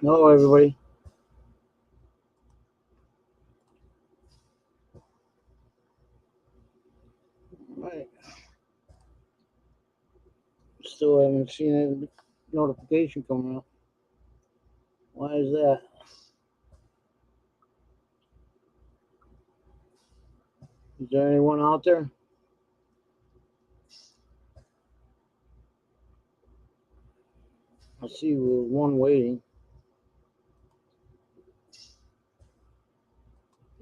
Hello, everybody. Right. Still haven't seen a notification coming up. Why is that? Is there anyone out there? I see we're one waiting.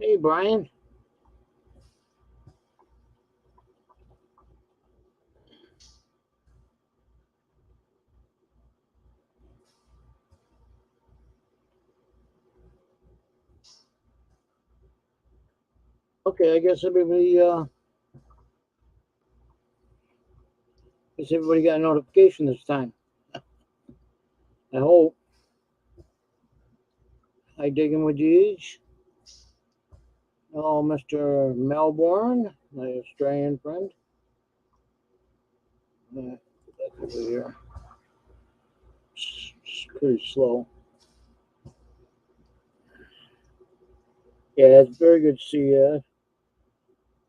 Hey, Brian. Okay, I guess everybody got a notification this time. I hope. Hi, digging with G's. Hello, Mr. Melbourne, my Australian friend. That's over here. It's pretty slow. Yeah, it's very good to see you.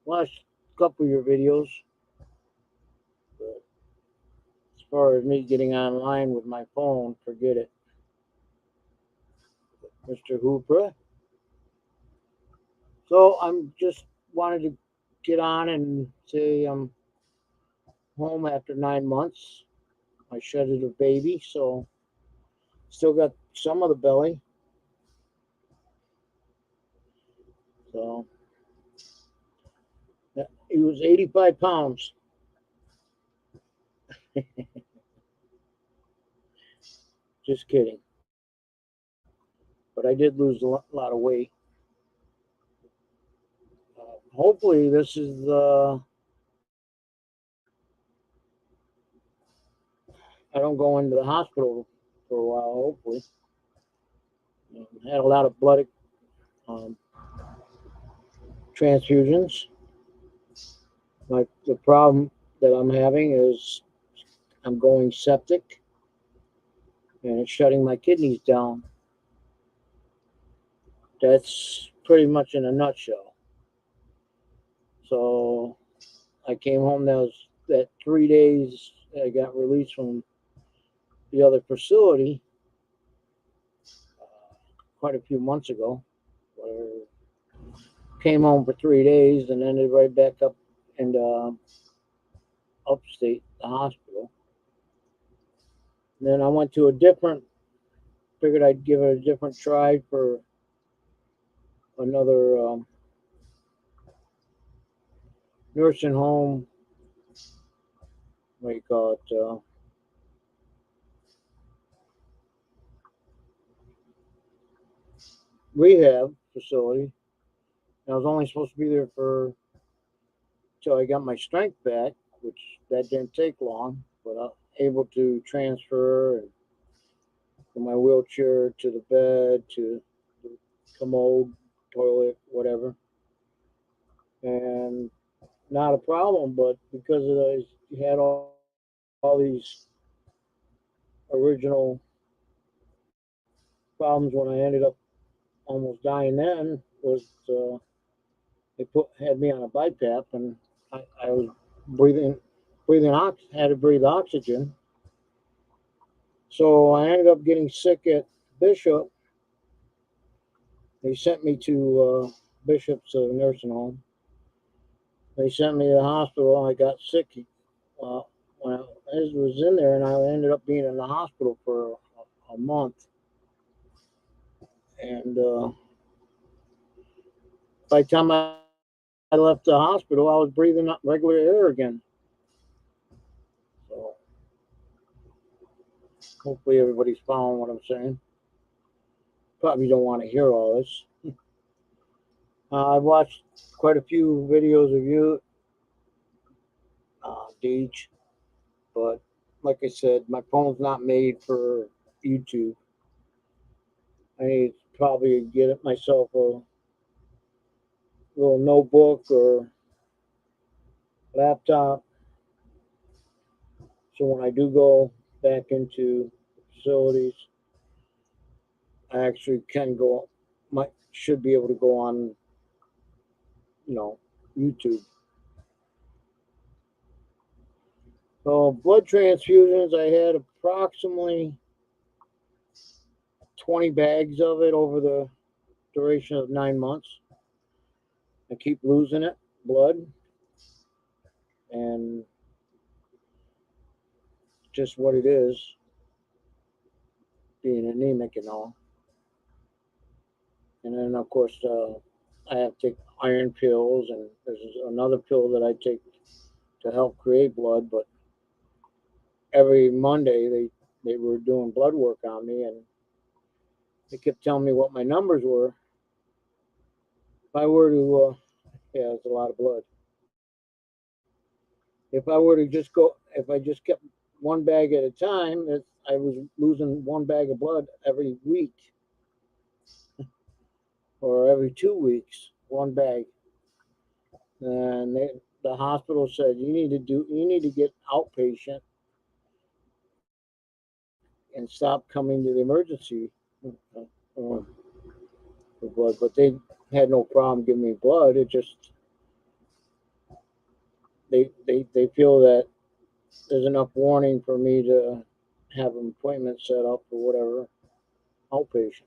Watched a couple of your videos. But as far as me getting online with my phone, forget it. Mr. Hooper. So I'm just wanted to get on and say I'm home after 9 months. I shedded a baby, so still got some of the belly. So yeah, he was 85 pounds. Just kidding. But I did lose a lot of weight. Hopefully, this is I don't go into the hospital for a while. Hopefully, had a lot of blood um, transfusions. Like the problem that I'm having is I'm going septic and it's shutting my kidneys down. That's pretty much in a nutshell. So I came home. That 3 days I got released from the other facility quite a few months ago. Where came home for 3 days and ended right back up in upstate, the hospital. And then I went to figured I'd give it a different try for another nursing home. What do you call it? Rehab facility. And I was only supposed to be there for till I got my strength back, which that didn't take long. But I was able to transfer from my wheelchair to the bed to the commode, toilet, whatever, and not a problem. But because of those, you had all these original problems when I ended up almost dying. Then was they had me on a BiPAP, and I was breathing had to breathe oxygen. So I ended up getting sick at Bishop. They sent me to Bishop's nursing home. They sent me to the hospital. I got sick when I was in there, and I ended up being in the hospital for a month. And by the time I left the hospital, I was breathing regular air again. So hopefully everybody's following what I'm saying. Probably don't want to hear all this. I've watched quite a few videos of you, Deej, but like I said, my phone's not made for YouTube. I need to probably get it myself a little notebook or laptop, so when I do go back into facilities, I actually should be able to go on, YouTube. So blood transfusions, I had approximately 20 bags of it over the duration of 9 months. I keep losing it, blood, and just what it is, being anemic and all. And then, of course, I have to take iron pills, and there's another pill that I take to help create blood. But every Monday, they were doing blood work on me, and they kept telling me what my numbers were. If I were to, yeah, it's a lot of blood. If I were to just go, if I just kept one bag at a time, I was losing one bag of blood every week or every 2 weeks, one bag. And the hospital said you need to get outpatient and stop coming to the emergency for blood. But they had no problem giving me blood. It just they feel that there's enough warning for me to have an appointment set up or whatever, outpatient.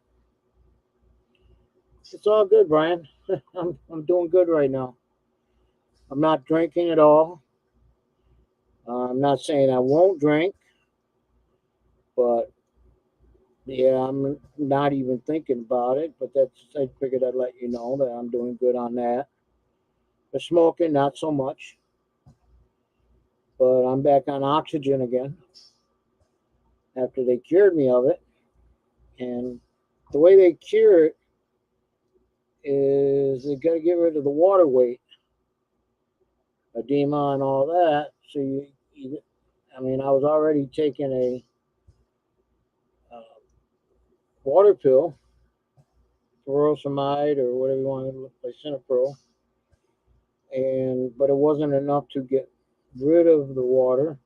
It's all good, Brian. I'm doing good right now. I'm not drinking at all. I'm not saying I won't drink, but yeah, I'm not even thinking about it. But I figured I'd let you know that I'm doing good on that. The smoking, not so much, but I'm back on oxygen again after they cured me of it. And the way they cure it is they got to get rid of the water weight, edema, and all that. So I mean, I was already taking a water pill, furosemide or whatever you want to look like, Synapro, but it wasn't enough to get rid of the water,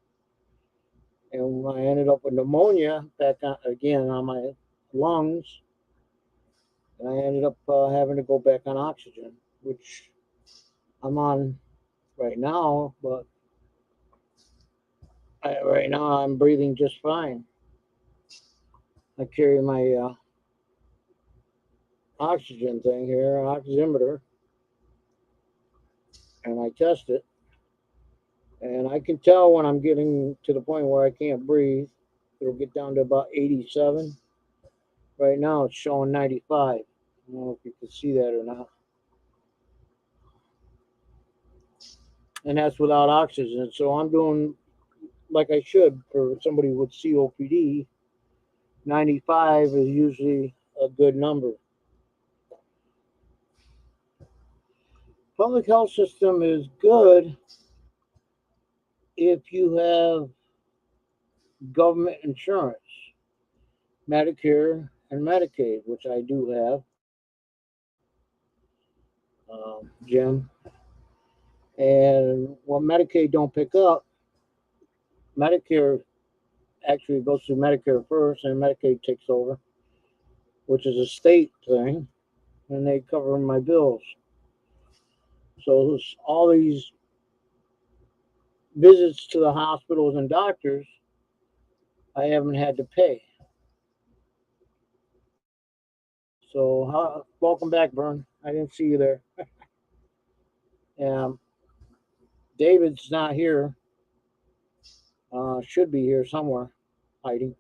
and I ended up with pneumonia back again on my lungs, and I ended up having to go back on oxygen, which I'm on right now, but right now I'm breathing just fine. I carry my oxygen thing here, oximeter, and I test it, and I can tell when I'm getting to the point where I can't breathe. It'll get down to about 87. Right now it's showing 95. I don't know if you can see that or not. And that's without oxygen. So I'm doing like I should for somebody with COPD. 95 is usually a good number. Public health system is good if you have government insurance, Medicare and Medicaid, which I do have, Jim. And what Medicaid don't pick up, Medicare actually goes through Medicare first, and Medicaid takes over, which is a state thing, and they cover my bills. So all these visits to the hospitals and doctors, I haven't had to pay. So welcome back, Vern. I didn't see you there. David's not here. Should be here somewhere, hiding.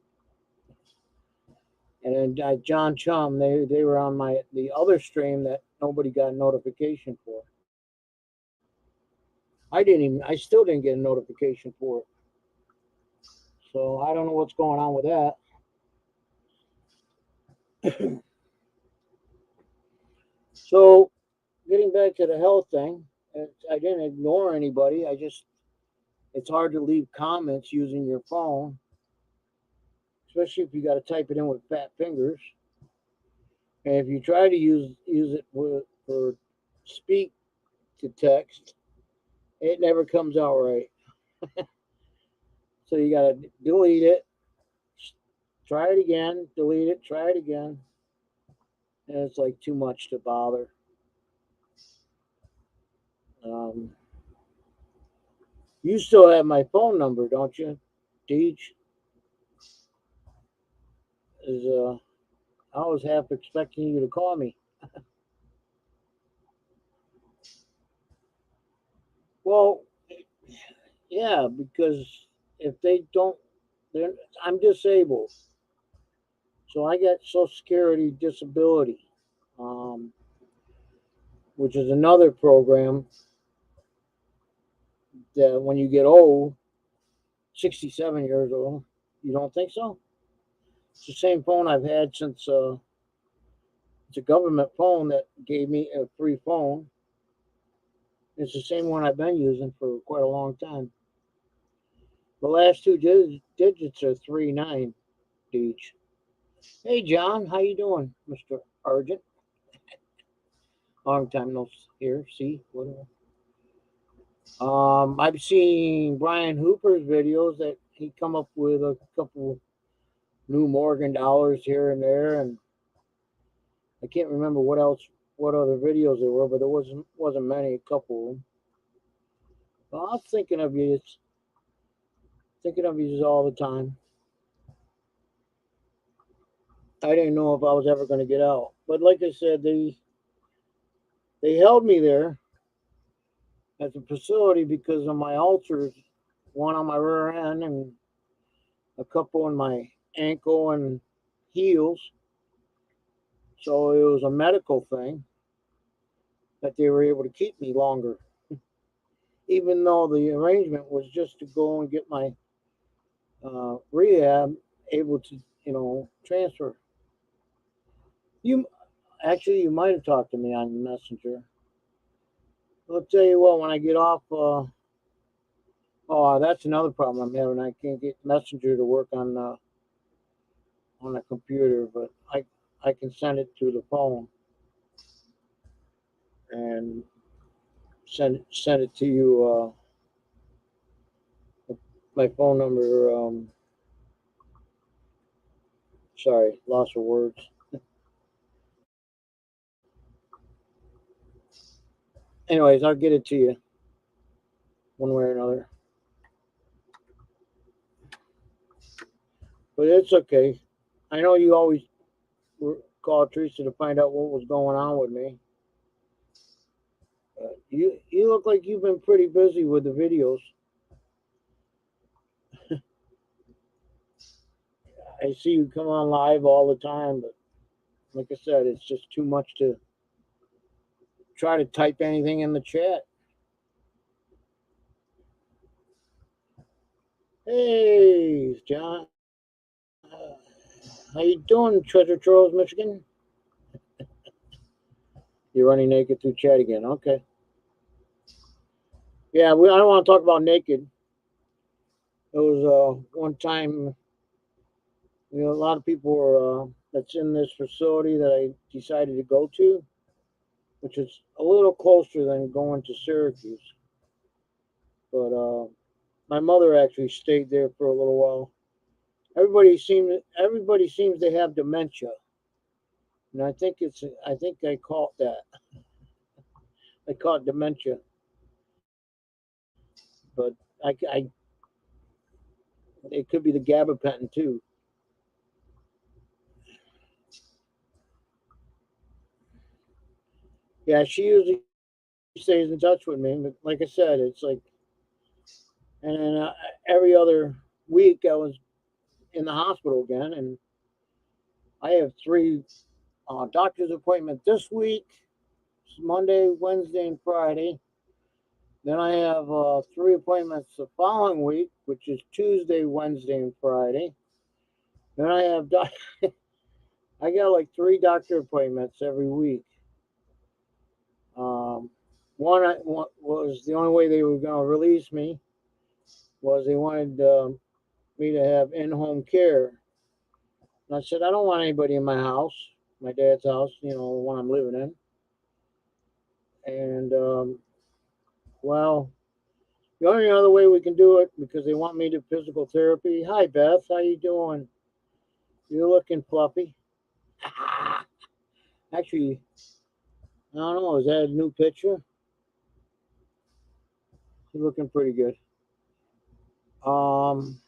And then John Chum, they were on the other stream that nobody got a notification for. I still didn't get a notification for it. So I don't know what's going on with that. So getting back to the health thing, I didn't ignore anybody. It's hard to leave comments using your phone, especially if you got to type it in with fat fingers. And if you try to use it for speak to text, it never comes out right. So you got to delete it, try it again, delete it, try it again. and it's like too much to bother. Um, you still have my phone number, don't you, Deej? Is I was half expecting you to call me. Well, yeah, because if they don't, they're, I'm disabled, so I got Social Security disability, um, which is another program that when you get old, 67 years old, you don't think so? It's the same phone I've had since it's a government phone that gave me a free phone. It's the same one I've been using for quite a long time. The last two digits are 39 each. Hey John, how you doing, Mr. Argent? Long time no here. See, whatever. I've seen Brian Hooper's videos that he come up with a couple new Morgan dollars here and there, and I can't remember what else, what other videos there were, but there wasn't many. A couple of them. Well, I'm thinking of you all the time. I didn't know if I was ever going to get out, but like I said, they held me there at the facility because of my ulcers, one on my rear end and a couple in my ankle and heels. So it was a medical thing that they were able to keep me longer, even though the arrangement was just to go and get my rehab able to, transfer. You actually, you might have talked to me on Messenger. I'll tell you what, when I get off, oh, that's another problem I'm having. I can't get Messenger to work on a computer, but I can send it through the phone and send it to you. My phone number. Sorry, loss of words. Anyways, I'll get it to you one way or another. But it's okay. I know you always call Teresa to find out what was going on with me. You look like you've been pretty busy with the videos. I see you come on live all the time, but like I said, it's just too much to try to type anything in the chat. Hey, John, how you doing, Treasure Troves, Michigan? You're running naked through chat again. Okay. Yeah, I don't want to talk about naked. It was one time, a lot of people were that's in this facility that I decided to go to, which is a little closer than going to Syracuse. But my mother actually stayed there for a little while. Everybody seems to have dementia, and I think I caught that. I caught dementia, but I it could be the gabapentin too. Yeah, she usually stays in touch with me, but like I said, it's like, and then every other week I was in the hospital again, and I have three doctor's appointments this week, Monday, Wednesday, and Friday. Then I have three appointments the following week, which is Tuesday, Wednesday, and Friday. Then I have I got like three doctor appointments every week. Um, one was the only way they were going to release me was they wanted me to have in-home care. And I said I don't want anybody in my house, my dad's house, the one I'm living in. And well, the only other way we can do it because they want me to physical therapy. Hi Beth, how you doing? You're looking fluffy. Actually, I don't know. Is that a new picture? He's looking pretty good. Um,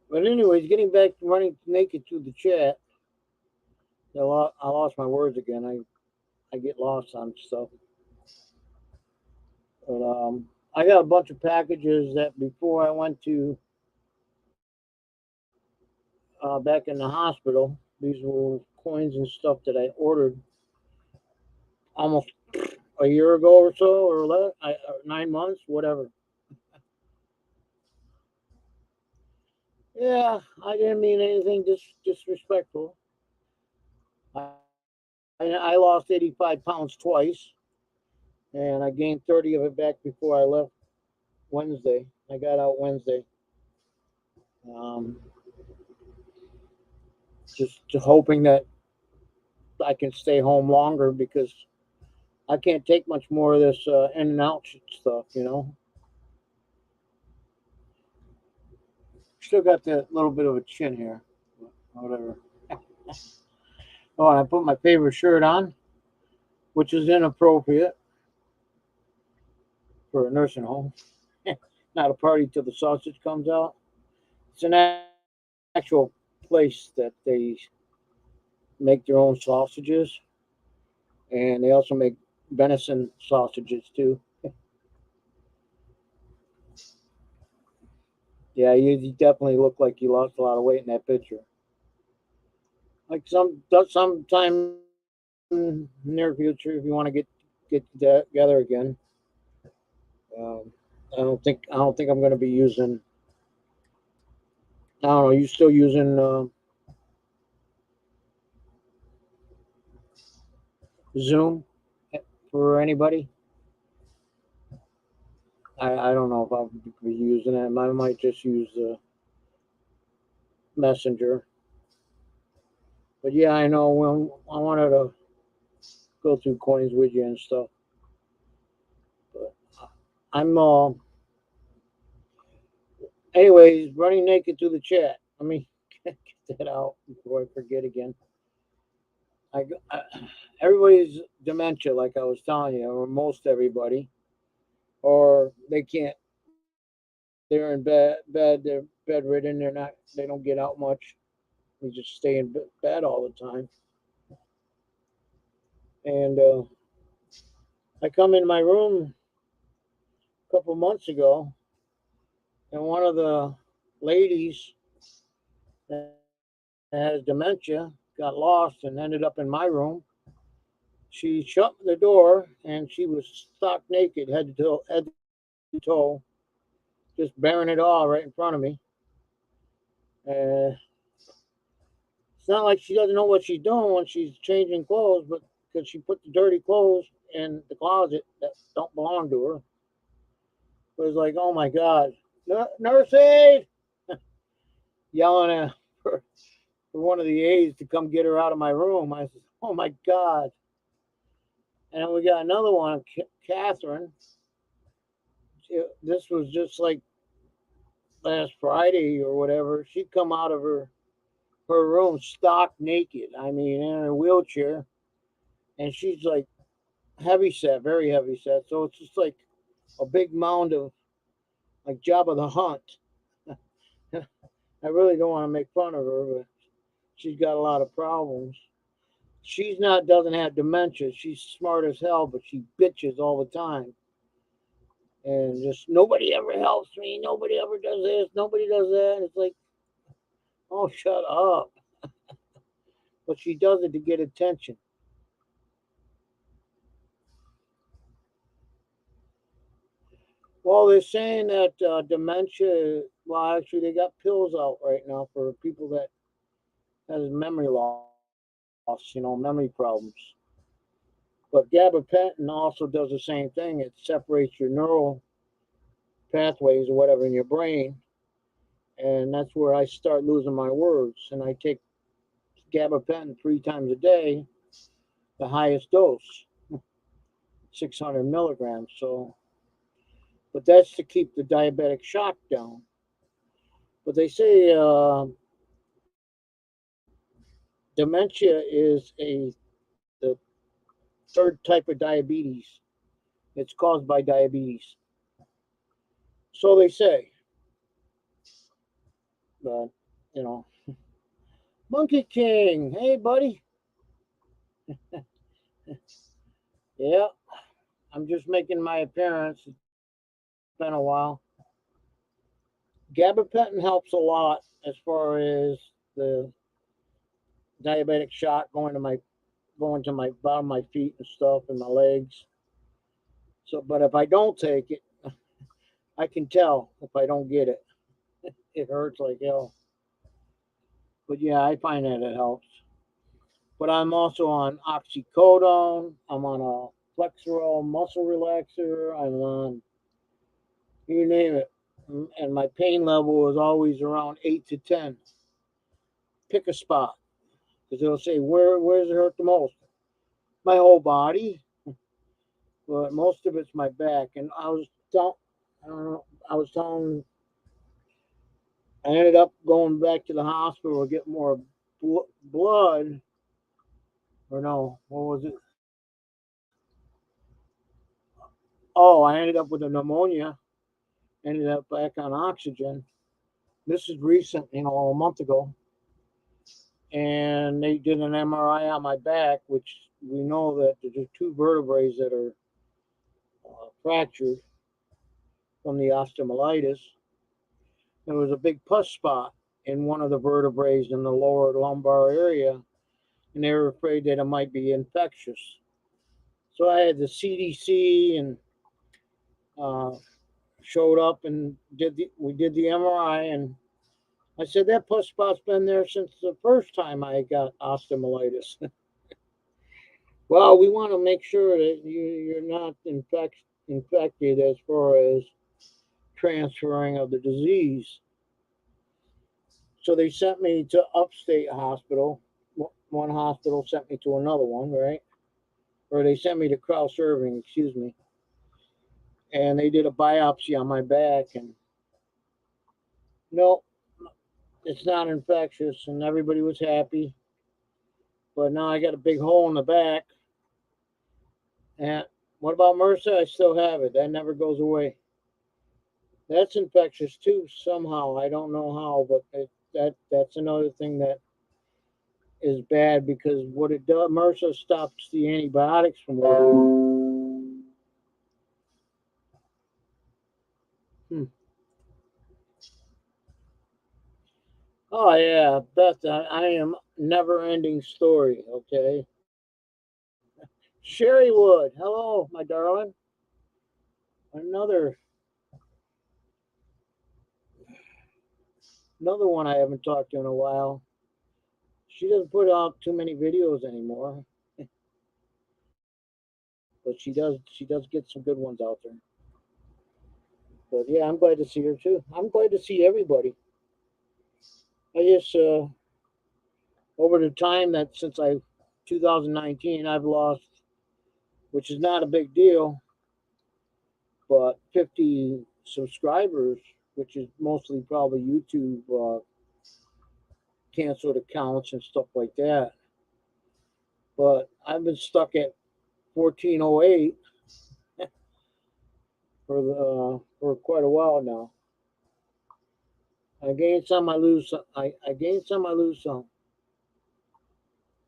but anyways, getting back to running naked through the chat. I lost my words again. I get lost on stuff. But I got a bunch of packages that before I went to back in the hospital. These were coins and stuff that I ordered almost a year ago or so, or less, 9 months, whatever. Yeah, I didn't mean anything disrespectful. I, I lost 85 pounds twice, and I gained 30 of it back before I left Wednesday. I got out Wednesday. Um, just hoping that I can stay home longer because I can't take much more of this in and out stuff, you know. Still got that little bit of a chin here. Whatever. Oh, and I put my favorite shirt on, which is inappropriate for a nursing home. Not a party till the sausage comes out. It's an actual place that they make their own sausages, and they also make venison sausages too. Yeah, you definitely look like you lost a lot of weight in that picture. Like sometime near future, if you want to get together again. Um, I don't think I'm going to be using. I don't know. You still using Zoom for anybody? I don't know if I'll be using it. I might just use Messenger. But yeah, I know when I wanted to go through coins with you and stuff. But I'm anyways running naked through the chat. Let me get that out before I forget again. I everybody's dementia, like I was telling you, or most everybody, or they can't. They're in bed. They're bedridden. They don't get out much. They just stay in bed all the time. And I come in my room a couple months ago, and one of the ladies that has dementia got lost and ended up in my room. She shut the door, and she was stark naked, to toe, just bearing it all right in front of me. Uh, it's not like she doesn't know what she's doing when she's changing clothes, but because she put the dirty clothes in the closet that don't belong to her. It was like, oh my God, nurse aid, yelling at for one of the aides to come get her out of my room. I said, oh my God. And then we got another one, Catherine. This was just like last Friday or whatever. She'd come out of her room stock naked. I mean, in a wheelchair, and she's like heavy set, very heavy set. So it's just like a big mound of like Jabba the Hutt. I really don't want to make fun of her, but she's got a lot of problems. She's not doesn't have dementia. She's smart as hell, but she bitches all the time. And just nobody ever helps me. Nobody ever does this. Nobody does that. It's like, oh, shut up. But she does it to get attention. Well, they're saying that dementia. Well, actually, they got pills out right now for people that has memory loss. Memory problems. But gabapentin also does the same thing. It separates your neural pathways or whatever in your brain, and that's where I start losing my words. And I take gabapentin 3 times a day, the highest dose, 600 milligrams. So, but that's to keep the diabetic shock down. But they say dementia is the third type of diabetes. It's caused by diabetes. So they say. But, you know, Monkey King, hey, buddy. Yeah, I'm just making my appearance. It's been a while. Gabapentin helps a lot as far as the diabetic shot going to my bottom of my feet and stuff and my legs. So, but if I don't take it, I can tell if I don't get it. It hurts like hell. But yeah, I find that it helps. But I'm also on oxycodone. I'm on a Flexeril muscle relaxer. I'm on you name it. And my pain level is always around 8 to 10. Pick a spot because they'll say where does it hurt the most? My whole body, but most of it's my back. And I don't know, I was telling, I ended up going back to the hospital to get more blood, or no, what was it? Oh, I ended up with a pneumonia. Ended up back on oxygen. This is recent, a month ago, and they did an MRI on my back, which we know that there's two vertebrae that are fractured from the osteomyelitis. There was a big pus spot in one of the vertebrae in the lower lumbar area, and they were afraid that it might be infectious. So I had the CDC and uh, showed up and we did the MRI, and I said that pus spot's been there since the first time I got osteomyelitis. Well, we want to make sure that you're not infected as far as transferring of the disease. So they sent me to upstate hospital. One hospital sent me to another one, right? Or they sent me to Krauss Irving, excuse me. And they did a biopsy on my back, and no, it's not infectious, and everybody was happy. But now I got a big hole in the back. And what about MRSA? I still have it. That never goes away. That's infectious too somehow. I don't know how, but that's another thing that is bad because what it does, MRSA stops the antibiotics from working. Hmm. Oh yeah, Beth, I am never-ending story. Okay, Sherry Wood, hello, my darling. Another another one I haven't talked to in a while. She doesn't put out too many videos anymore, but she does get some good ones out there. But yeah, I'm glad to see her too. I'm glad to see everybody. I just over the time that since 2019 I've lost, which is not a big deal, but 50 subscribers, which is mostly probably YouTube canceled accounts and stuff like that. But I've been stuck at 1408 for quite a while now. I gain some, I lose some. I gain some, I lose some.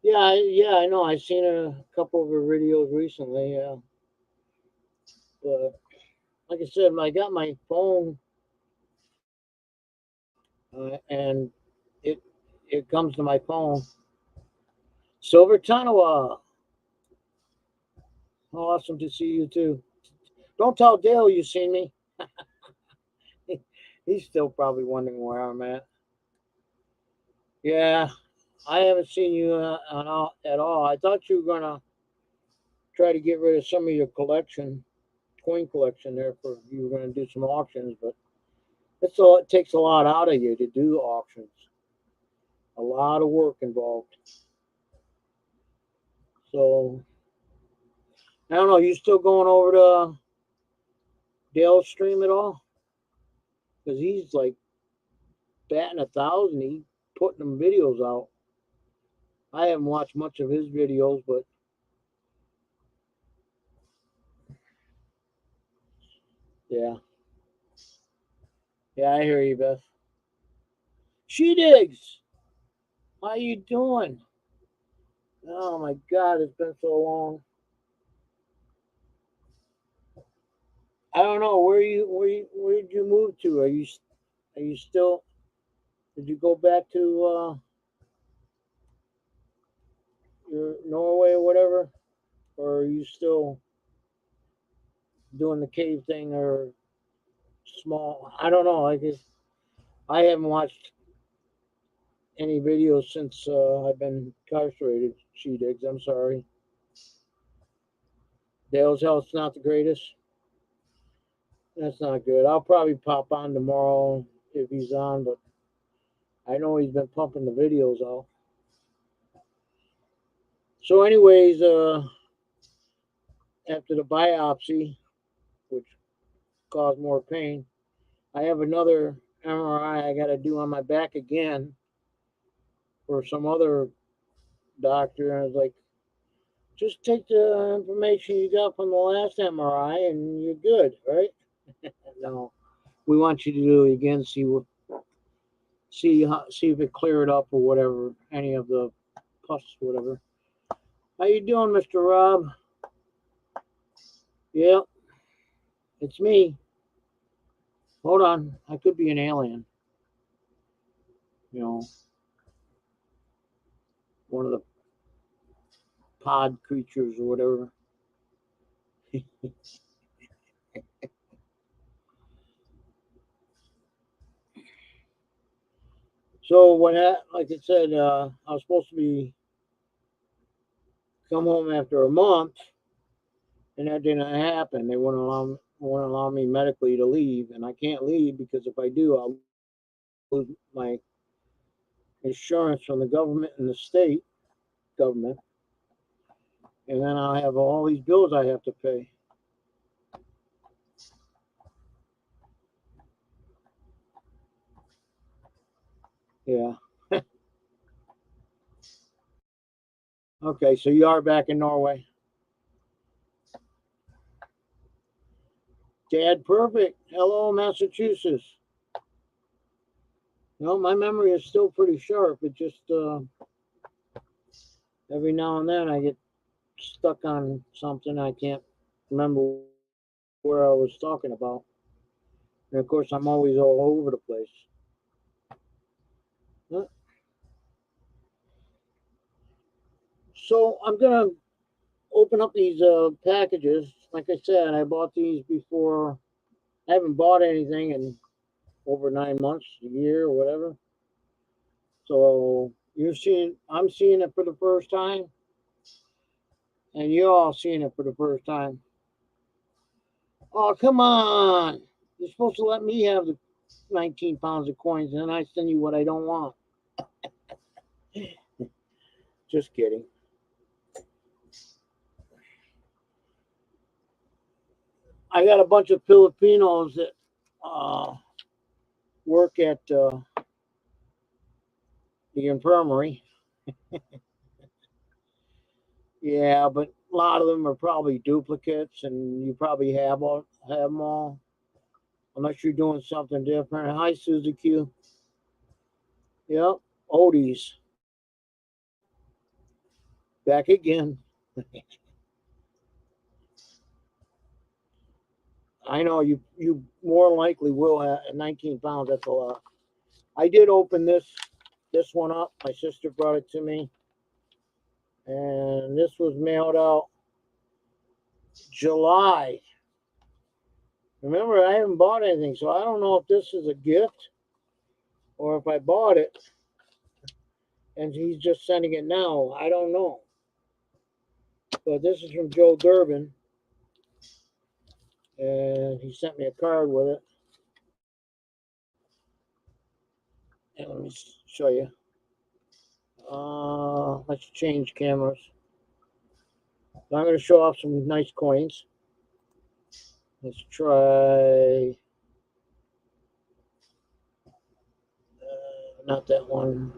Yeah, I know. I've seen a couple of her videos recently. Yeah, but like I said, I got my phone, and it it comes to my phone. Silver Tanawa, awesome to see you too. Don't tell Dale you seen me. He's still probably wondering where I'm at. Yeah, I haven't seen you at all. I thought you were gonna try to get rid of some of your coin collection there for you were gonna do some auctions, but it takes a lot out of you to do auctions. A lot of work involved. So I don't know. You still going over to Dale's stream at all? Because he's like batting 1,000. He putting them videos out. I haven't watched much of his videos, but yeah. Yeah, I hear you, Beth. She digs. How you doing? Oh my God, it's been so long. I don't know where did you move to? Are you still? Did you go back to your Norway or whatever, or are you still doing the cave thing or small? I don't know. I guess I haven't watched any videos since I've been incarcerated. She digs. I'm sorry. Dale's health's not the greatest. That's not good. I'll probably pop on tomorrow if he's on, but I know he's been pumping the videos out. So, anyways, after the biopsy, which caused more pain, I have another MRI I got to do on my back again for some other doctor. And I was like, just take the information you got from the last MRI and you're good, right? No, we want you to do it again, see if it cleared up or whatever, any of the pus, whatever. How you doing, Mr. Rob? Yep, it's me. Hold on, I could be an alien. You know, one of the pod creatures or whatever. So like I said, I was supposed to be come home after a month, and that didn't happen. They wouldn't allow me medically to leave, and I can't leave because if I do, I'll lose my insurance from the government and the state government, and then I'll have all these bills I have to pay. Yeah. Okay, so you are back in Norway. Dad, perfect. Hello, Massachusetts. No, my memory is still pretty sharp. It just every now and then I get stuck on something I can't remember where I was talking about. And of course, I'm always all over the place. So I'm gonna open up these packages. Like I said, I bought these before. I haven't bought anything in over 9 months, a year, or whatever. So I'm seeing it for the first time, and you're all seeing it for the first time. Oh, come on! You're supposed to let me have the 19 pounds of coins, and then I send you what I don't want. Just kidding. I got a bunch of Filipinos that work at the infirmary. Yeah, but a lot of them are probably duplicates, and you probably have them all, unless you're doing something different. Hi, Suzy Q. Yep, Oldies back again. I know you more likely will have 19 pounds. That's a lot. I did open this one up. My sister brought it to me, and this was mailed out July. Remember, I haven't bought anything, so I don't know if this is a gift or if I bought it and he's just sending it now. I don't know. But this is from Joe Durbin, and he sent me a card with it. And let me show you. Let's change cameras. I'm going to show off some nice coins. Let's try not that one.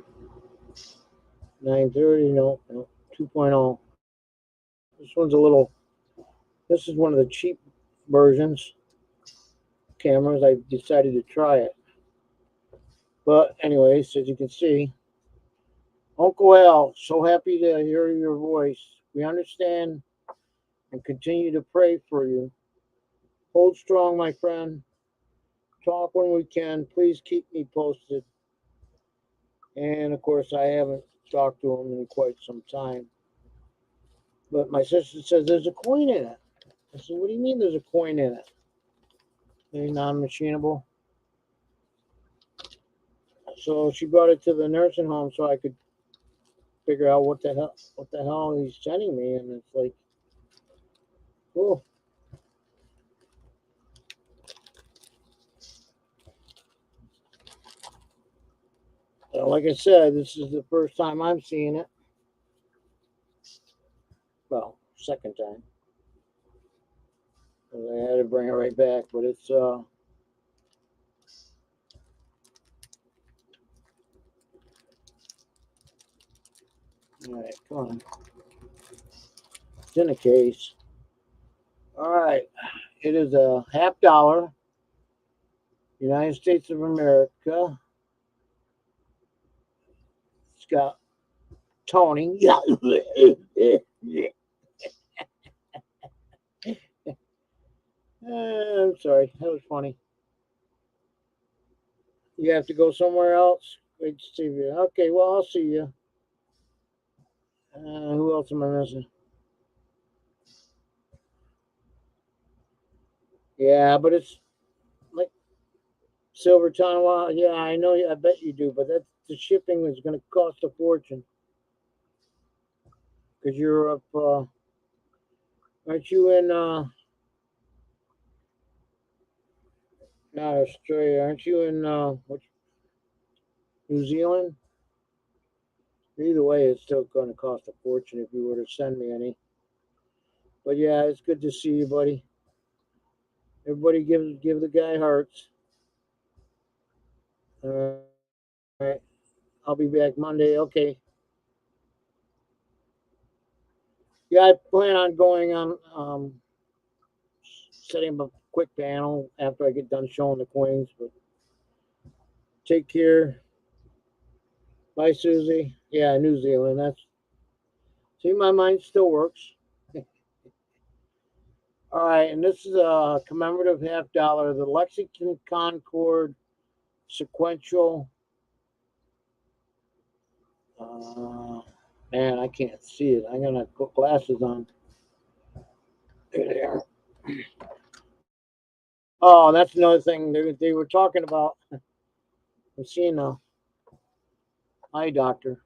930, no, no, 2.0. This one's a little, this is one of the cheap versions cameras. I decided to try it. But anyways, as you can see, Uncle Al, so happy to hear your voice. We understand and continue to pray for you. Hold strong, my friend. Talk when we can. Please keep me posted. And of course, I haven't talked to him in quite some time. But my sister says there's a coin in it. I said, what do you mean there's a coin in it? Very non-machinable. So she brought it to the nursing home so I could figure out what the hell he's sending me, and it's like, oh. Like I said, this is the first time I'm seeing it. Well, second time. I had to bring it right back, but it's all right, come on. It's in a case. All right. It is a $50, United States of America. It's got toning. I'm sorry, that was funny. You have to go somewhere else. Wait to see you. Okay, well, I'll see you. Who else am I missing? Yeah, but it's like Silver Tunnel. Yeah, I know. I bet you do, but that's the shipping is going to cost a fortune because you're up. Aren't you in? Not Australia. Aren't you in? New Zealand? Either way, it's still going to cost a fortune if you were to send me any. But yeah, it's good to see you, buddy. Everybody give the guy hearts. All right, I'll be back Monday. Okay. Yeah, I plan on going on setting up a quick panel after I get done showing the coins. But take care. Bye, Susie. Yeah, New Zealand. That's see, my mind still works. All right, and this is a commemorative $50, the Lexington Concord sequential. Uh, Man, I can't see it. I'm gonna put glasses on. There they are. Oh, that's another thing they were talking about. I'm seeing a eye doctor.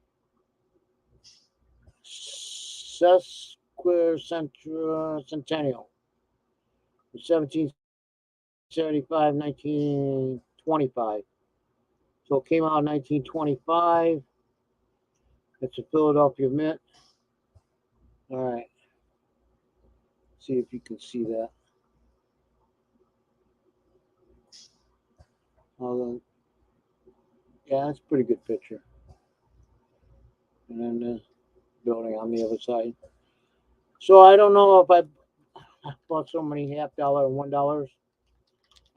Sesquicentennial. 1775, 1925. So it came out in 1925. It's a Philadelphia Mint. All right. See if you can see that. Yeah, that's a pretty good picture. And then the building on the other side. So I don't know if I bought so many $50 and $1.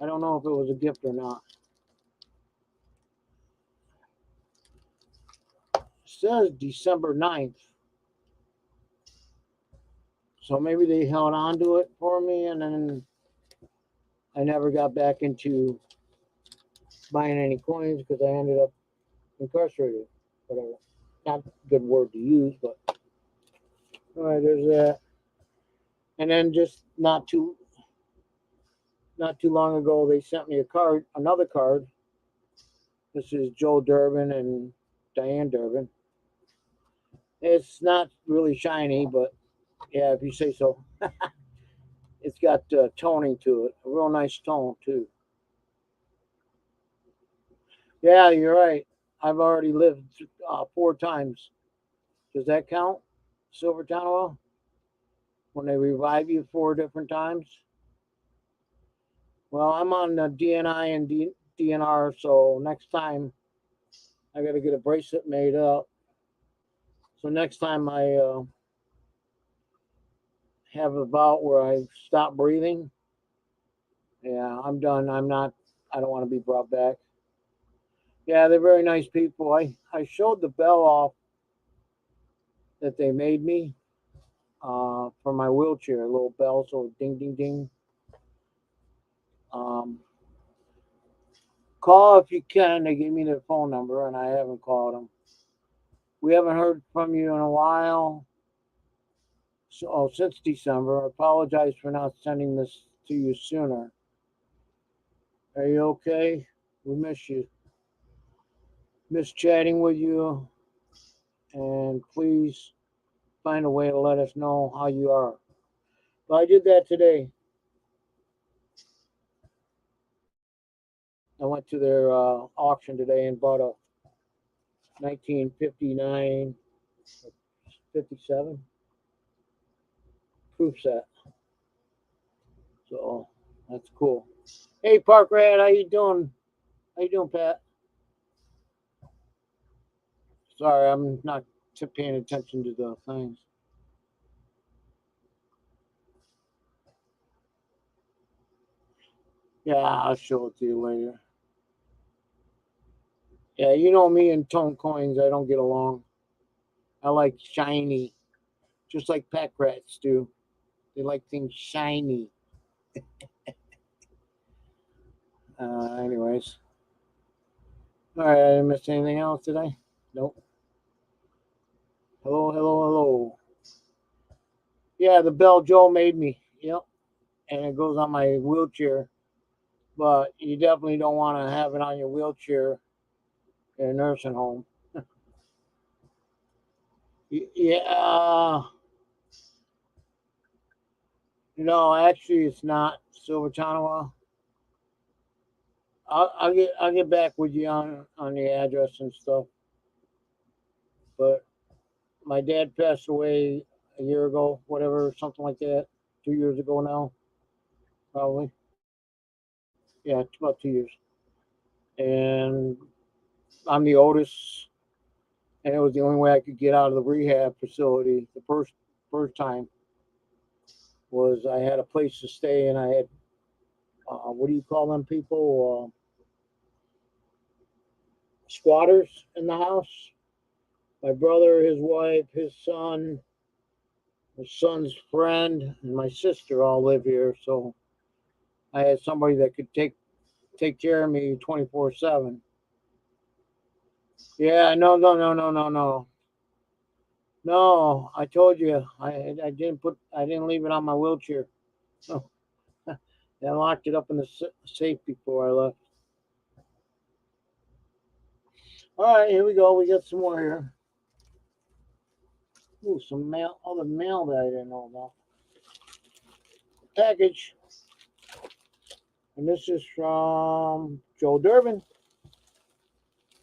I don't know if it was a gift or not. It says December 9th. So maybe they held on to it for me, and then I never got back into buying any coins because I ended up incarcerated. Whatever. Not a good word to use, but all right, there's that. And then just not too long ago, they sent me a card, another card. This is Joe Durbin and Diane Durbin. It's not really shiny, but yeah, if you say so. It's got toning to it, a real nice tone too. Yeah, you're right. I've already lived 4 times. Does that count? Silver Tunnel? When they revive you 4 different times? Well, I'm on the DNI and DNR, so next time I got to get a bracelet made up. So next time I have a bout where I stop breathing, yeah, I'm done. I'm not. I don't want to be brought back. Yeah, they're very nice people. I showed the bell off that they made me for my wheelchair, a little bell, so ding, ding, ding. Um, Call if you can. They gave me their phone number, and I haven't called them. We haven't heard from you in a while. So, since December. I apologize for not sending this to you sooner. Are you okay? We miss you. Miss chatting with you, and please find a way to let us know how you are. But I did that today. I went to their auction today and bought a 1959, 57 proof set. So that's cool. Hey, Park Rat, how you doing? How you doing, Pat? Sorry, I'm not paying attention to the things. Yeah, I'll show it to you later. Yeah, you know me and Tone Coins, I don't get along. I like shiny, just like pack rats do. They like things shiny. Anyways. All right, I didn't miss anything else today? Nope. Hello, hello, hello. Yeah, the bell Joe made me. Yep. And it goes on my wheelchair. But you definitely don't want to have it on your wheelchair in a nursing home. Yeah. No, actually, it's not Silver Silvertown. I'll get back with you on the address and stuff. But my dad passed away a year ago, whatever, something like that. 2 years ago now, probably. Yeah, it's about 2 years. And I'm the oldest, and it was the only way I could get out of the rehab facility. The first time was I had a place to stay, and I had what do you call them people? Squatters in the house. My brother, his wife, his son's friend, and my sister all live here. So I had somebody that could take care of me 24/7. Yeah, no, no, no, no, no, no. No, I told you I didn't leave it on my wheelchair. Oh, I locked it up in the safe before I left. All right, here we go. We got some more here. Ooh, some mail, other mail that I didn't know about. Package, and this is from Joe Durbin.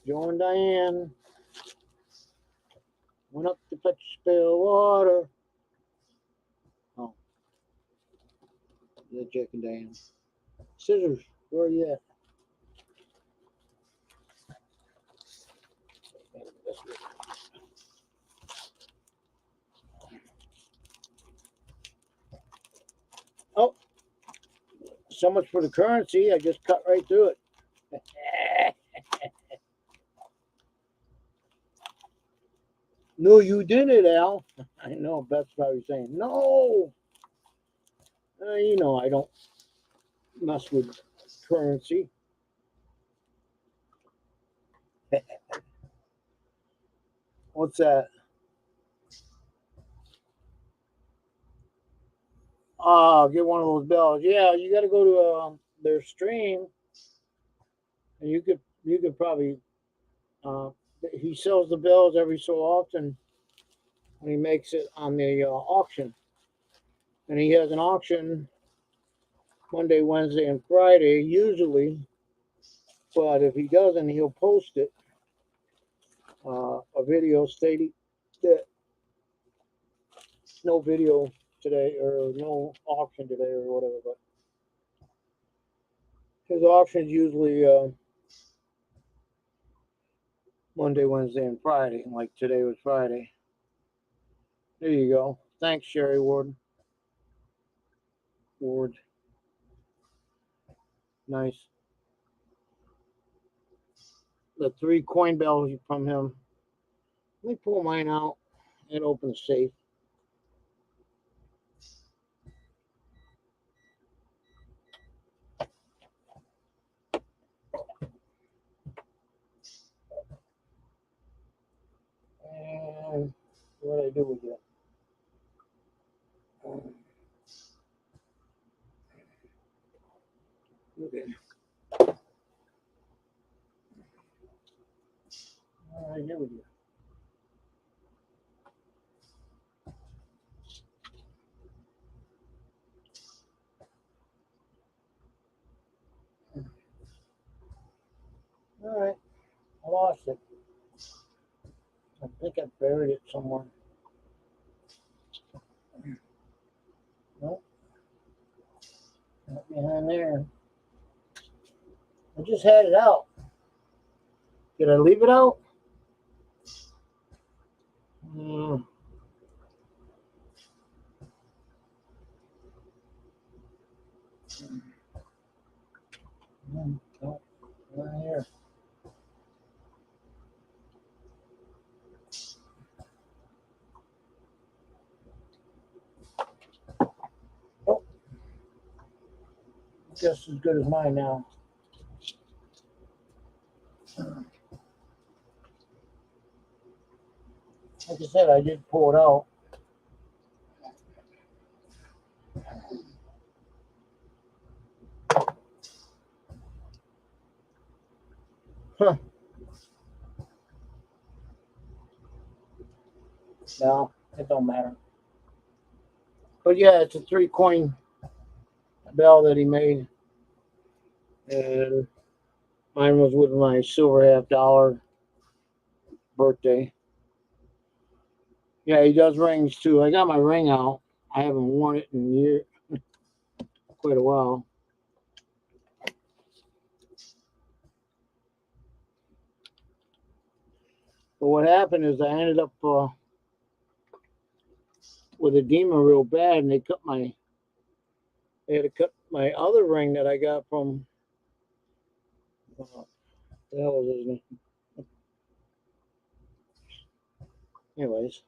Joe and Diane went up to fetch spill water. Oh, yeah, Jack and Diane. Scissors, where are you at? Oh, so much for the currency. I just cut right through it. No, you didn't, Al. I know. Beth's probably saying, no. I don't mess with currency. What's that? Oh, get one of those bells. Yeah, you got to go to their stream, and you could probably. Uh, he sells the bells every so often when he makes it on the auction, and he has an auction Monday, Wednesday, and Friday usually. But if he doesn't, he'll post it a video stating that no video today or no auction today or whatever. But his auctions usually Monday, Wednesday, and Friday. Like today was Friday. There you go. Thanks, Sherry Ward. Ward. Nice. The 3 coin bells from him. Let me pull mine out and open the safe. And what did I do with it? Okay. What did I do with it? All right. I lost it. I think I buried it somewhere. Nope. Not behind there. I just had it out. Did I leave it out? Mm. Nope. Not here. Oh, just as good as mine now. Like I said, I did pull it out. Huh. No, it don't matter. But yeah, it's a 3 coin bell that he made. And mine was with my silver $50 birthday. Yeah, he does rings too. I got my ring out. I haven't worn it in quite a while. But what happened is I ended up with edema real bad, and they had to cut my other ring that I got from the hell was his name? Anyways,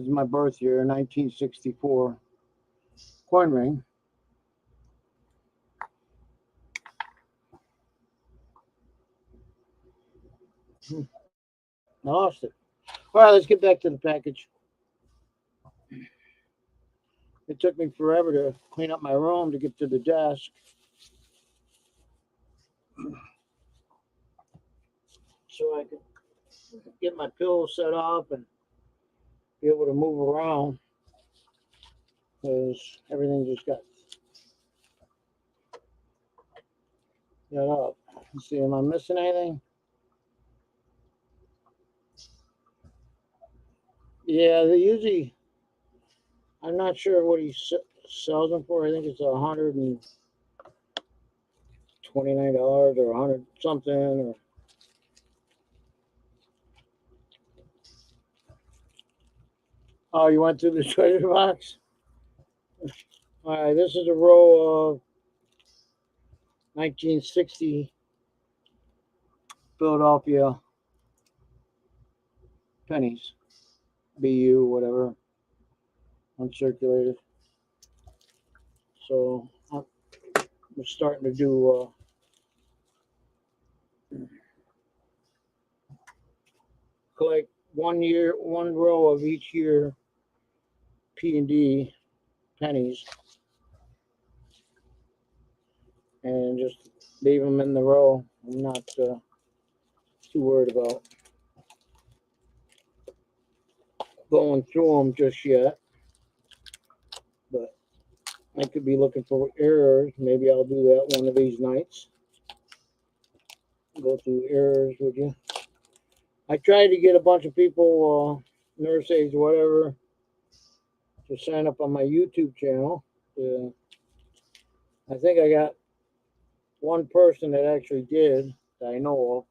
my birth year, 1964, coin ring. I lost it. All right, let's get back to the package. It took me forever to clean up my room to get to the desk. So I could get my pillows set up and be able to move around because everything just got up. Let's see, am I missing anything? Yeah, they usually, I'm not sure what he sells them for. I think it's $129 or 100 something. Or oh, you went through the treasure box? All right, this is a row of 1960 Philadelphia pennies, BU, whatever, uncirculated. So I'm starting to do collect one row of each year P&D pennies, and just leave them in the row. I'm not too worried about going through them just yet, but I could be looking for errors. Maybe I'll do that one of these nights. Go through errors with you. I tried to get a bunch of people, nurse aides, whatever, to sign up on my YouTube channel to I think I got one person that actually did that I know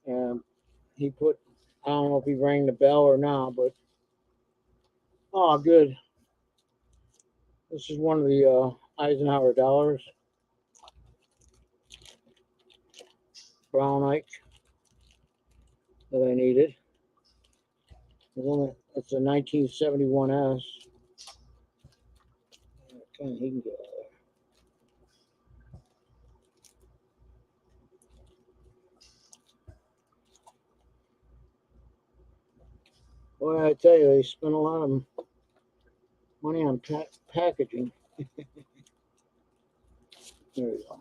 of, and he put. I don't know if he rang the bell or not, but oh, good. This is one of the Eisenhower dollars, brown Ike, that I needed. It's a 1971S. Okay, he can get out there. Boy, I tell you, they spent a lot of money on packaging. There we go.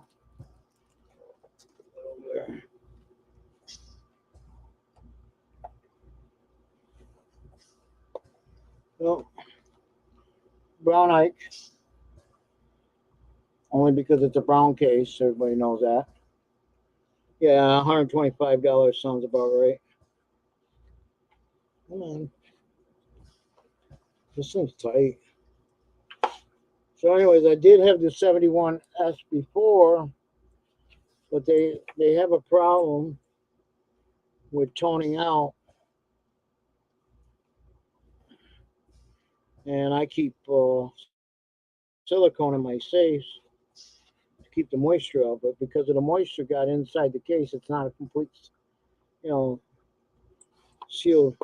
There. Well, brown Ike, only because it's a brown case. Everybody knows that. Yeah, $125 sounds about right. Come on. This thing's tight. So, anyways, I did have the 71S before, but they have a problem with toning out, and I keep silicone in my safes to keep the moisture out. But because of the moisture got inside the case, it's not a complete, sealed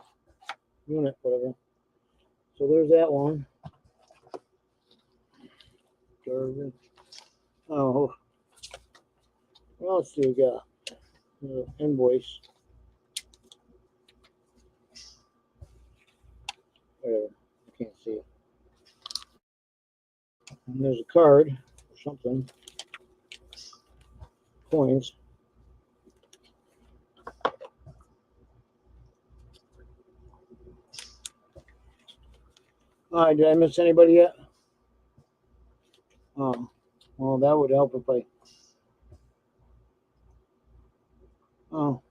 unit, whatever. So there's that one. Oh, what else do we got? Invoice. Whatever. I can't see it. And there's a card or something. Coins. All right, did I miss anybody yet? Oh, well, that would help if I. Oh,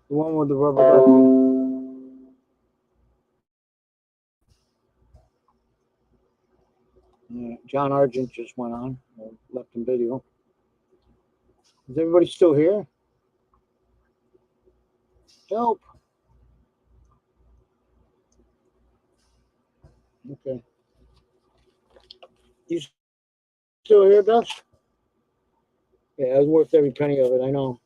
the one with the rubber ducky. John Argent just went on. Left in video. Is everybody still here? Help. Okay. You still here, Beth? Yeah, it was worth every penny of it. I know.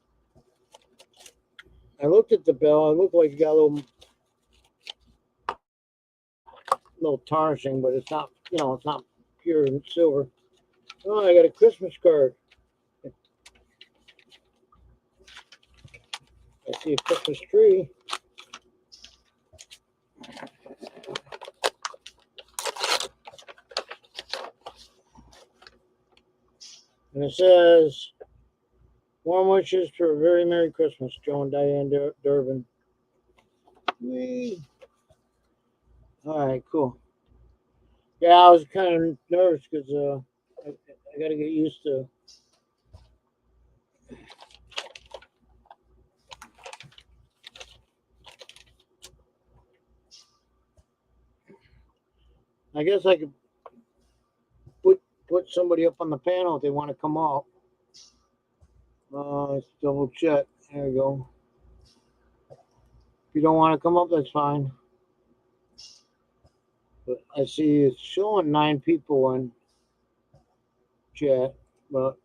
I looked at the bell. It looked like it got a little tarnishing, but it's not. It's not pure silver. Oh, I got a Christmas card. I see a Christmas tree. And it says, warm wishes for a very Merry Christmas, Joe and Diane Durbin. Whee. All right, cool. Yeah, I was kind of nervous because I got to get used to. I guess I could put somebody up on the panel if they want to come up. Let's double check. There we go. If you don't want to come up, that's fine. But I see it's showing 9 people in chat, but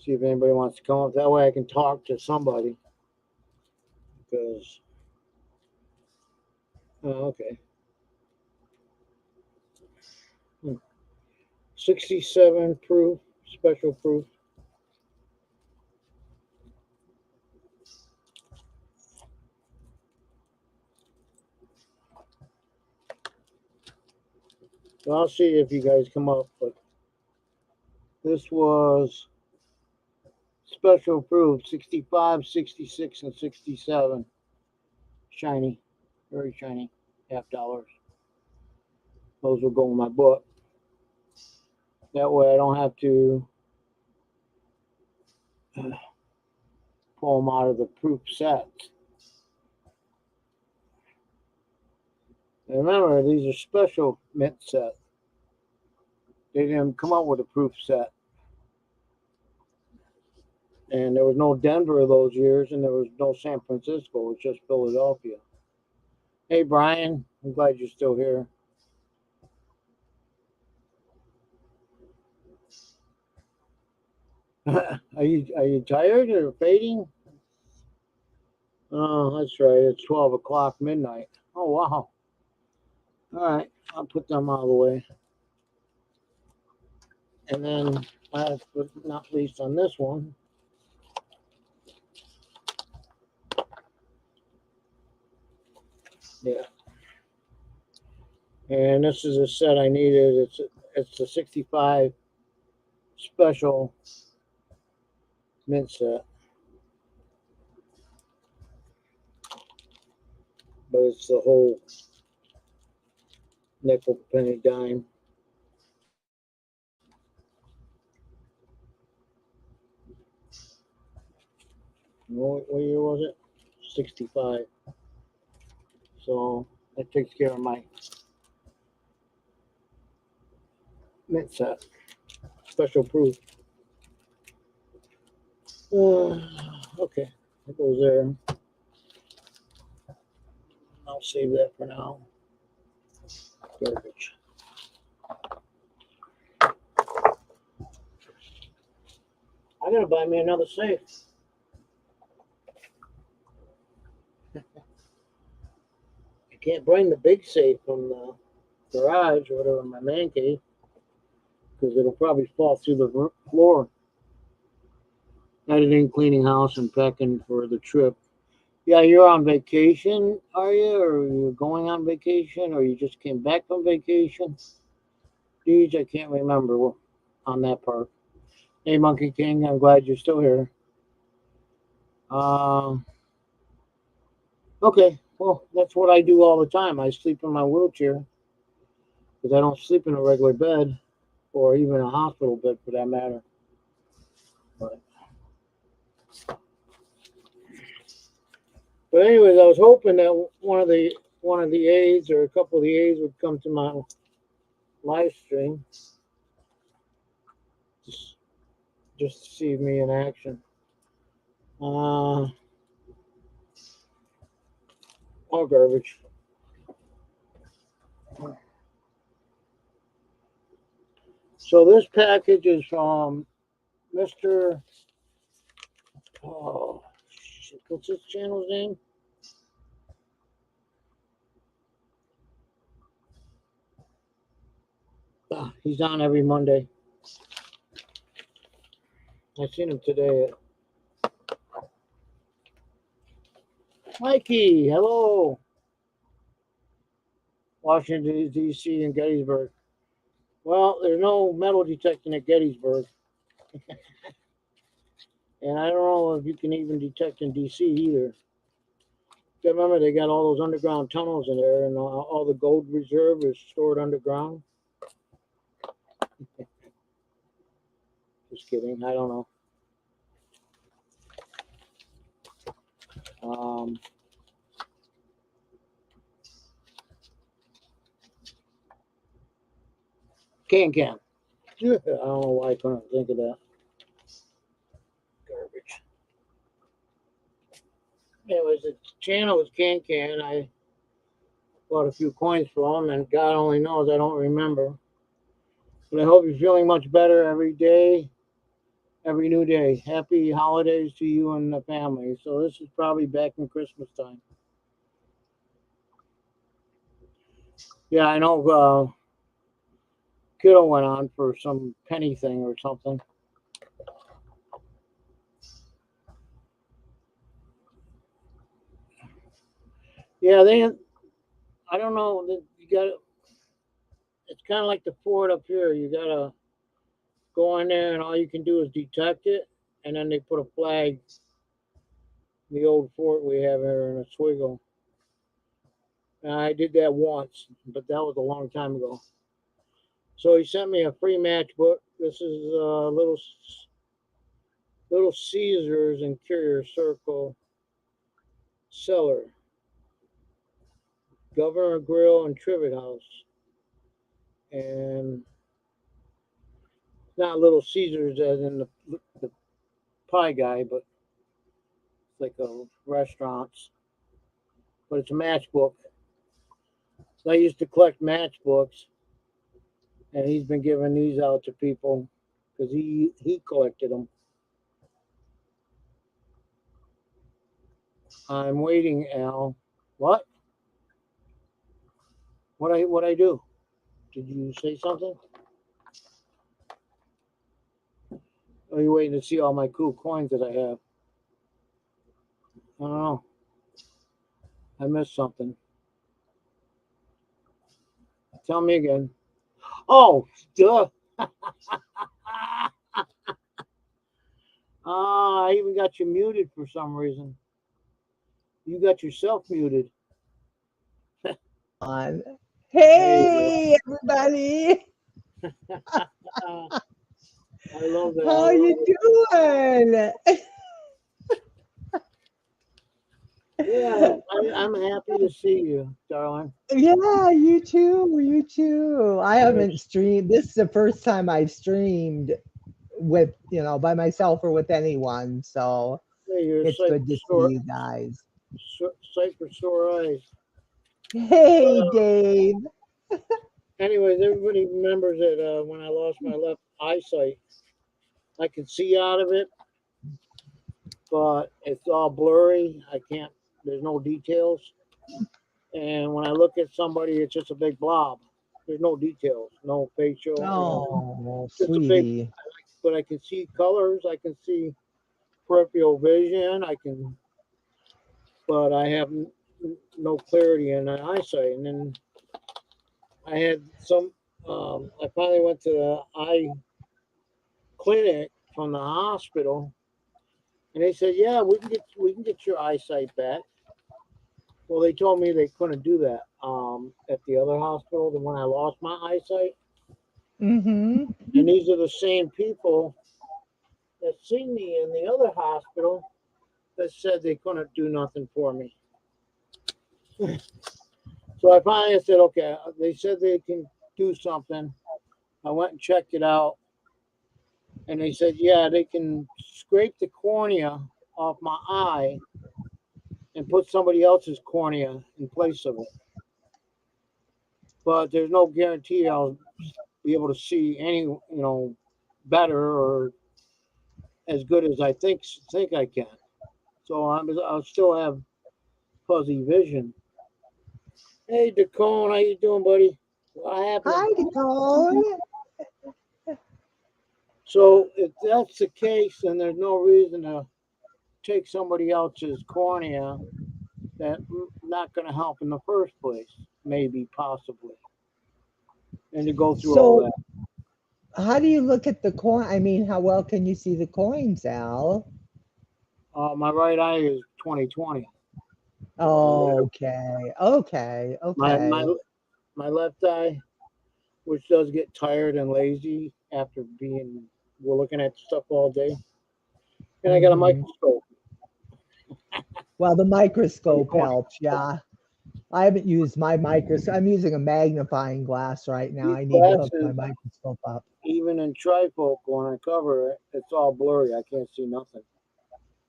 see if anybody wants to come up. That way I can talk to somebody. Because, okay. 67 proof, special proof. So I'll see if you guys come up, but this was special proof 65, 66, and 67. Shiny, very shiny, $50. Those will go in my book. That way I don't have to foam out of the proof set. And remember, these are special mint sets. They didn't come out with a proof set. And there was no Denver those years, and there was no San Francisco. It was just Philadelphia. Hey, Brian, I'm glad you're still here. Are you tired or fading? Oh, that's right. It's 12 o'clock midnight. Oh, wow. All right. I'll put them out of the way. And then, last but not least on this one, yeah. And this is a set I needed. It's the 65 special mint set. But it's the whole nickel, penny, dime. What year was it? 65. So that takes care of my mint set. Special proof. Okay, that goes there. I'll save that for now. Garbage. I gotta buy me another safe. I can't bring the big safe from the garage or whatever, my man cave, because it'll probably fall through the floor. Editing, cleaning house, and packing for the trip. Yeah, you're on vacation, are you? Or you're going on vacation? Or you just came back from vacation? Geez, I can't remember on that part. Hey, Monkey King, I'm glad you're still here. Okay, well, that's what I do all the time. I sleep in my wheelchair because I don't sleep in a regular bed or even a hospital bed for that matter. But anyways, I was hoping that one of the aides or a couple of the aides would come to my live stream just to see me in action. All garbage. So this package is from Mr. Oh, shit, what's his channel's name? He's on every Monday. I seen him today. Mikey, hello. Washington, D.C. and Gettysburg. Well, there's no metal detecting at Gettysburg. And I don't know if you can even detect in D.C. either. Remember, they got all those underground tunnels in there, and all the gold reserve is stored underground. Just kidding. I don't know. Can. I don't know why I couldn't think of that. Garbage. Anyways, the channel was Can. I bought a few coins for him, and God only knows I don't remember. But I hope you're feeling much better every day, every new day. Happy holidays to you and the family. So this is probably back in Christmas time. Yeah, I know Kiddo went on for some penny thing or something. Yeah, I don't know. You got it's kind of like the fort up here. You got to go in there, and all you can do is detect it, and then they put a flag. The old fort we have here in Oswego. I did that once, but that was a long time ago. So he sent me a free matchbook. This is a little Little Caesars in Carrier Circle, Cellar, Governor Grill and Trivet House, and not Little Caesars as in the pie guy, but it's like a restaurants. But it's a matchbook. So I used to collect matchbooks, and he's been giving these out to people because he collected them. I'm waiting, Al. What? What I do? Did you say something? Are you waiting to see all my cool coins that I have? I don't know. I missed something. Tell me again. Oh, duh. Ah, I even got you muted for some reason. You got yourself muted. On. There you go. Hey, everybody. I love that. How you doing? Yeah, I'm happy to see you, darling. Yeah, you too. You too. I haven't streamed. This is the first time I've streamed with, by myself or with anyone. So Hey, you're it's good to see you guys. sight for sore eyes. Hey, Dave. Anyways, everybody remembers that when I lost my left eyesight, I could see out of it, but it's all blurry. I can't. There's no details. And when I look at somebody, it's just a big blob. There's no details, no facial, Oh, just a big. sweetie. But I can see colors. I can see peripheral vision. But I have no clarity in my eyesight. And then I had some. I finally went to the eye clinic from the hospital, and they said, "Yeah, we can get your eyesight back." Well, they told me they couldn't do that at the other hospital, the one I lost my eyesight. Mm-hmm. And these are the same people that seen me in the other hospital that said they couldn't do nothing for me. So I finally said, okay. They said they can do something. I went and checked it out, and they said, yeah, they can scrape the cornea off my eye and put somebody else's cornea in place of it. But there's no guarantee I'll be able to see any, better or as good as I think I can. So I'll still have fuzzy vision. Hey, Dacone, how you doing, buddy? What happened? Hi, Nicole. So if that's the case, then there's no reason to take somebody else's cornea that's not going to help in the first place, maybe, possibly, and to go through all So, that. how do you look at the coin? I mean, how well can you see the coins, Al? My right eye is 20/20. Okay, okay, My my okay. my left eye, which does get tired and lazy after we're looking at stuff all day, and I got a Hmm. microscope. Well, the Pretty microscope cool. helps. Yeah, I haven't used my microscope. I'm using a magnifying glass right now. These I need to hook my glasses, microscope up. even in trifocal, when I cover it, it's all blurry. I can't see nothing.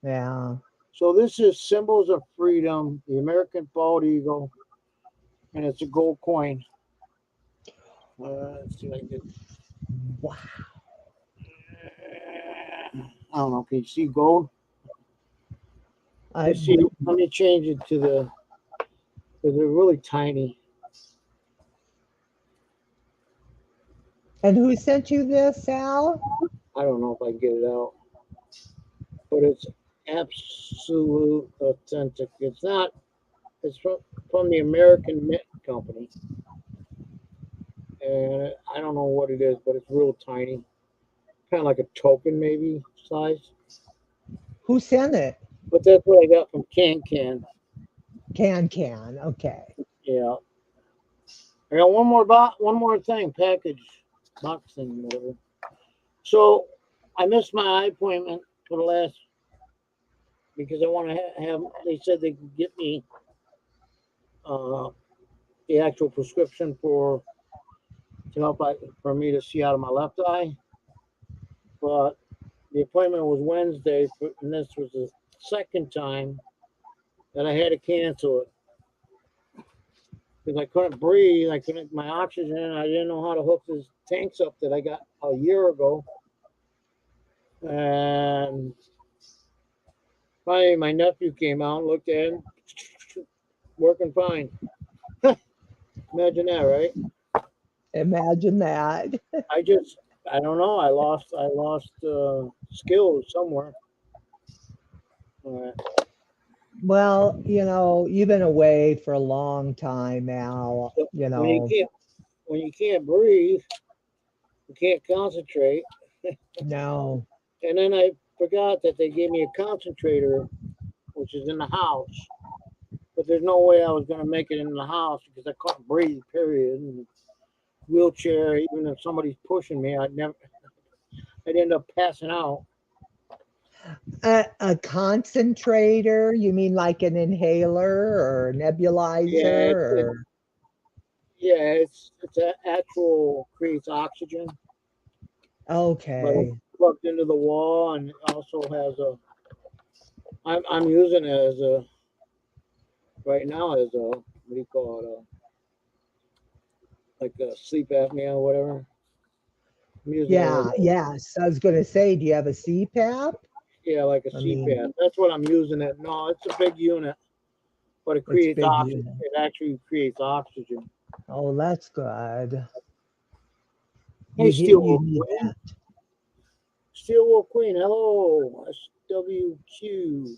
Yeah. So this is Symbols of Freedom, the American bald eagle, and it's a gold coin. Let's see if I can get. Wow. I don't know. Can you see gold? I, Let's see. Let me change it to the. Because they're really tiny. and who sent you this, Al? I don't know if I can get it out, but it's absolute authentic. It's not. It's from the American Mint Company, and I don't know what it is, but it's real tiny, kind of like a token maybe size. Who sent it? But that's what I got from Can Can. Can. Okay. Yeah, I got one more thing, package, box thing, whatever. So I missed my eye appointment for the last, because I want to have. They said they could get me uh, the actual prescription for to help for me to see out of my left eye, but the appointment was Wednesday, and this was the second time that I had to cancel it because I couldn't breathe. I couldn't my oxygen. I didn't know how to hook these tanks up that I got a year ago, and finally my nephew came out, and looked at it, working fine. Imagine that, right? Imagine that. I don't know. I lost skills somewhere. Uh, Well, you've been away for a long time, Al. so when you can't breathe, you can't concentrate. No. And then I forgot that they gave me a concentrator, which is in the house. But there's no way I was going to make it in the house because I couldn't breathe. Period. And wheelchair, even if somebody's pushing me, I'd end up passing out. A concentrator? You mean like an inhaler or nebulizer? Yeah, Or it's actual creates oxygen, but it's okay. plugged into the wall, and it also has a. I'm using it as a right now as a what do you call it? Like a sleep apnea or whatever. I'm using it as Yeah, yes. I was gonna say, do you have a CPAP? yeah, like a I mean, CPAP. That's what I'm using it. No, it's a big unit, but it it's creates big oxygen. unit. It actually creates oxygen. Oh, that's good. Hey, You Steel need Queen. that. Steel Queen. Hello, SWQ.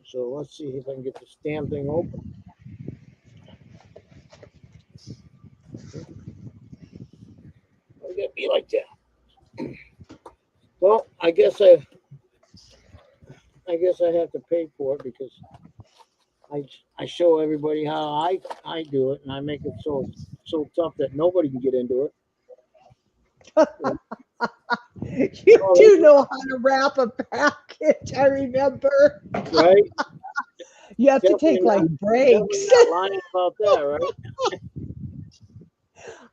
So let's see if I can get this damn thing open. Why gotta be like that? Well, I guess I have to pay for it because I show everybody how I do it, and I make it so tough that nobody can get into it. You Oh, do know how to wrap a package, I remember. right? You have to Definitely take like not. Definitely breaks. not lying about that, right?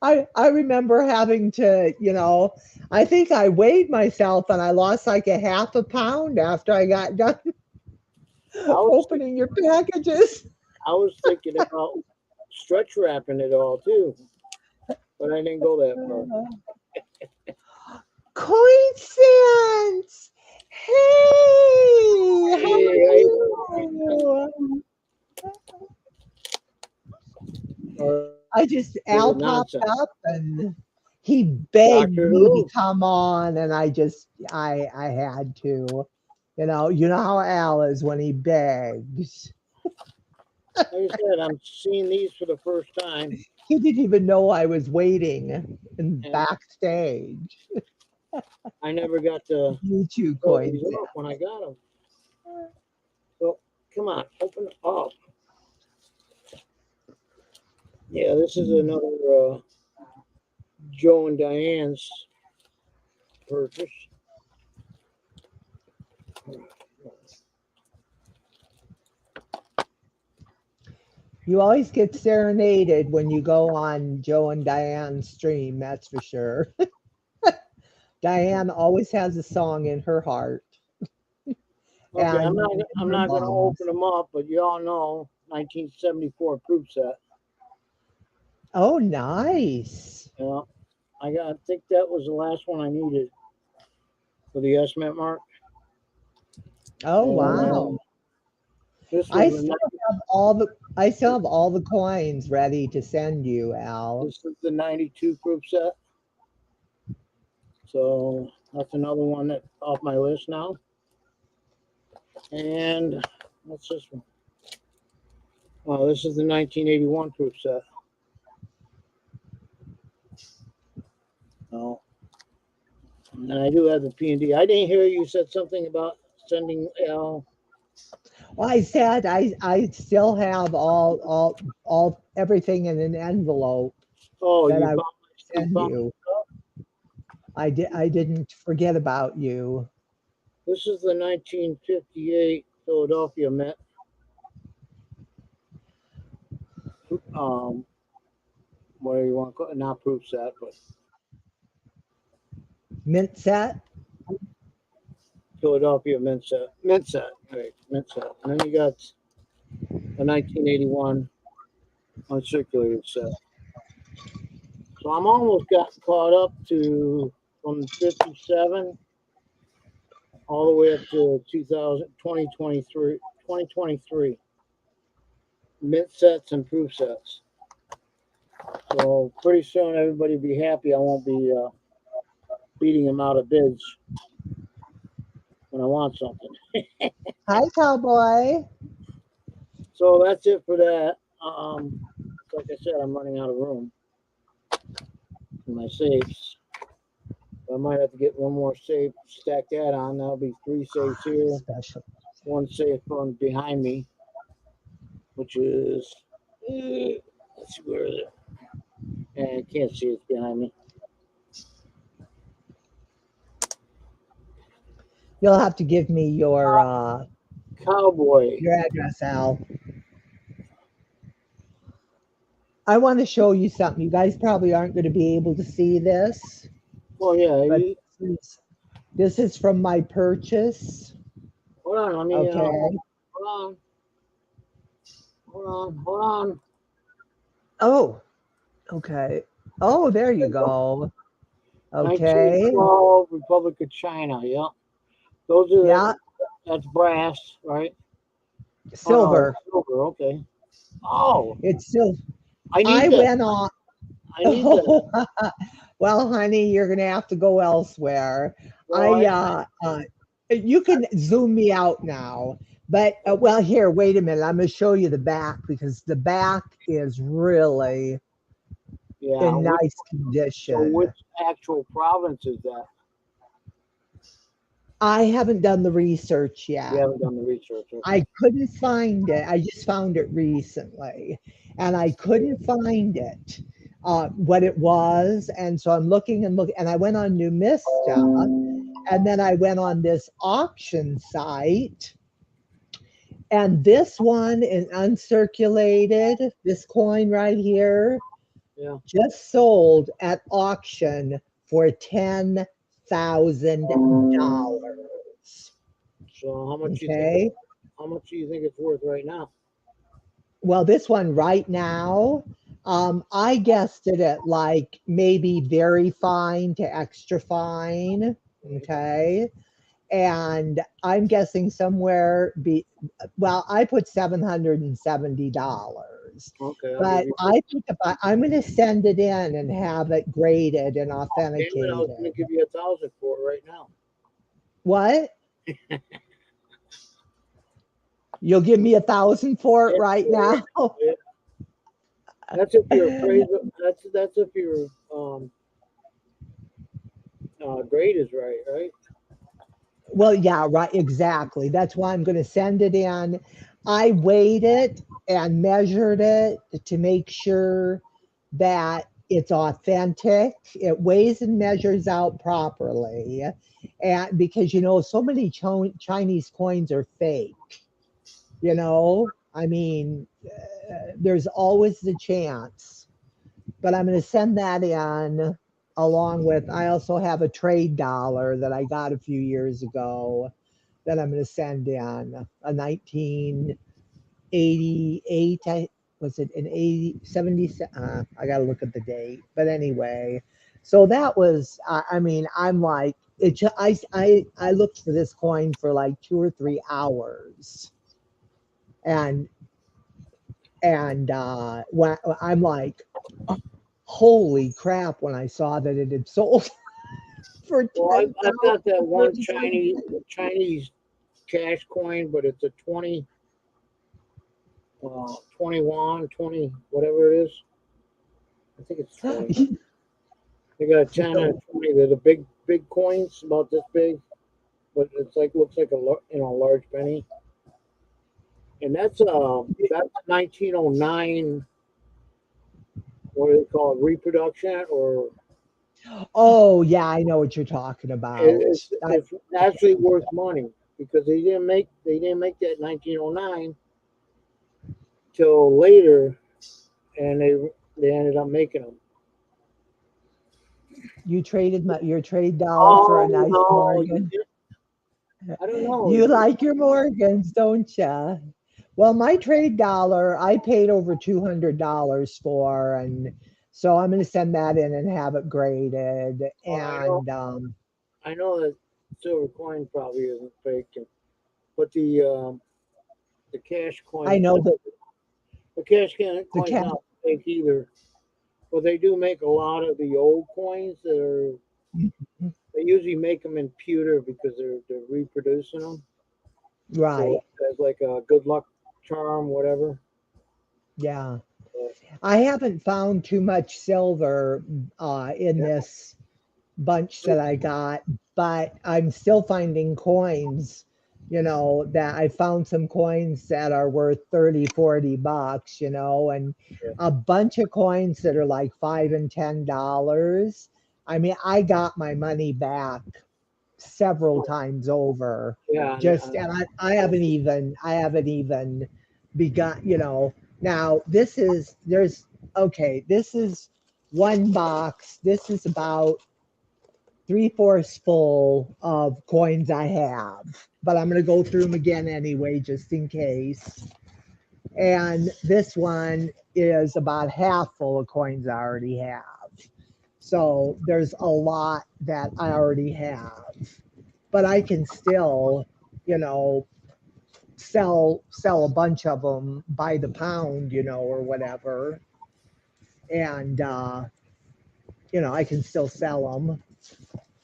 I remember having to, I think I weighed myself and I lost like a half a pound after I got done I was opening your packages. I was thinking about stretch wrapping it all too, but I didn't go that far. Coincidence! Hey, how are Hey, you? or I just is Al it popped nonsense? up and he begged Doctor me to Who? come on, and I had to. You know how Al is when he begs. Like I said, I'm seeing these for the first time, He didn't even know I was waiting in and backstage. I never got to You too, show these coincidence. off when I got them. So come on, open it up. Yeah, this is another Joe and Diane's purchase. You always get serenaded when you go on Joe and Diane's stream, that's for sure. Diane always has a song in her heart Okay, I'm and not in I'm her not going to open lungs. them up, but you all know 1974 proof set. Oh, nice. You know, I think that was the last one I needed for the S Mint mark, Oh, and wow. this was I the still have all the I still have all the coins ready to send you, Al. this is the 92 proof set. So that's another one that off my list now. And what's this one? Oh, this is the 1981 proof set. Oh, and I do have the P&D. I didn't hear you said something about sending L. Well, I said I still have all everything in an envelope Oh, that you I will found you send found you. stuff. I didn't forget about you. This is the 1958 Philadelphia Met. Um, what do you want to call it? Not proof set, but Mint set. Philadelphia mint set. Mint set, right? Mint set. And then you got the 1981 uncirculated set. So I'm almost got caught up to from 57 all the way up to 2023 mint sets and proof sets. So pretty soon everybody will be happy. I won't be beating them out of bids when I want something. Hi, cowboy. So that's it for that. Like I said, I'm running out of room in my safes. I might have to get one more safe, stack that on. That'll be 3 safes here, Special. one safe on behind me, which is let's see, where is it? And I can't see it's behind me. You'll have to give me Cowboy. your address, Al. I want to show you something. You guys probably aren't going to be able to see this, Well, yeah. but this is from my purchase. Hold on. Let me. Okay. Hold on. Hold on. Hold on. Oh, okay. Oh, there you go. Okay. 1912 Republic of China. Yeah. Those are Yeah. that's brass, right? Silver. Oh, no, silver. Okay. Oh, It's silver. I need I that. went on. I need that. Well, honey, you're gonna have to go elsewhere. Well, You can zoom me out now, but well, here, wait a minute. I'm gonna show you the back because the back is really yeah. in nice So which condition. actual province is that? I haven't done the research You yet. haven't done the research. Okay. I couldn't find it. I just found it recently, and I couldn't find it, what it was. And so I'm looking and looking, and I went on Numista, and then I went on this auction site, and this one is uncirculated. This coin right here Yeah. just sold at auction for $10,000. So how much you think? Okay. How much do you think it's worth right now? Well, this one right now, I guessed it at like maybe very fine to extra fine. Okay. And I'm guessing somewhere well, I put $770. Okay, I'll give But you. I think I'm going to send it in and have it graded and Damn it, I was going authenticated. to give you 1,000 for it right now. What? You'll give me 1,000 for it right now? Yeah. That's if your appraisal. That's if your grade is right, right? Well, yeah, right, exactly. That's why I'm going to send it in. I weighed it and measured it to make sure that it's authentic. It weighs and measures out properly. And because, so many Chinese coins are fake, I mean, there's always the chance. But I'm going to send that in along with, I also have a trade dollar that I got a few years ago that I'm going to send in, a 1988. Was it an 80, 70? I got to look at the date. But anyway, so that was, I mean, I'm like, I looked for this coin for like 2 or 3 hours. And, when I'm like, holy crap, when I saw that it had sold for Well, I've got that one 10,000. Chinese cash coin, but it's a 20 yuan, 20 whatever it is. I think it's 20. They got a 10 and a 20. They're the big coins, about this big, but it's like looks like a large penny. And that's 1909. What do they call it? Reproduction or Oh, yeah, I know what you're talking about. It's actually worth money because they didn't make that in 1909 till later, and they ended up making them. You traded your trade dollar for a Oh nice no, Morgan. I don't know. You like your Morgans, don't you? Well, my trade dollar, I paid over $200 for, and so I'm going to send that in and have it graded. I know, And I know that silver coin probably isn't fake, but the cash I coin, know that the cash the coin's cat. not fake either. But they do make a lot of the old coins that are. They usually make them in pewter because they're reproducing them. So Right. as like a good luck charm, whatever. Yeah. But, I haven't found too much silver in yeah, this bunch that I got, but I'm still finding coins, that I found some coins that are worth 30, $40, and yeah. a bunch of coins that are like $5 and $10. I mean, I got my money back several times over. Yeah, Just and I haven't even begun, Now this is one box. This is about three-fourths full of coins I have, but I'm going to go through them again anyway, just in case. And this one is about half full of coins I already have. So there's a lot that I already have, but I can still, you know, sell a bunch of them by the pound, or whatever, and I can still sell them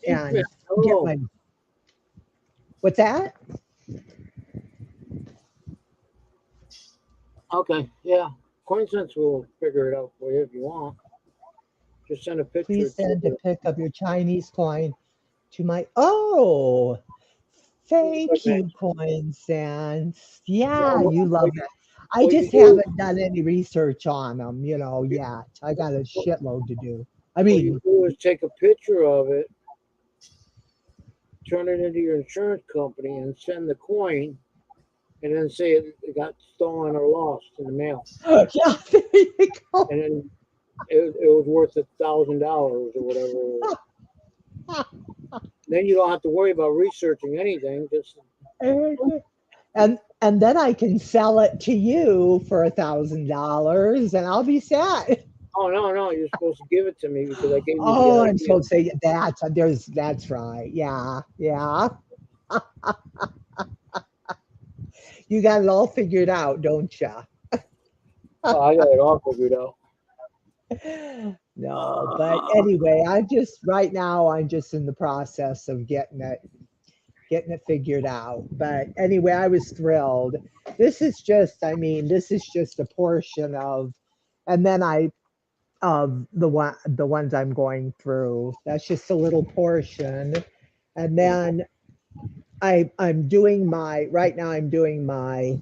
Hey, Chris, and get hello. my. What's that? Okay, yeah. CoinSense will figure it out for you if you want. Just send a picture Please to send a the. pic of your Chinese coin to my. Oh, thank you, Coin Sense. Yeah, Well, you love it. I what you just do, haven't done any research on them, yet. I got a shitload to do. I what you mean, do is take a picture of it, turn it into your insurance company, and send the coin, and then say it got stolen or lost in the mail, yeah, there you go. and then it was worth $1,000 or whatever. Then you don't have to worry about researching anything. Just And then I can sell it to you for $1,000 and I'll be set. oh no, no, you're supposed to give it to me because I gave you the Oh, I'm idea. supposed to say that's right. Yeah, yeah. You got it all figured out, don't you? Oh, I got it all figured out. No, but anyway, right now I'm just in the process of getting it figured out. But anyway, I was thrilled. This is just a portion and then of the ones I'm going through. That's just a little portion. And then I'm doing my right now I'm doing my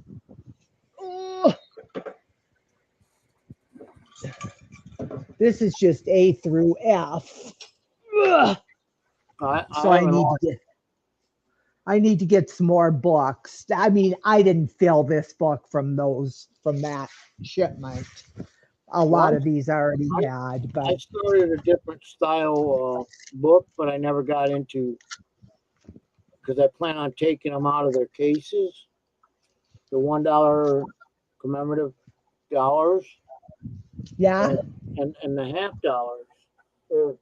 oh, this is just A through F. Ugh. I So haven't lost. I need to get some more books. I mean, I didn't fill this book from that shipment. A lot Well, of these I already I, had, I but started a different style book, but I never got into because I plan on taking them out of their cases, the $1 commemorative dollars yeah. and and the half dollars. Or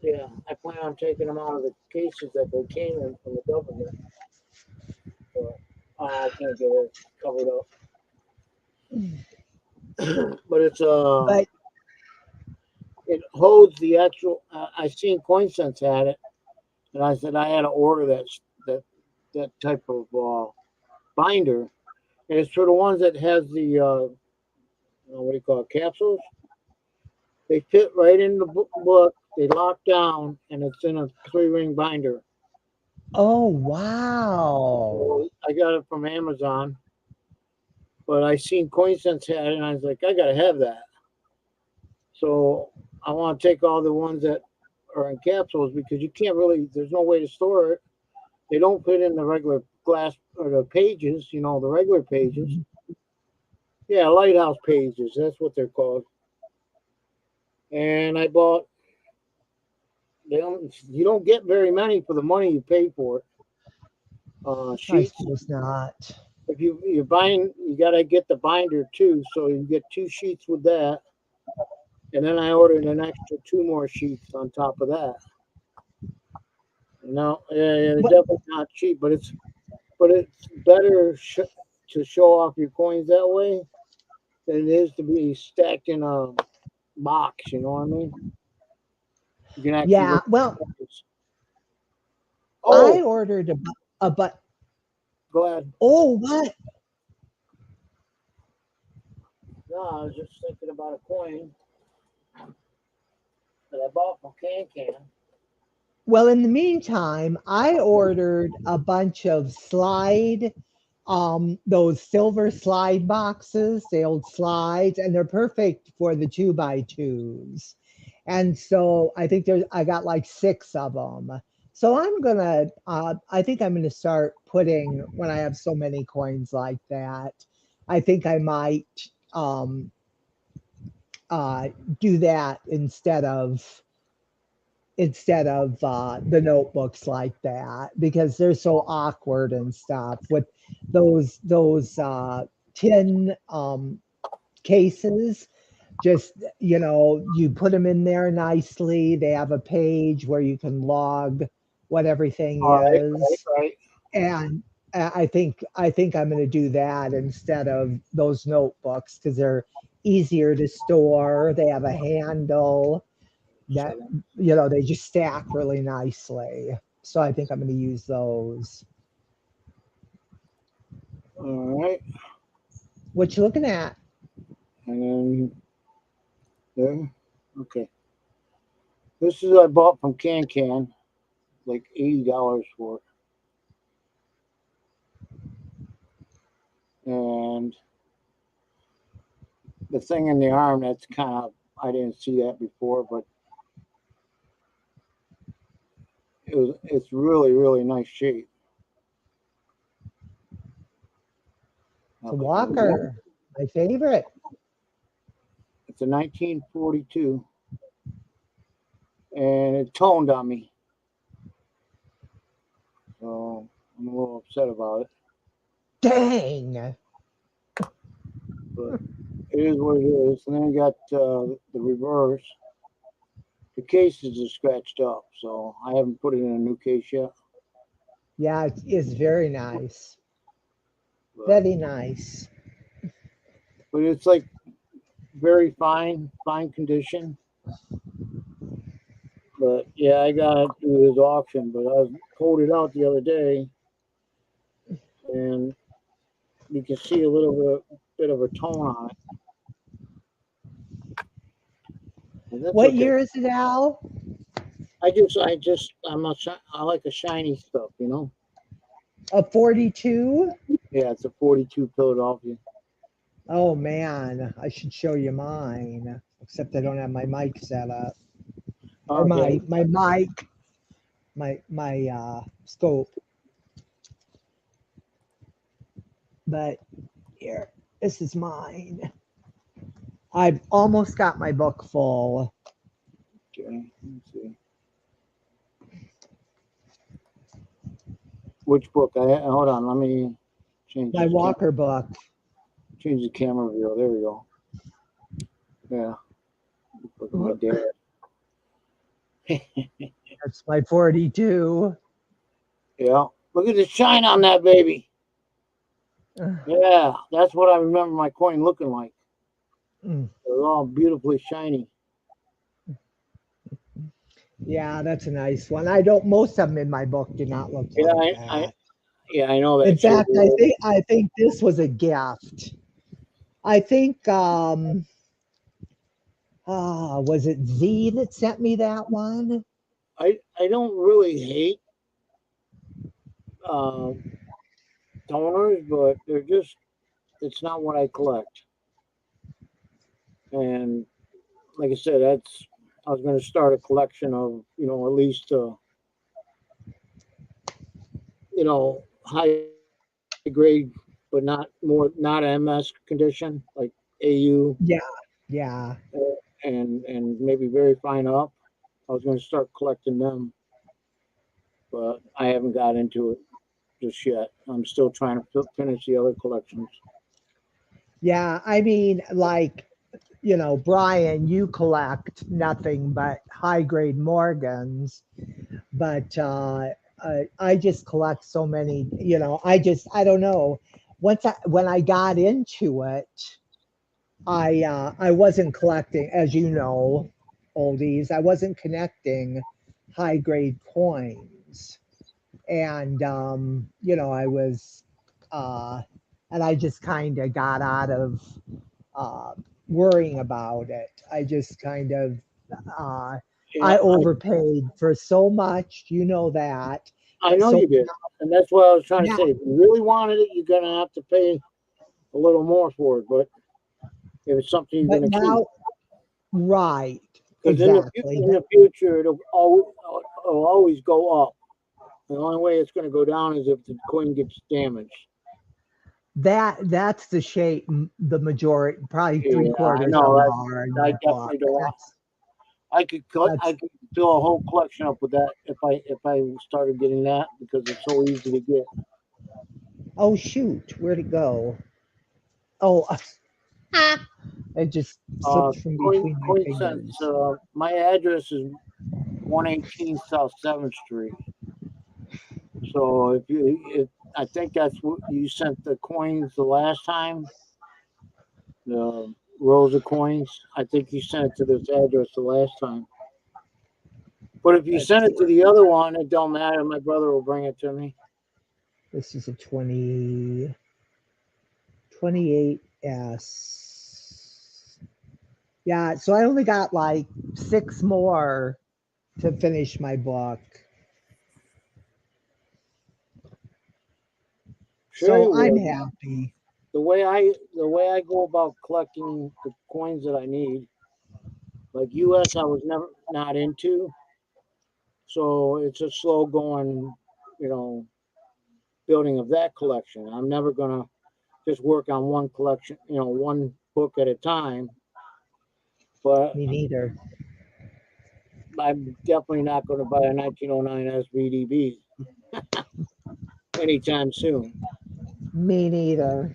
yeah, I plan on taking them out of the cases that they came in from the government. But I can't get it covered up. But But it holds the actual. I seen CoinSense had it, and I said I had to order that that type of binder, and it's for the ones that has the what do you call it, capsules. They fit right in the book. They lock down, and it's in a 3-ring binder. oh wow. So I got it from Amazon, but I seen CoinSense had it, and I was like, I gotta have that. So I want to take all the ones that are in capsules because you can't really. There's no way to store it. They don't fit in the regular glass or the pages. You know, the regular pages. Yeah, lighthouse pages. That's what they're called. And I bought. You don't get very many for the money you pay for it. I Sheets. suppose not. If you're buying, you got to get the binder too. So you get two sheets with that, and then I ordered an extra two more sheets on top of that. No, yeah, What? definitely not cheap, but it's better to show off your coins that way than it is to be stacked in a box. You know what I mean? You can actually Yeah. look Well, at the coins. I Oh, ordered a but. go ahead. Oh, what? No, I was just thinking about a coin that I bought from Can Can. Well, in the meantime, I ordered a bunch of those silver slide boxes, the old slides, and they're perfect for the two by twos. And so I got like six of them. So I think I'm gonna start putting when I have so many coins like that. I think I might um, uh, do that instead of the notebooks like that because they're so awkward and stuff with those tin cases. Just you put them in there nicely. They have a page where you can log what everything All right, right, is, right. and I think I'm going to do that instead of those notebooks because they're easier to store. They have a handle that they just stack really nicely. So I think I'm going to use those. All right, What you looking at? and then there. Okay, this is I bought from Can Can, like $80 for it, and the thing in the arm that's kind of I didn't see that before, but it's really nice shape. It's a How about that? walker, my favorite. It's a 1942, and it toned on me, so I'm a little upset about it. Dang. But it is what it is. And then I got the reverse. The case is just scratched up, so I haven't put it in a new case yet. Yeah, it's very nice. But Very nice. but it's like very fine condition. But yeah, I got it through his auction. But I pulled it out the other day, and you can see a little bit of a tone on it, and that's What okay. year is it, Al? I like a shiny stuff, you know. A 42? Yeah, it's a 42 Philadelphia. Oh man, I should show you mine. Except I don't have my mic set up. Or Okay, my mic, my scope. But here, this is mine. I've almost got my book full. okay. Let's see. Which book? Hold on. Let me change My this Walker book. change the camera view. There we go. Yeah, look at my dad. That's my 42. Yeah, look at the shine on that baby. Yeah, that's what I remember my coin looking like. Mm. It was all beautifully shiny. Yeah, that's a nice one. I don't. Most of them in my book do not look Yeah, like I that. yeah, I know In that shows fact, you I old. think I think this was a gift. I think was it Z that sent me that one? I don't really hate uh, toners, but they're just it's not what I collect. And like I said, I was going to start a collection of, at least, high grade, but not MS condition, like AU, Yeah, yeah. and maybe very fine up. I was going to start collecting them, but I haven't got into it just yet. I'm still trying to finish the other collections. Yeah, I mean, like, Brian, you collect nothing but high grade Morgans, but I just collect so many. I don't know. When I got into it, I wasn't collecting, as you know, oldies. I wasn't connecting high grade coins, and I was, uh, and I just kind of got out of uh, worrying about it. I just kind of, uh, Yeah, I overpaid for so much, that. I know So you did, and that's what I was trying to now, say. If you really wanted it, you're going to have to pay a little more for it. But if it's something you're but going to keep, now, right, because exactly. in the future it'll always go up. The only way it's going to go down is if the coin gets damaged. That's the shape, the majority, probably three Yeah, I quarters of know. them are in I my book. definitely don't want. That's I that's could fill a whole collection up with that if I started getting that because it's so easy to get. Oh shoot, where'd it go? Oh, it just slipped from between my Coin Sense. fingers. My address is 118 South 7th Street. So I think that's what you sent the coins the last time. The rows of coins. I think you sent it to this address the last time. But if you Let's send see. it to the other one, it don't matter. My brother will bring it to me. This is a 28S. Yeah, so I only got like six more to finish my book. Sure So you I'm will. happy. The way I go about collecting the coins that I need, like US, I was never not into, so it's a slow going, you know, building of that collection. I'm never gonna just work on one collection, one book at a time. But Me neither. I'm definitely not going to buy a 1909 SVDB anytime soon. Me neither.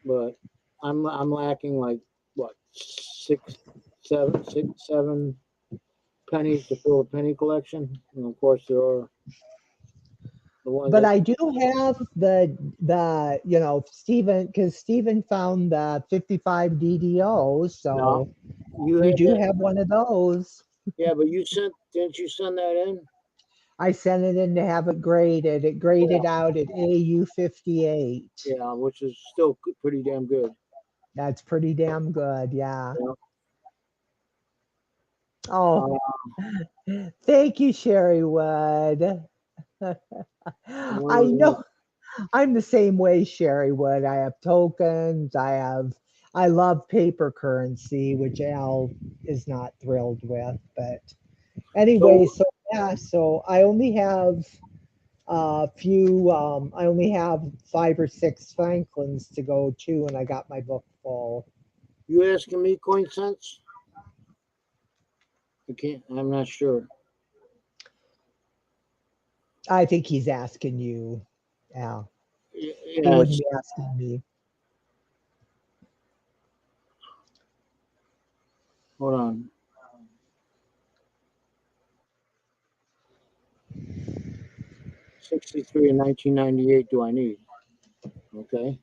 But I'm lacking like what seven pennies to fill a penny collection, and of course there are the ones But that I do have the Stephen, because Stephen found the 55 DDO, no so you you had do that. have one of those. Yeah, but didn't you send that in? I sent it in to have it graded. It Yeah, graded out at AU 58. yeah, which is still pretty damn good. That's pretty damn good. Yeah. You Oh, know? thank you, Sherry Wood. Where I was know I'm the same way, Sherry Wood. I have tokens. I love paper currency, which Al is not thrilled with. But anyway, so so yeah, so I only have a few, I only have five or six Franklins to go to, and I got my book full. you asking me coin cents? I can't. I'm not sure. I think he's asking you, Al. He Yeah, wouldn't be asking me. hold on. 63 and 1998. Do I need? Okay.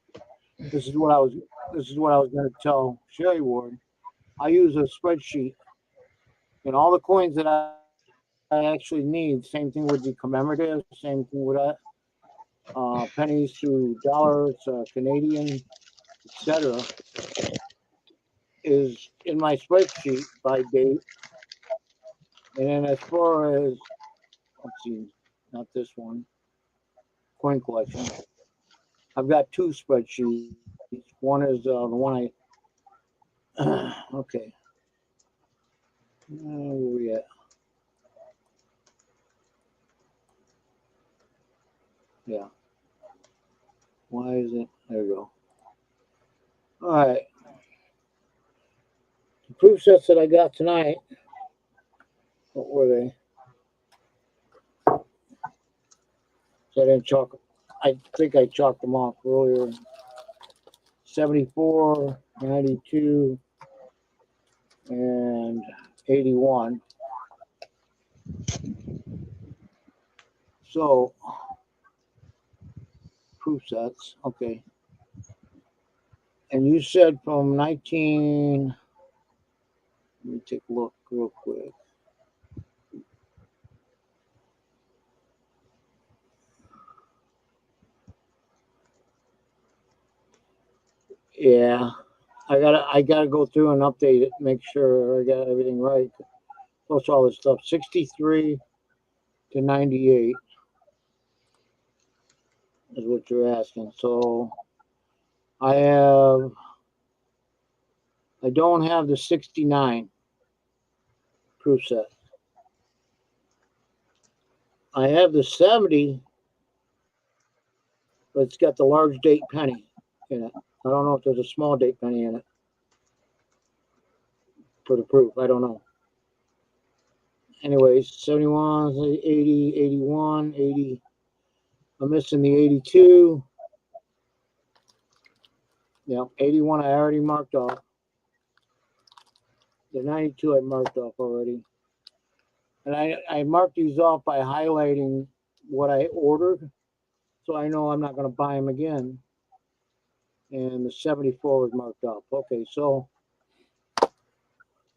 This is what I was. This is what I was going to tell Sherry Ward. I use a spreadsheet, and all the coins that I actually need. Same thing with the commemorative. Same thing with that. Pennies to dollars, Canadian, etc. Is in my spreadsheet by date. And then as far as let's see, not this one, coin collection. I've got two spreadsheets. One is the one I okay. Where we at? Yeah. Why is it? There we go. All right. The proof sets that I got tonight. What were they? So I didn't chalk. I think I chalked them off earlier. 74, 92, and 81. So proof sets. Okay. And you said from 19. Let me take a look real quick. Yeah, I gotta go through and update it, make sure I got everything right. Plus all this stuff. 63 to 98 is what you're asking. So I don't have the 69 proof set. I have the 70, but it's got the large date penny in it. I don't know if there's a small date penny in it for the proof. I don't know. Anyways, 71, 80, 81, 80. I'm missing the 82. Yeah, 81 I already marked off. The 92 I marked off already. And I marked these off by highlighting what I ordered. So I know I'm not going to buy them again. And the 74 was marked off. Okay, so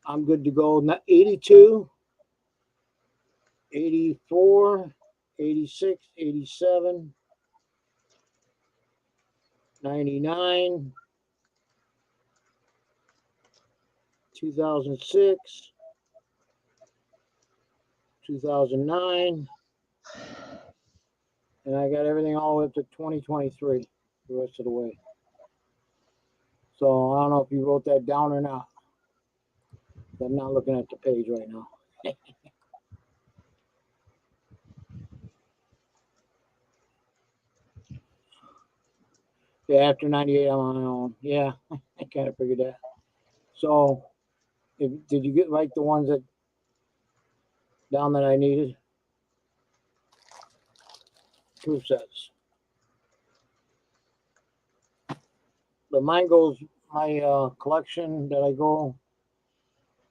I'm good to go. 82, 84, 86, 87, 99, 2006, 2009, and I got everything all the way up to 2023 the rest of the way. So I don't know if you wrote that down or not. I'm not looking at the page right now. Yeah, after 98, I'm on my own. Yeah, I kind of figured that. So, did you get right the ones that down that I needed? Proof sets. But mine goes, my collection that I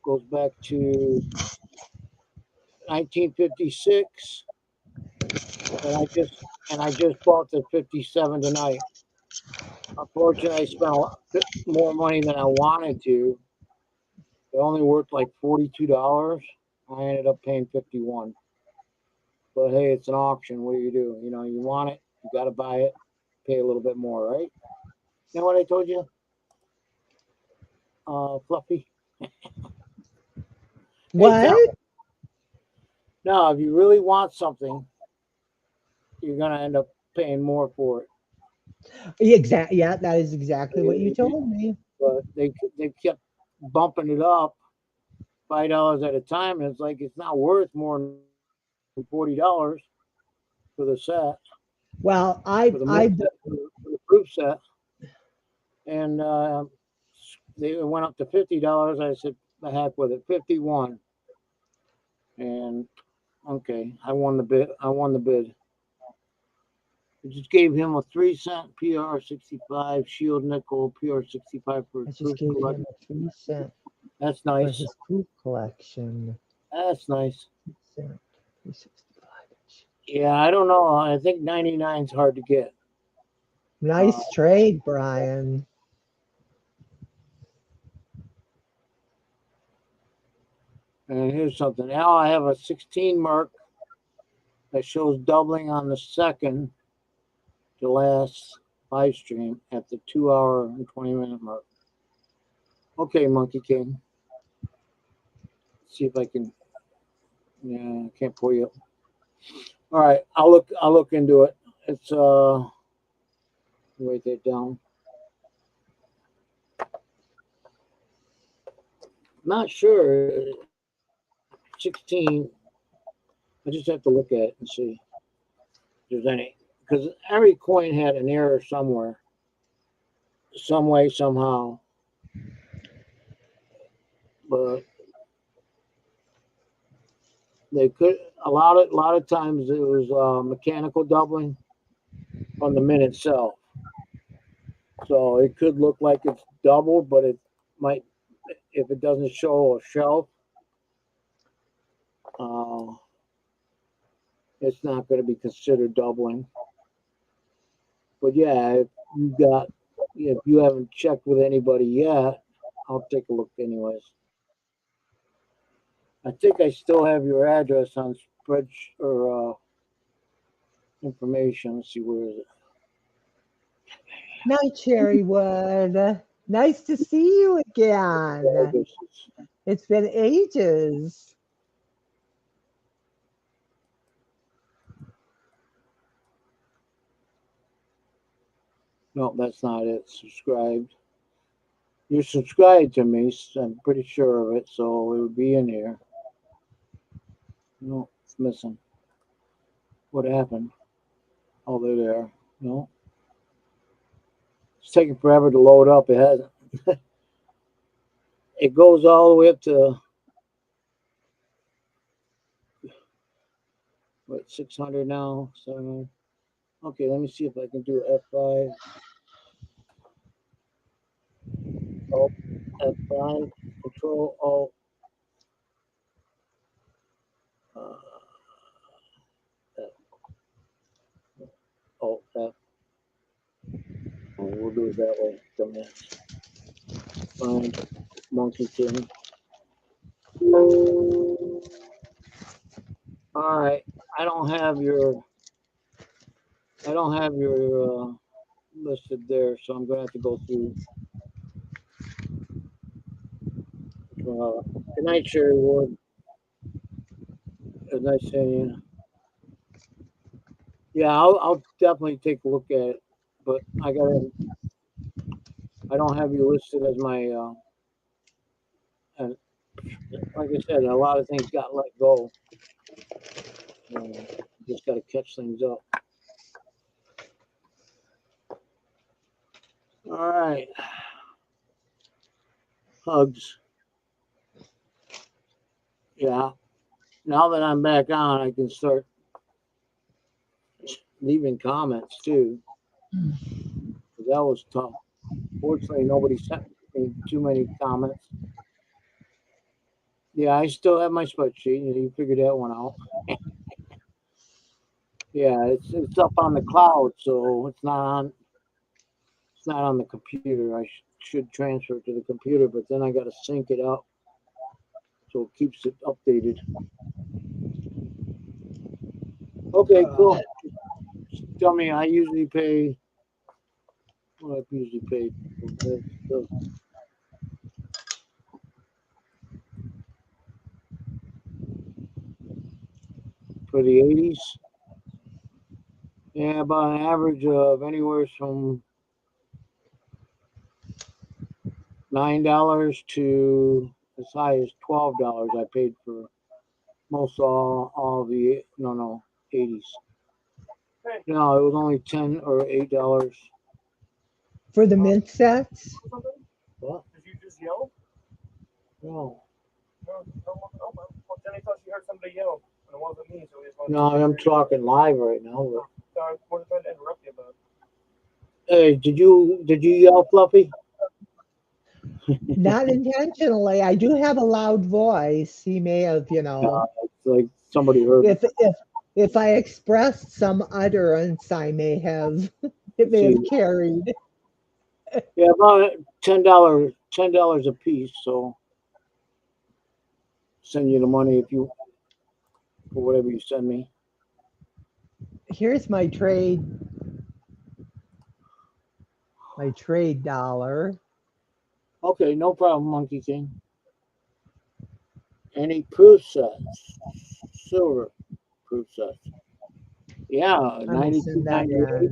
goes back to 1956, and I just bought the 57 tonight. Unfortunately, I spent a lot more money than I wanted to. It only worth like $42. I ended up paying 51. But hey, it's an auction. What do? You know, you want it, you got to buy it, pay a little bit more, right? You know what I told you, Fluffy? Hey, tell What? now if you really want something, you're gonna end up paying more for it. Exactly. Yeah, that is exactly what you Uh, told me. But they kept bumping it up $5 at a time, and it's like it's not worth more than $40 for the set, Well, for the milk set, for the proof set, and they went up to $50. I said, the heck with it, 51, and okay, I won the bid. I won the bid. I just gave him a 3 cent PR 65 shield nickel PR 65 for I just proof gave collection. him a 3 cent That's for nice. his proof collection. That's nice. 3 cent, 365. Yeah, I don't know. I think 99 is hard to get. Uh, Nice trade, Brian. and here's something. Now I have a 16 mark that shows doubling on the second to last live stream at the 2 hour and 20 minute mark. Okay, Monkey King. Let's see if I can. Yeah, I can't pull you up. All right, I'll look into it. It's write that down. Not sure. 16. I just have to look at it and see if there's any, because every coin had an error somewhere, some way, somehow. But they could a lot of times it was mechanical doubling on the min itself. So it could look like it's doubled, but it might, if it doesn't show a shelf, uh, it's not going to be considered doubling. But yeah, if you haven't checked with anybody yet, I'll take a look anyways. I think I still have your address on spread or information. Let's see, where is it? Night, Cherrywood. Nice to see you again. It's been ages. No, that's not it. Subscribed. You're subscribed to me. So I'm pretty sure of it, so it would be in here. No, it's missing. What happened? Oh, they're there. No, it's taking forever to load up. It hasn't. It goes all the way up to what, 600 now. 700. Okay, let me see if I can do F5. Oh, F5. Control Alt. Uh, Alt F. Oh, we'll do it that way. Dumbass. Find Monkey King. All right. I don't have your listed there, so I'm gonna have to go through. Good night, Sherry Ward. It's nice seeing you. Yeah, I'll definitely take a look at it, but I don't have you listed as my and like I said, a lot of things got let go. Just got to catch things up. All right. Hugs. Yeah. Now that I'm back on, I can start leaving comments too. That was tough. Fortunately, nobody sent me too many comments. Yeah, I still have my spreadsheet. You figured that one out. Yeah, it's up on the cloud, so it's not on the computer. I should transfer it to the computer, but then I got to sync it up so it keeps it updated. Okay, cool. Just tell me, I usually pay. What I usually pay for this. So for the 80s, yeah, about an average of anywhere from $9 to as high as $12. I paid for most all the 80s. No, it was only $10 or $8. For the mint sets? What? Did you just yell? No. Well, Jenny thought she heard somebody yell, and it wasn't me, so no, I'm talking live right now. But... Sorry, I wasn't trying to interrupt you, but. Hey, did you yell, Fluffy? Not intentionally. I do have a loud voice. He may have, It's like somebody heard. If I expressed some utterance, I may have it may have carried. Yeah, about $10 a piece. So send you the money for whatever you send me. Here's my trade dollar. Okay, no problem, Monkey King. Any proof sets? Silver proof sets. Yeah, 92, 98.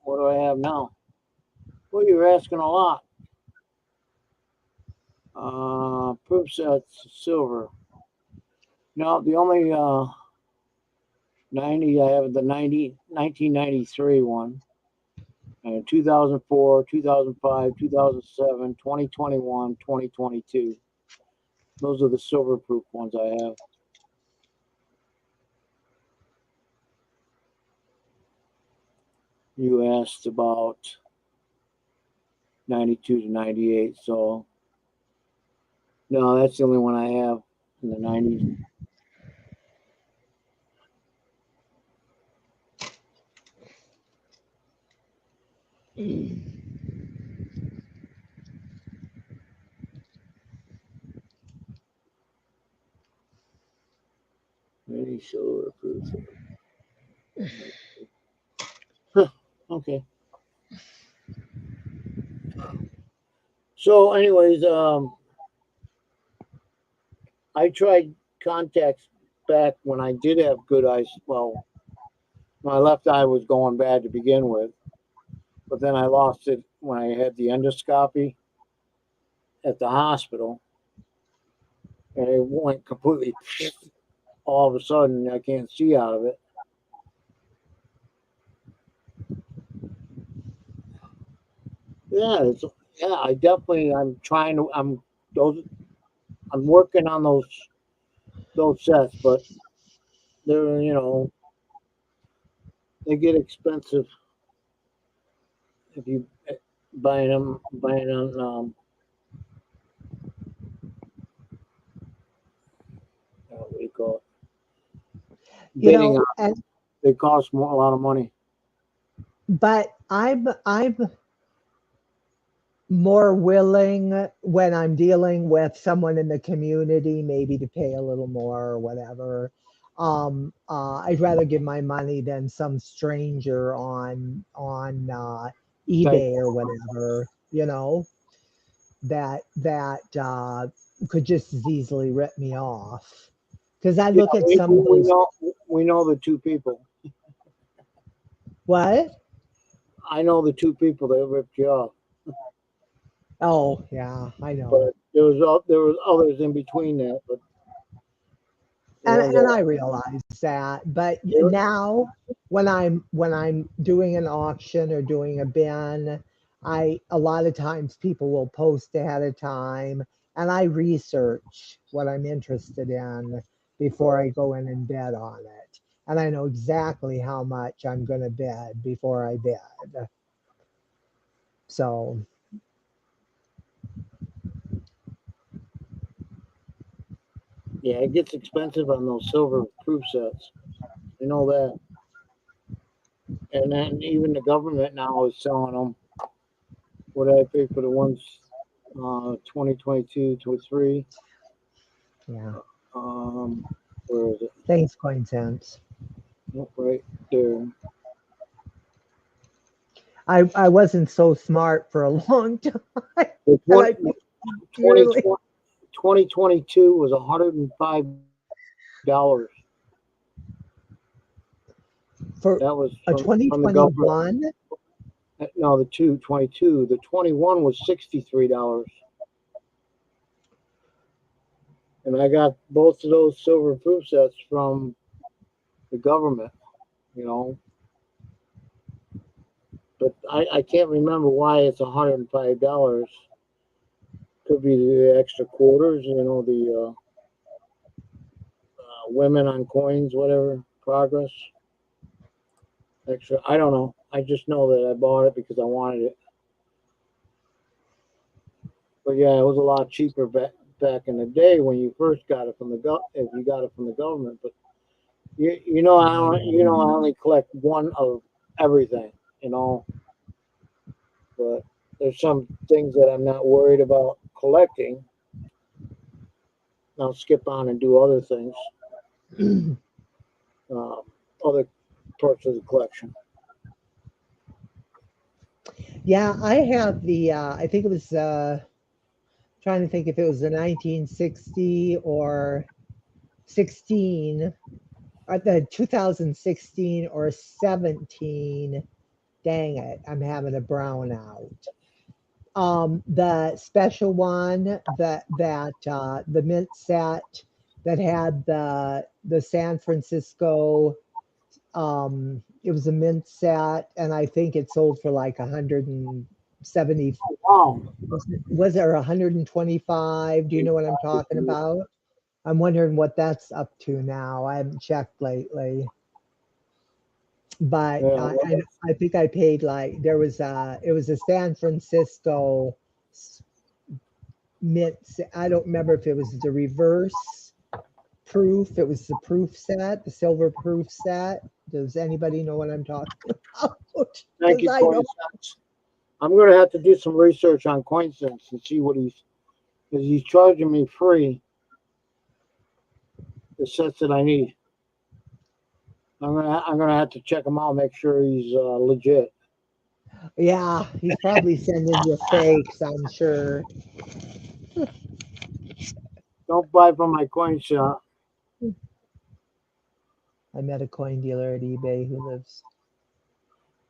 What do I have now? Well, you're asking a lot. Proof sets, silver. No, the only 90 I have the 1993 one, and 2004, 2005, 2007, 2021, 2022. Those are the silver proof ones I have. You asked about 92 to 98, so no, that's the only one I have in the 90s. Any silver proof. Huh, okay. So, anyways, I tried contacts back when I did have good eyes. Well, my left eye was going bad to begin with, but then I lost it when I had the endoscopy at the hospital, and it went completely. All of a sudden, I can't see out of it. Yeah, it's, yeah. I definitely. I'm trying to. I'm those. I'm working on those sets, but they're they get expensive if you buying on what do you call it, You bidding know, on. and They cost a lot of money. but I'm more willing when I'm dealing with someone in the community, maybe to pay a little more or whatever. I'd rather give my money than some stranger on Type. eBay or whatever, that could just as easily rip me off. Because I Yeah, look at we, some of we those. know we know the two people. What? I know the two people that ripped you off, Oh, yeah, I know. but there was others in between that. But the and ones and that I realize that, but were, now when I'm doing an auction or doing a bin, I a lot of times people will post ahead of time, and I research what I'm interested in before I go in and bid on it, and I know exactly how much I'm going to bid before I bid. So yeah, it gets expensive on those silver proof sets. You know that, and then even the government now is selling them. What did I pay for the ones 2022, 23? yeah, Um, where is it? thanks, coin sense. Nope, right there. I wasn't so smart for a long time, The and I 20, paid 20, dearly 2022 was $105. for That was a from the government. 2021. No, the 222. The 21 was $63, and I got both of those silver proof sets from the government. You know, but I can't remember why it's $105. Could be the extra quarters. The women on coins, whatever progress extra. I don't know. I just know that I bought it because I wanted it. But yeah, it was a lot cheaper back in the day when you first got it from if you got it from the government. But I only collect one of everything. You know, but there's some things that I'm not worried about collecting. I'll skip on and do other things, um, other parts of the collection. Yeah, I have I think it was, trying to think if it was the 1960 or 16, or the 2016 or 17. Dang it, I'm having a brownout. The special one, the mint set that had the San Francisco. It was a mint set, and I think it sold for like 170. Wow. Was there 125? Do you know what I'm talking about? I'm wondering what that's up to now. I haven't checked lately, but Yeah. I think I paid like there was it was a San Francisco s- mint. I don't remember if it was the reverse proof. It was the proof set, the silver proof set. Does anybody know what I'm talking about? Thank Because you, I don't. CoinSense. I'm gonna have to do some research on CoinSense and see what because he's charging me free the sets that I need. I'm gonna have to check him out, make sure he's legit. Yeah, he's probably sending you fakes, I'm sure. Don't buy from my coin shop. I met a coin dealer at eBay who lives,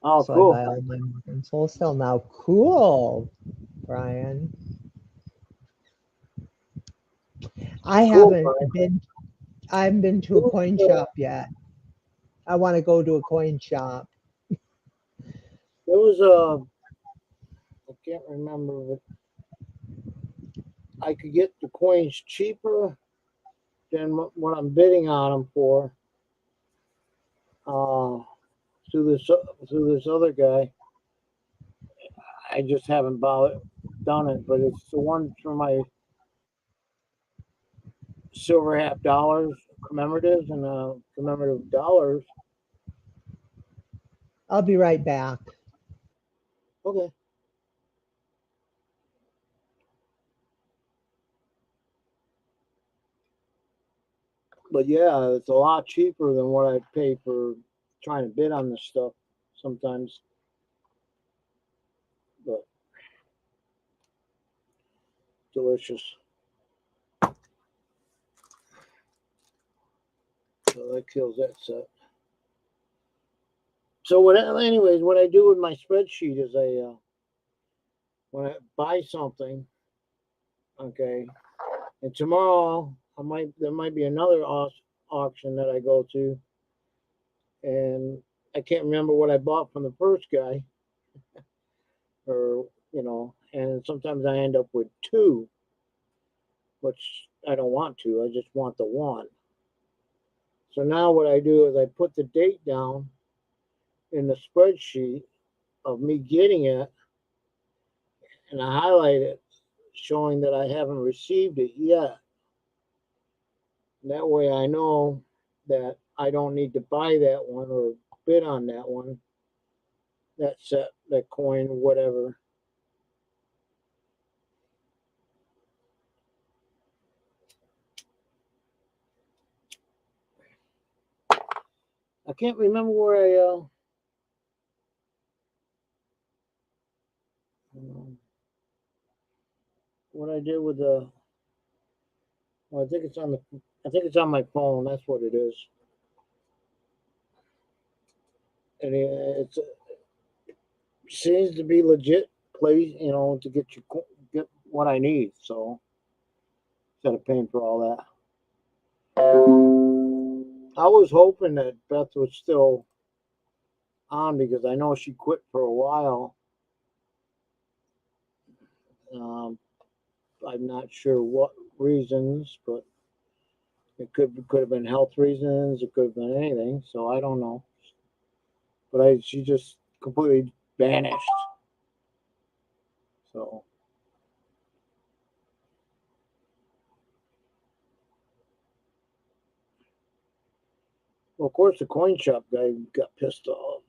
Oh, so I cool, buy all my coins wholesale now. Cool, Brian. I cool, haven't Brian. been. I haven't been to a coin shop yet. I want to go to a coin shop. There was a I can't remember, but I could get the coins cheaper than what I'm bidding on them for. Uh, through this other guy. I just haven't done it, but it's the one for my silver half dollars commemoratives and commemorative dollars. I'll be right back. Okay. But yeah, it's a lot cheaper than what I pay for trying to bid on this stuff sometimes. But delicious. So that kills that set. So anyways, what I do with my spreadsheet is when I buy something, okay, and tomorrow there might be another auction that I go to, and I can't remember what I bought from the first guy, or and sometimes I end up with two, which I don't want to. I just want the one. So now what I do is I put the date down in the spreadsheet of me getting it, and I highlight it, showing that I haven't received it yet. That way I know that I don't need to buy that one or bid on that one, that set, that coin, whatever. I can't remember where what I did with the. Well, I think it's on my phone. That's what it is, and it seems to be legit place, to get what I need. So instead of paying for all that, I was hoping that Beth was still on because I know she quit for a while. Um, I'm not sure what reasons, but it could have been health reasons. It could have been anything. So I don't know. But she just completely vanished. So well, of course the coin shop guy got pissed off.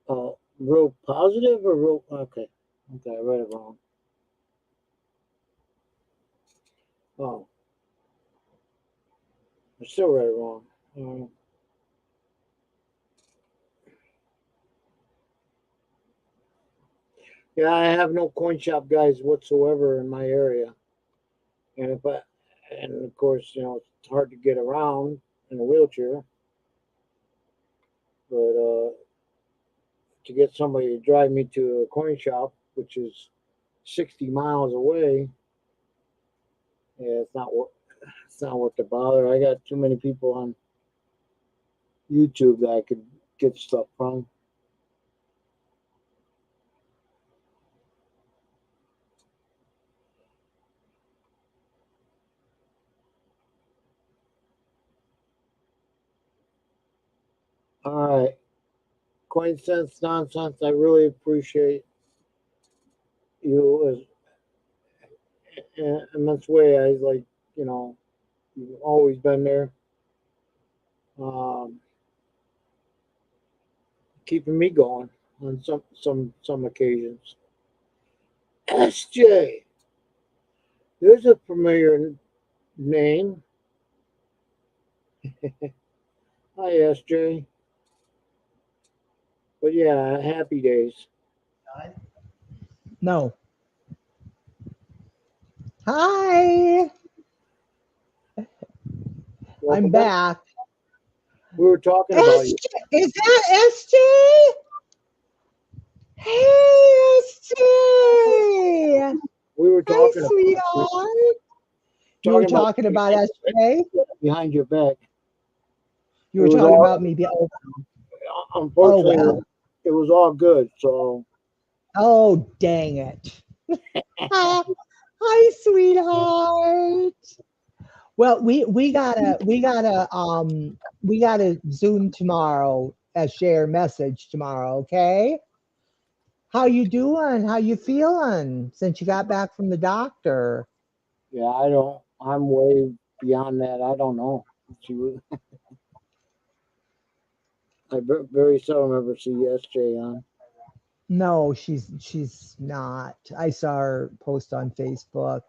Oh, real positive or real okay? Okay, I read it wrong. Oh, I still read it wrong. Yeah, I have no coin shop guys whatsoever in my area, and and of course, it's hard to get around in a wheelchair, but to get somebody to drive me to a coin shop, which is 60 miles away. Yeah, it's not worth the bother. I got too many people on YouTube that I could get stuff from. All right, coin sense nonsense. I really appreciate you as in this way. I like, you know, you've always been there, um, keeping me going on some occasions. SJ, there's a familiar name. Hi, SJ. But yeah, happy days. No. Hi, I'm Welcome back. back. We were talking about you. SJ, is that SJ? Hey, SJ. We were Hi, talking about you. sweetheart. You were Talking about talking you about SJ? behind your back. You It were was talking all about me. Oh, unfortunately well. it was all good. So Oh, dang it. Hi, sweetheart. Well, we gotta Zoom tomorrow, share message tomorrow, okay? How you doing? How you feeling since you got back from the doctor? yeah, I don't. I'm way beyond that. I don't know. She was, very seldom ever see SJ on. No, she's not. I saw her post on Facebook.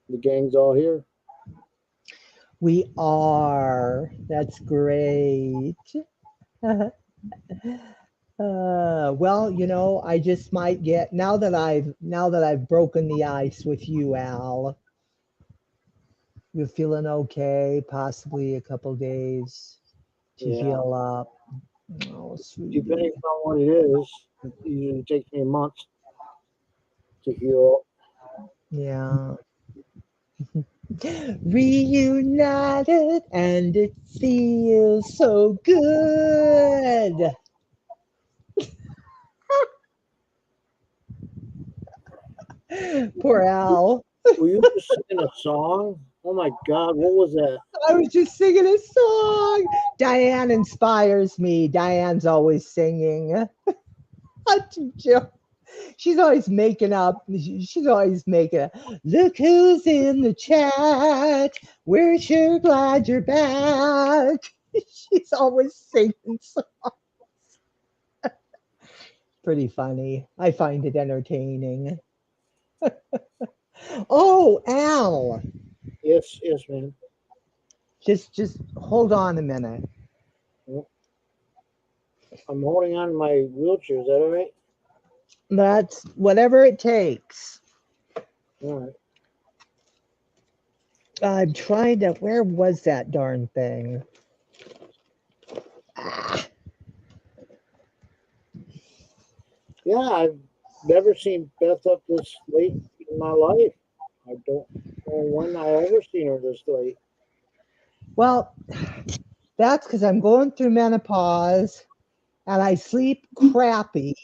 The gang's all here. We are. That's great. Well, I just might get now that I've broken the ice with you, Al. You're feeling okay, possibly a couple days to Yeah, heal up. Oh, depending sweetie. on what it is, it usually takes me months to heal. Yeah. Reunited and it feels so good. Pour Al. Were you just singing a song? Oh my God, what was that? I was just singing a song. Diane inspires me. Diane's always singing. She's always making up. She's always making up. Look who's in the chat. We're sure glad you're back. She's always singing. So pretty funny. I find it entertaining. Oh, Al, Yes, yes, man. just hold on a minute. Well, I'm holding on to my wheelchair. Is that all right? That's whatever it takes. All right. I'm trying to. Where was that darn thing? Ah, Yeah, I've never seen Beth up this late in my life. I don't know when I ever seen her this late. well, that's because I'm going through menopause and I sleep crappy.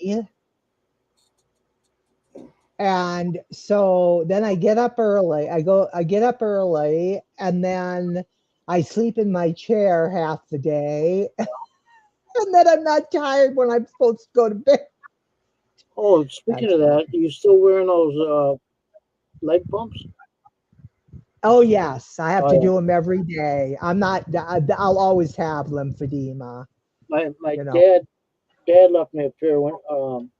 And so then I get up early. I get up early and then I sleep in my chair half the day. And then I'm not tired when I'm supposed to go to bed. Oh, speaking That's of that, you still wearing those leg pumps? Oh yes, I have Oh to yeah. do them every day. I'm not. I'll always have lymphedema. My You know. dad left me a pair. When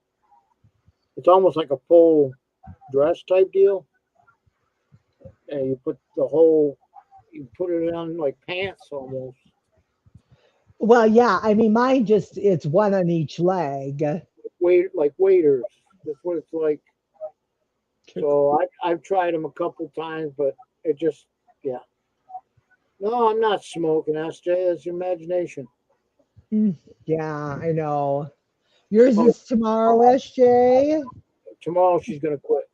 it's almost like a full dress type deal, and you put it on like pants almost. Well, yeah. I mean, mine just it's one on each leg. Like waiters. That's what it's like. So I've tried them a couple times, but it just yeah. No, I'm not smoking, SJ. It's your imagination. Mm, yeah, I know. Yours Oh, is tomorrow, SJ. tomorrow she's gonna quit.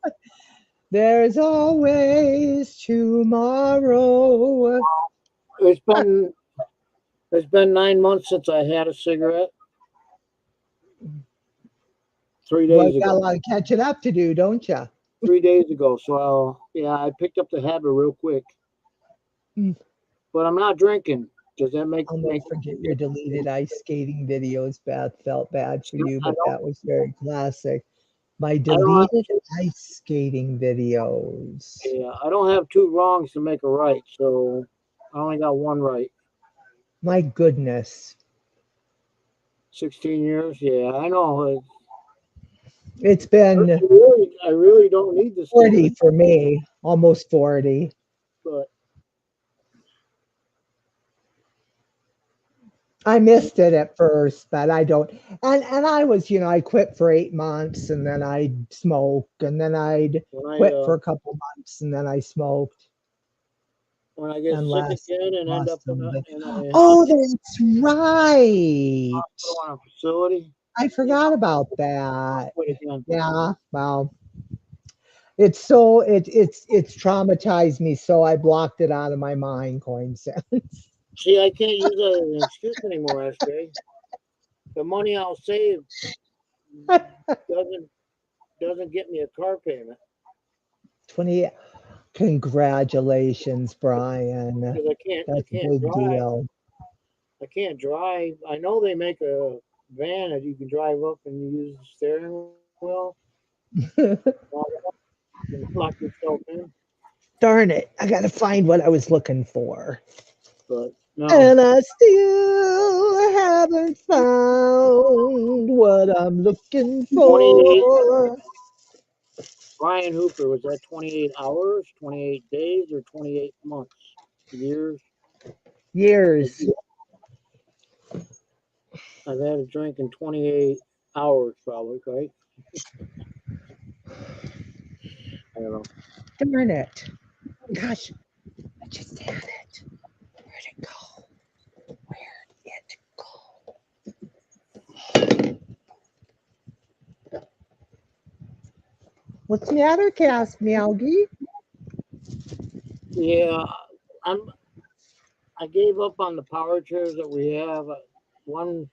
There's always tomorrow. It's been it's been 9 months since I had a cigarette. 3 Well, days you got a ago. lot of catching up to do, don't you? 3 days ago. So yeah, I picked up the habit real quick. Mm. But I'm not drinking. Does that I'll never make forget your deleted ice skating videos. Beth, felt bad for you, I but don't that was very classic. My I don't have deleted ice skating videos. yeah, I don't have two wrongs to make a right, so I only got one right. My goodness. 16 years, yeah, I know. It's been I really don't need this thing 40 anymore, for me, almost 40. but I missed it at first, but I don't. And I was, I quit for 8 months and then I'd smoke and then I'd when quit for a couple months and then I smoked I get and sick again and end lost up somebody. in a Oh, that's right. hospital on a facility, I forgot about I'll that. quit again. Yeah, well, it's so it's traumatized me, so I blocked it out of my mind, coin sense. See, I can't use that as an excuse anymore, SJ. The money I'll save doesn't get me a car payment 20 Congratulations, Brian. because I That's a can't big drive. deal. I can't drive. I know they make a van that you can drive up and you use the steering wheel, and lock yourself in. Darn it. I gotta find what I was looking for. But no, And I still haven't found what I'm looking 28. for. Brian Hooper, was that 28 hours, 28 days, or 28 months, years? Years. I've had a drink in 28 hours, probably, right? I don't know. Darn it. Gosh, I just had it. Where'd it go? Where'd it go? What's the matter, Cass Meowgie? Yeah, I'm. I gave up on the power chairs that we have. One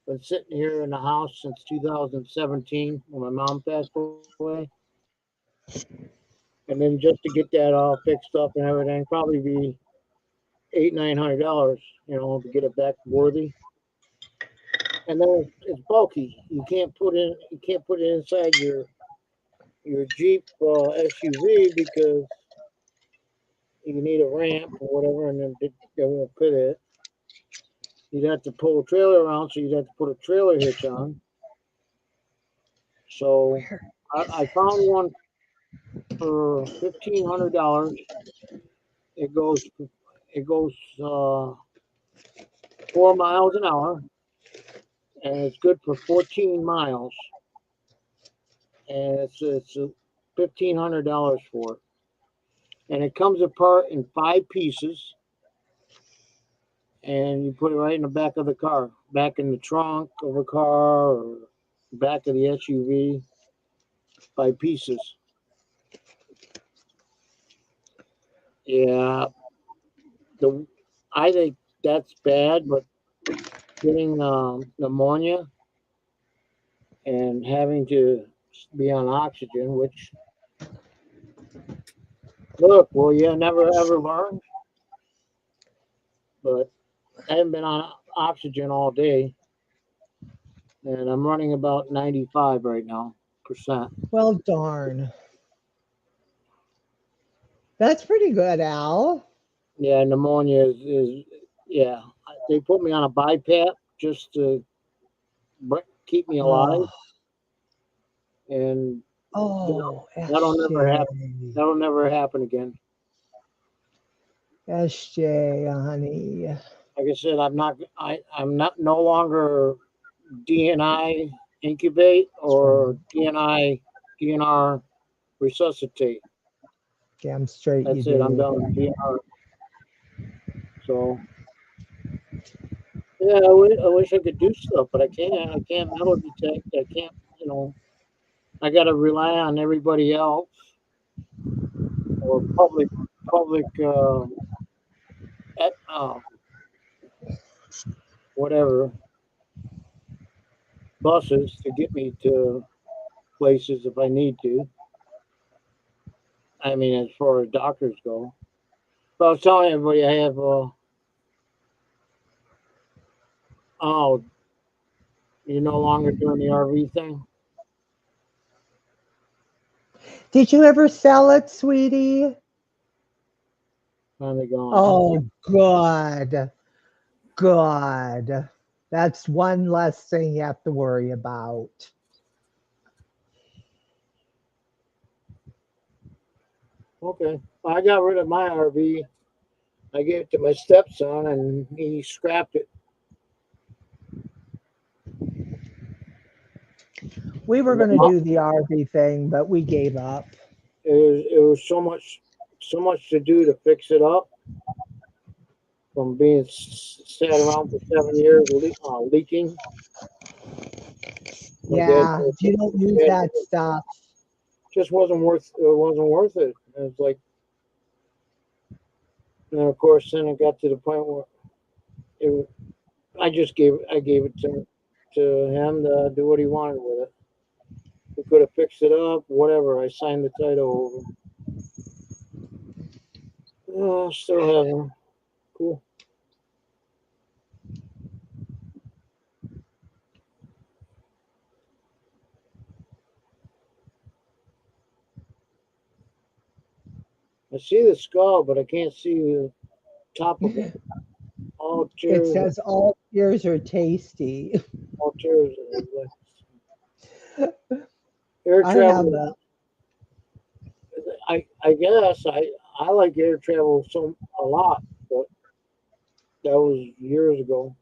been sitting here in the house since 2017 when my mom passed away. And then just to get that all fixed up and everything, probably be $800-900, to get it back worthy. And then it's bulky. You can't put it inside your Jeep SUV because you need a ramp or whatever, and then they won't fit it. You'd have to pull a trailer around, so you'd have to put a trailer hitch on. So Where is I found one for $1,500. It goes it goes 4 miles an hour, and it's good for 14 miles. And it's $1,500 for it, and it comes apart in 5 pieces, and you put it right in the back of the car, back in the trunk of a car, or back of the SUV. 5 pieces. Yeah, the I think that's bad, but getting pneumonia and having to be on oxygen, which look, well, you never ever learn. But I haven't been on oxygen all day, and I'm running about 95 right now percent. Well, darn. That's pretty good, Al. Yeah, pneumonia is yeah. They put me on a BiPAP just to keep me alive, Oh, and oh, that'll never SJ. happen. That'll never happen again. SJ, honey. Like I said, I'm not no longer DNI incubate or DNR resuscitate. Damn straight you That's it. I'm do. done with DNR. So Yeah, I wish I could do stuff, but I can't. I can't metal detect. I can't. You know, I got to rely on everybody else or public at, whatever buses to get me to places if I need to. I mean, as far as doctors go. But I was telling everybody I have. Oh, you're no longer doing the RV thing. Did you ever sell it, sweetie? Finally gone, huh? Oh, good. Good. That's one less thing you have to worry about. Okay. I got rid of my RV. I gave it to my stepson, and he scrapped it. We were going to It do the RV thing, but we gave up. was so much to do to fix it up from being sat around for 7 years leaking. My dad, Yeah, if you don't use dad that stuff. just wasn't worth. It wasn't worth it. It was like, and of course, then it got to the point where it, I gave it to him to do what he wanted with it. He could have fixed it up, whatever. I signed the title over. Oh, still have him. Cool. I see the skull, but I can't see the top of it. All It tears, says all ears are tasty. all tears. Air I have travel. a I guess I like air travel a lot, but that was years ago.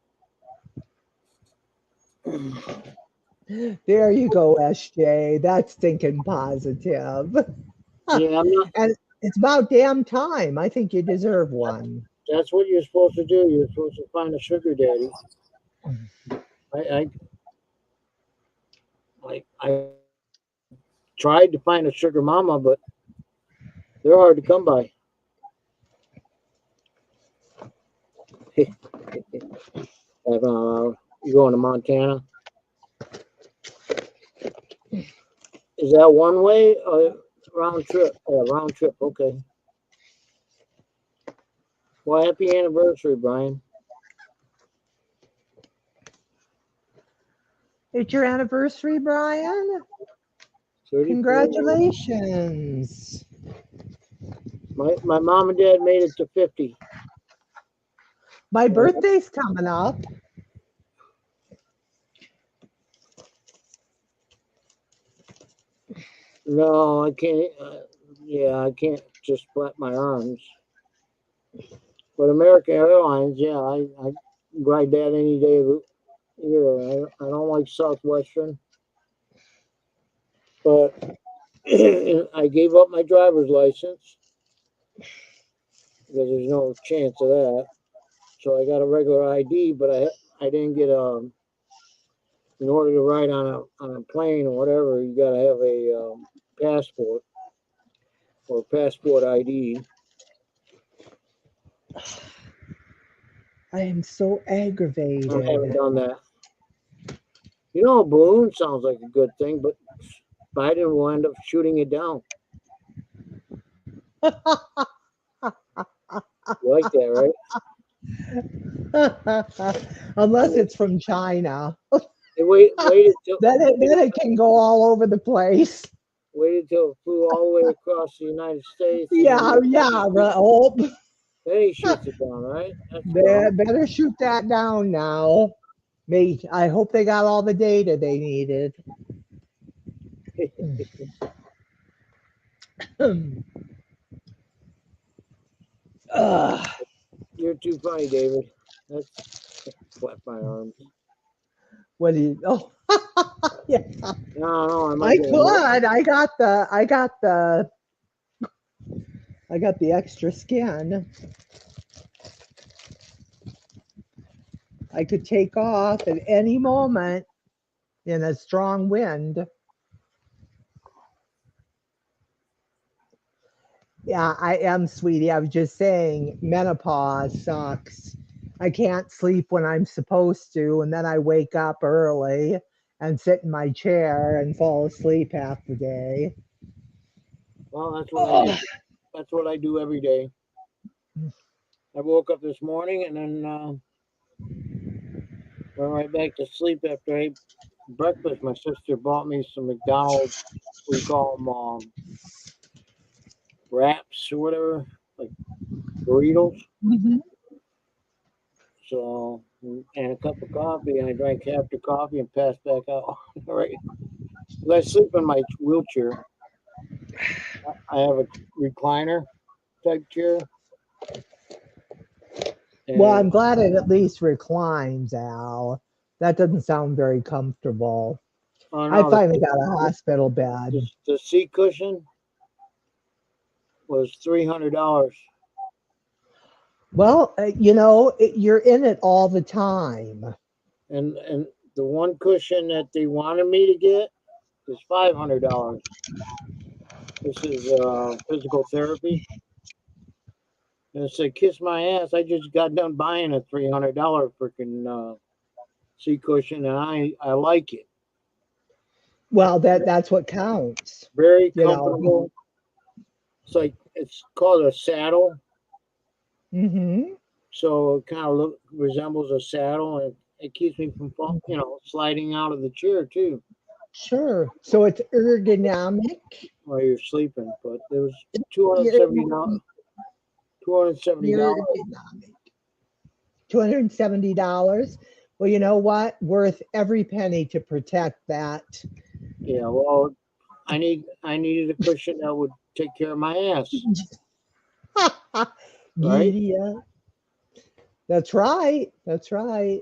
there you go, SJ. That's thinking positive. Yeah, I'm not. And it's about damn time. I think you deserve one. That's what you're supposed to do. You're supposed to find a sugar daddy. I I tried to find a sugar mama, but they're hard to come by. Like, you going to Montana? Is that one way or round trip? Round trip. Okay. Well, happy anniversary, Brian. It's your anniversary, Brian. 34. Congratulations. My mom and dad made it to 50. My Uh, birthday's coming up. no, I can't. Yeah, I can't just flap my arms. But American Airlines, yeah, I ride that any day of the year. I don't like Southwestern, but I gave up my driver's license because there's no chance of that. So I got a regular ID, but I didn't get in order to ride on a plane or whatever, you got to have a passport or passport ID. I am so I haven't aggravated. done that. You know, a balloon sounds like a good thing, but Biden will end up shooting it down. You like that, right? Unless it's from China. They waited till Then it can go all over the place. it flew all the way across the United States, and Yeah, yeah. Oh, then he shoots it down, right? That's they dumb. better shoot that down now. Mate, I hope they got all the data they needed. Ugh. You're too funny, David. That's flap my arms. What do you? Oh, yeah. No, no, I might I get could. I got the extra skin. I could take off at any moment in a strong wind. Yeah, I am, sweetie. I was just saying, menopause sucks. I can't sleep when I'm supposed to, and then I wake up early and sit in my chair and fall asleep half the day. Well, that's what I do. Oh, That's what I do every day. I woke up this morning and then went right back to sleep after I ate breakfast. My sister bought me some McDonald's. We call them wraps or whatever, like burritos. mhm. So, and a cup of coffee, and I drank half the coffee and passed back out. Right, 'cause I sleep in my wheelchair. I have a recliner type chair, Well, and I'm glad it at least reclines, Al. That doesn't sound very comfortable. oh I no, finally got a hospital bed. the seat cushion was $300, Well, you're in it all the time. and the one cushion that they wanted me to get is $500. This is physical therapy, and it said, "Kiss my ass." I just got done buying a $300 freaking seat cushion, and I like it. Well, that's what counts. Very You know. comfortable. It's like it's called a saddle, Hmm. so it kind of resembles a saddle, and it keeps me from sliding out of the chair too Sure. So it's ergonomic. while you're sleeping. But it was two hundred You're, seventy dollars. you're ergonomic. $270. Well, you know what? Worth every penny to protect that. Yeah. Well, I needed a cushion that would take care of my ass, right? Giddy up. That's right. That's right.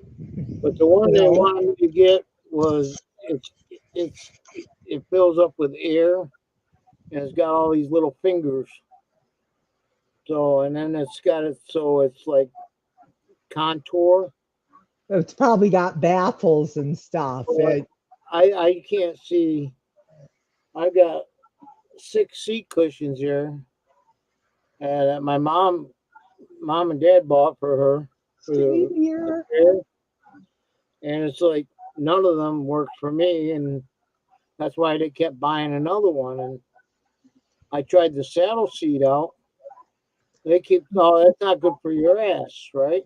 But the one You they know, wanted me to get was it's it fills up with air and it's got all these little fingers. So and then it's got it so it's like contour. it's probably got baffles and stuff. But I can't see. I got 6 seat cushions here, and my mom and dad bought for her for Same the here. chair, and it's like none of them worked for me, and that's why they kept buying another one. And I tried the saddle seat out. They keep, no, that's not good for your ass, right?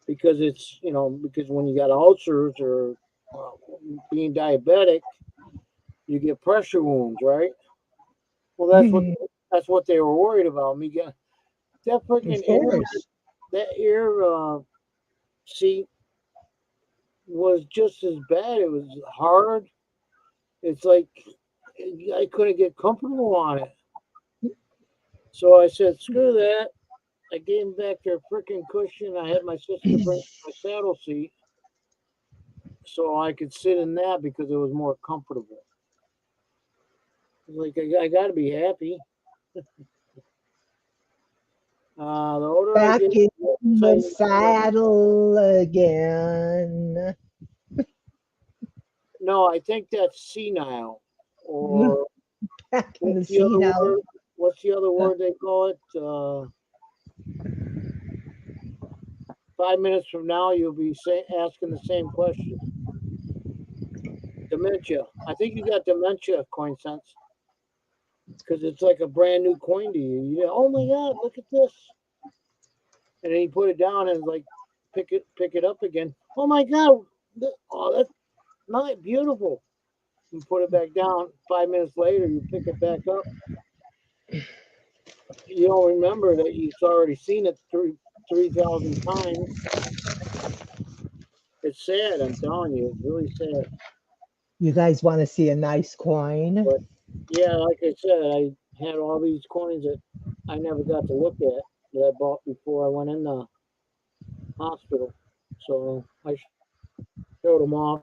Because because when you got ulcers or uh, being diabetic, you get pressure wounds, right? Well, Mhm. that's what they were worried about. Me get that Of freaking air course. that air seat was just as bad. It was hard. It's like I couldn't get comfortable on it. So I said, screw that. I gave them back their freaking cushion. I had my sister bring my saddle seat so I could sit in that because it was more comfortable. Like I got to be happy. The older I Back get, in the more the excited I get. saddle again. No, I think that's senile. Or Back in the what's the other senile. word? What's the other word they call it? 5 minutes from now, you'll be asking the same question. Dementia. I think you got dementia, coin sense, because it's like a brand new coin to you. Oh my God, look at this! And then you put it down and like pick it up again. Oh my God, oh that's not beautiful. You put it back down. 5 minutes later, you pick it back up. You don't remember that you've already seen it 3,000 times. It's sad. I'm telling you, it's really sad. You guys want to see a nice coin? But yeah, like I said, I had all these coins that I never got to look at that I bought before I went in the hospital. So I showed them off.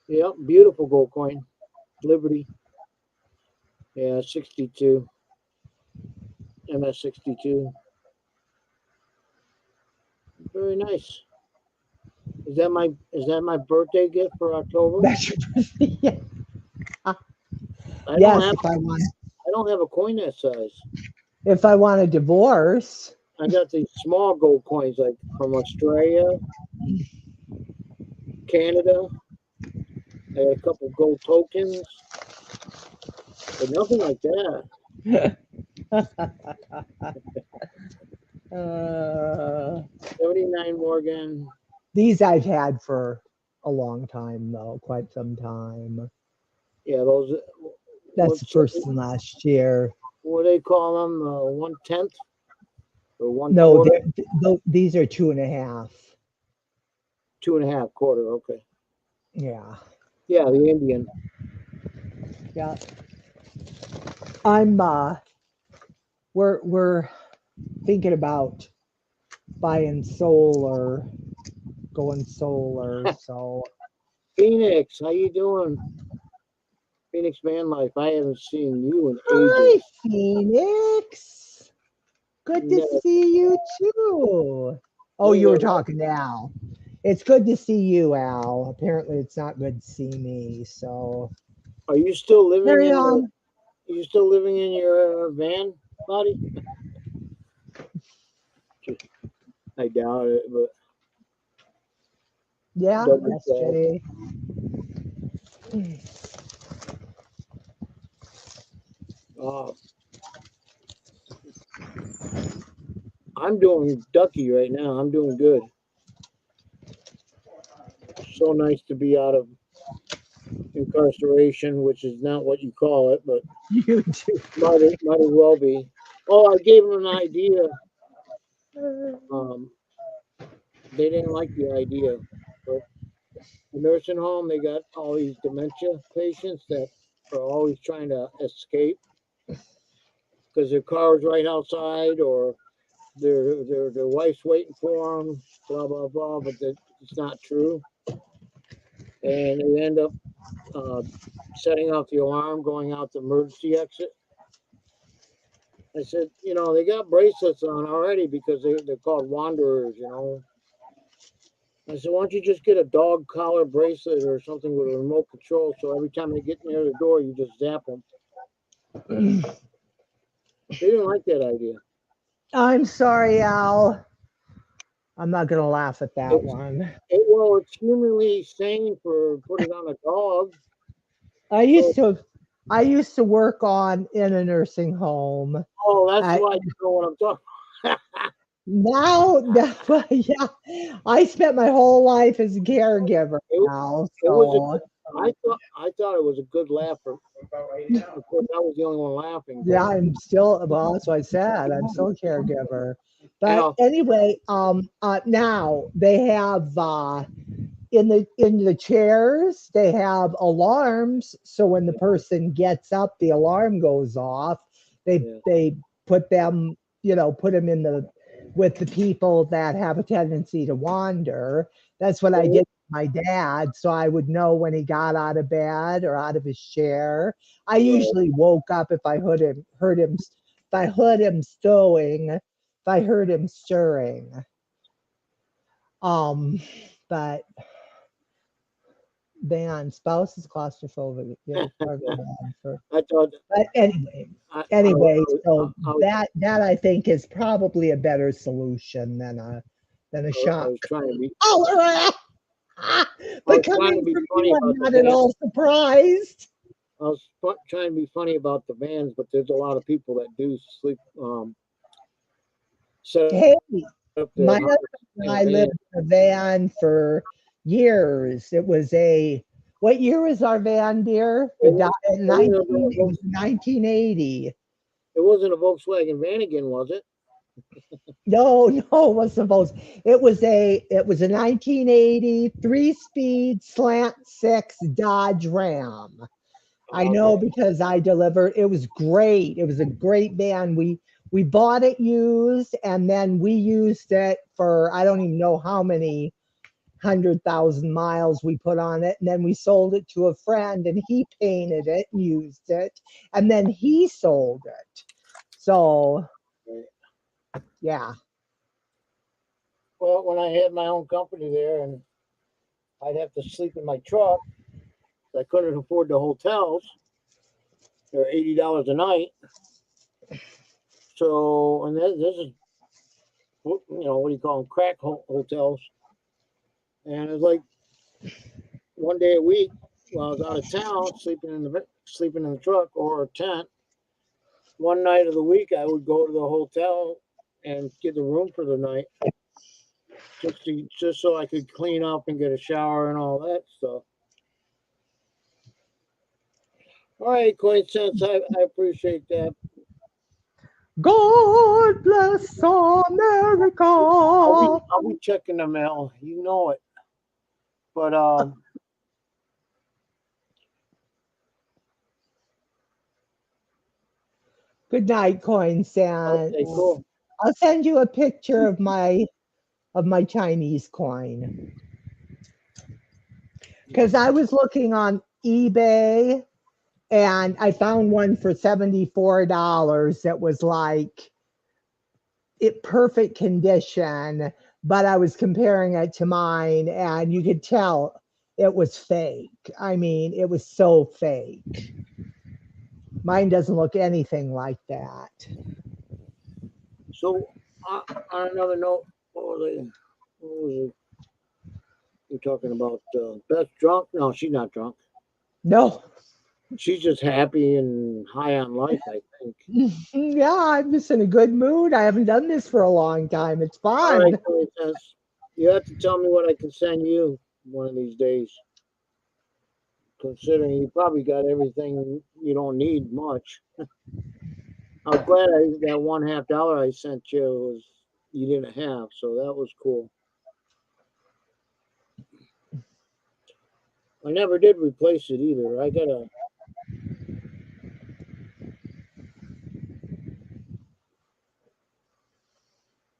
Yep, beautiful gold coin. Liberty. Yeah, 62. MS 62. Very nice. Is that my birthday gift for October? That's your birthday. Yeah. I don't Yes, have I don't have a coin that size. if I want a divorce. I got these small gold coins like from Australia, Canada. I got a couple gold tokens, but nothing like that. Uh, 79 Morgan. these I've had for a long time, though, quite some time. Yeah, those. That's the What's first and last year. what do they call them? 1/10 or one No, quarter? these are 2.5. 2.5 quarter. Okay. Yeah, Yeah, the Indian. yeah. I'm we're thinking about buying solar, going solar. So Phoenix, how you doing? Phoenix Van Life. I haven't seen you in hi, ages. Phoenix. Good to No, see you too. Oh, we you were never. talking to Al. It's good to see you, Al. Apparently, it's not good to see me. So Are you still living carry in the? on. Are you still living in your van, buddy? I doubt it, but Yeah, double check. SJ. Uh, I'm doing ducky right now. I'm doing good. So nice to be out of incarceration, which is not what you call it, but You too. might as well be. Oh, I gave them an idea. Um, they didn't like the idea, but the nursing home, they got all these dementia patients that are always trying to escape because their car is right outside or their wife's waiting for them, blah blah blah. But it's not true, and they end up uh, setting off the alarm, going out the emergency exit. I said, they got bracelets on already because they're called wanderers. I said, why don't you just get a dog collar bracelet or something with a remote control so every time they get near the door, you just zap them. They didn't like that idea. I'm sorry, Al. I'm not gonna laugh at that It's one. it's humanly sane for put it on a dog. I So, used to I used to work on in a nursing home. oh, that's I, why you know what I'm talking. now, yeah, I spent my whole life as a caregiver it, now, it was a so good. I thought it was a good laugher. Of course, I was the only one laughing, but yeah, I'm still well. That's what I said. I'm still a caregiver. But Al, anyway, now they have in the chairs they have alarms. So when the person gets up, the alarm goes off. They yeah, they put them in the with the people that have a tendency to wander. That's what I did well, with my dad, so I would know when he got out of bed or out of his chair. I right. usually woke up if I heard him stirring. Um, but van spouse is claustrophobic. Yeah, cargo van for. I thought But anyway, I, I, anyway, I, so I was that I think is probably a better solution than a I shock was trying to be collar. I But was trying to coming be from funny you, I'm about the not at van. all surprised. I was trying to be funny about the vans, but there's a lot of people that do sleep set Hey, up their my house husband and in a I van. lived in a van for years. What year was our van, dear? It It wasn't, died in it wasn't 19, a it was 1980. It wasn't a Volkswagen Vanagon, was it? No, no, it wasn't supposed. It was a 1980 3-speed slant six Dodge Ram. I know Okay. because I delivered. It was great. It was a great van. We bought it used, and then we used it for I don't even know how many 100,000 miles we put on it, and then we sold it to a friend, and he painted it and used it, and then he sold it. So Right. yeah, Well, when I had my own company there, and I'd have to sleep in my truck, I couldn't afford the hotels. They're $80 a night. So, and this is, what do you call them? Crack hotels. And it's like one day a week while I was out of town, sleeping in the truck or a tent. One night of the week, I would go to the hotel and get the room for the night, just so I could clean up and get a shower and all that stuff. All right, Coin Sense, I appreciate that. God bless America. I'll be checking the mail. You know it. But Good night, Coin Sense. okay, cool. I'll send you a picture of my Chinese coin. Because I was looking on eBay and I found one for $74 that was like perfect condition, but I was comparing it to mine and you could tell it was fake. I mean, it was so fake. Mine doesn't look anything like that. So, on another note, what was it? You're talking about Beth drunk? No, she's not drunk. No. She's just happy and high on life, I think. Yeah, I'm just in a good mood. I haven't done this for a long time. It's All right, fun. Princess. You have to tell me what I can send you one of these days. Considering you probably got everything, you don't need much. I'm glad that $1/2 I sent you didn't have, so that was cool. I never did replace it either. I gotta.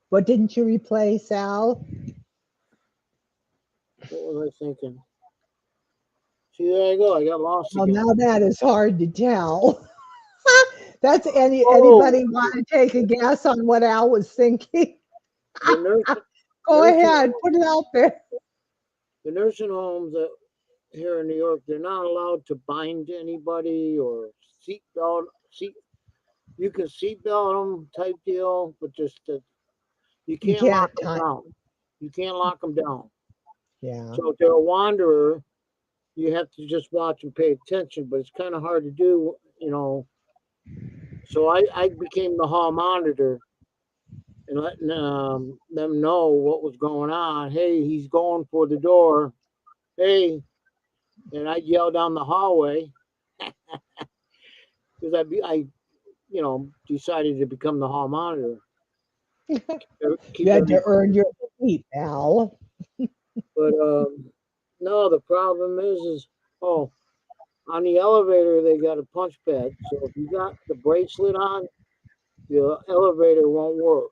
What didn't you replace, Al? What was I thinking? See, there I go. I got lost Well, again. now that is hard to tell. That's Oh, anybody want to take a guess on what Al was thinking? the Go nursing ahead, put it out there. the nursing homes that here in New York, they're not allowed to bind anybody or seat. You can seatbelt them type deal, but just you You can't lock can't them time. down. You can't lock them down. Yeah. So if they're a wanderer, you have to just watch and pay attention. But it's kind of hard to do. So I became the hall monitor and letting them know what was going on. Hey, he's going for the door. Hey, and I'd yell down the hallway because decided to become the hall monitor. You Keep had to every, earn your keep, Al. but no, the problem is oh, on the elevator they got a punch pad. So if you got the bracelet on, the elevator won't work.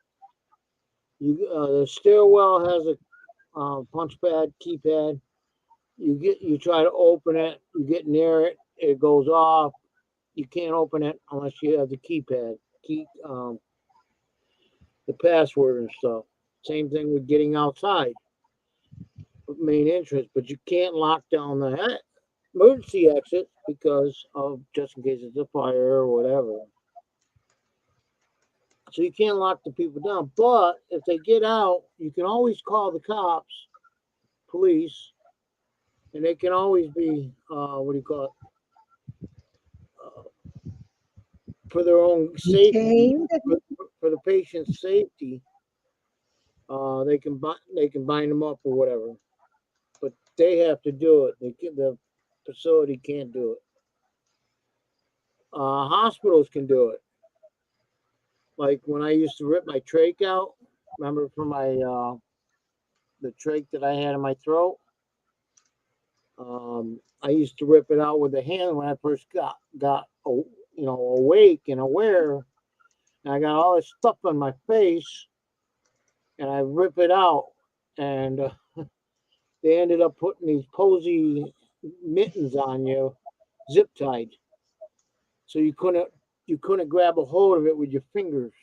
The stairwell has a punch pad, keypad. You try to open it, you get near it, it goes off. You can't open it unless you have the keypad, the password and stuff. Same thing with getting outside, main entrance, but you can't lock down the emergency exit because of just in case it's a fire or whatever. So you can't lock the people down. But if they get out, you can always call the cops, police, and they can always be what do you call it? Uh, for their own safety, Detained? for the patient's safety, they can bind them up or whatever. But they have to do it. The facility can't do it. Hospitals can do it. Like when I used to rip my trach out, remember from my the trach that I had in my throat. I used to rip it out with a hand when I first got awake and aware. And I got all this stuff on my face, and I rip it out, and they ended up putting these posy mittens on you, zip tied, so you couldn't grab a hold of it with your fingers.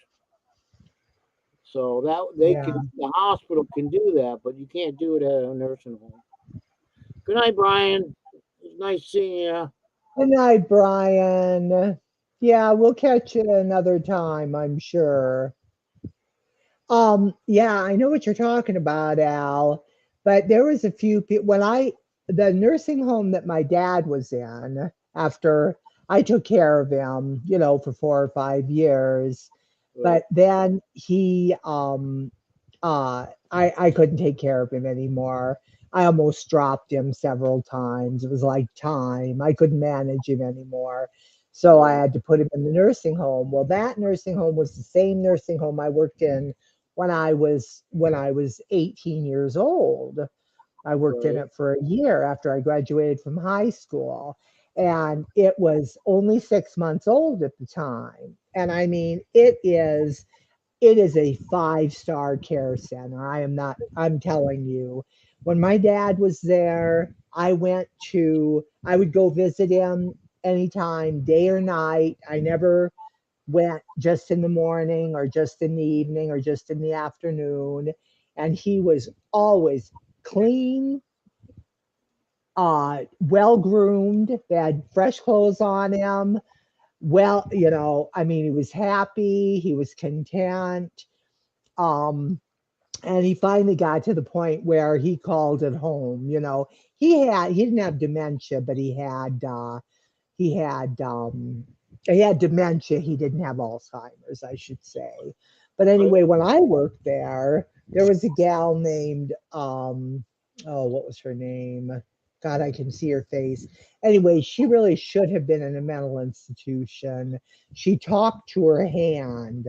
So that they Yeah. can, the hospital can do that, but you can't do it at a nursing home. Good night, Brian. It's nice seeing you. Good night, Brian. Yeah, we'll catch you another time, I'm sure. Yeah, I know what you're talking about, Al. But there was a few people when the nursing home that my dad was in after I took care of him, for 4 or 5 years. Right, But then I couldn't take care of him anymore. I almost dropped him several times. It was like time. I couldn't manage him anymore. So I right, had to put him in the nursing home. Well, that nursing home was the same nursing home I worked in when I was 18 years old. I worked in right. it for a year after I graduated from high school. And it was only 6 months old at the time. And I mean, it is a five-star care center. I'm telling you. When my dad was there, I would go visit him anytime, day or night. I never went just in the morning or just in the evening or just in the afternoon. And he was always clean, well groomed, had fresh clothes on him. Well, I mean, he was happy, he was content. Um, and he finally got to the point where he called it home. He didn't have dementia, but he had he had dementia. He didn't have Alzheimer's, I should say. But Right. anyway, when I worked there was a gal named oh, what was her name? God, I can see her face. Anyway, she really should have been in a mental institution. She talked to her hand,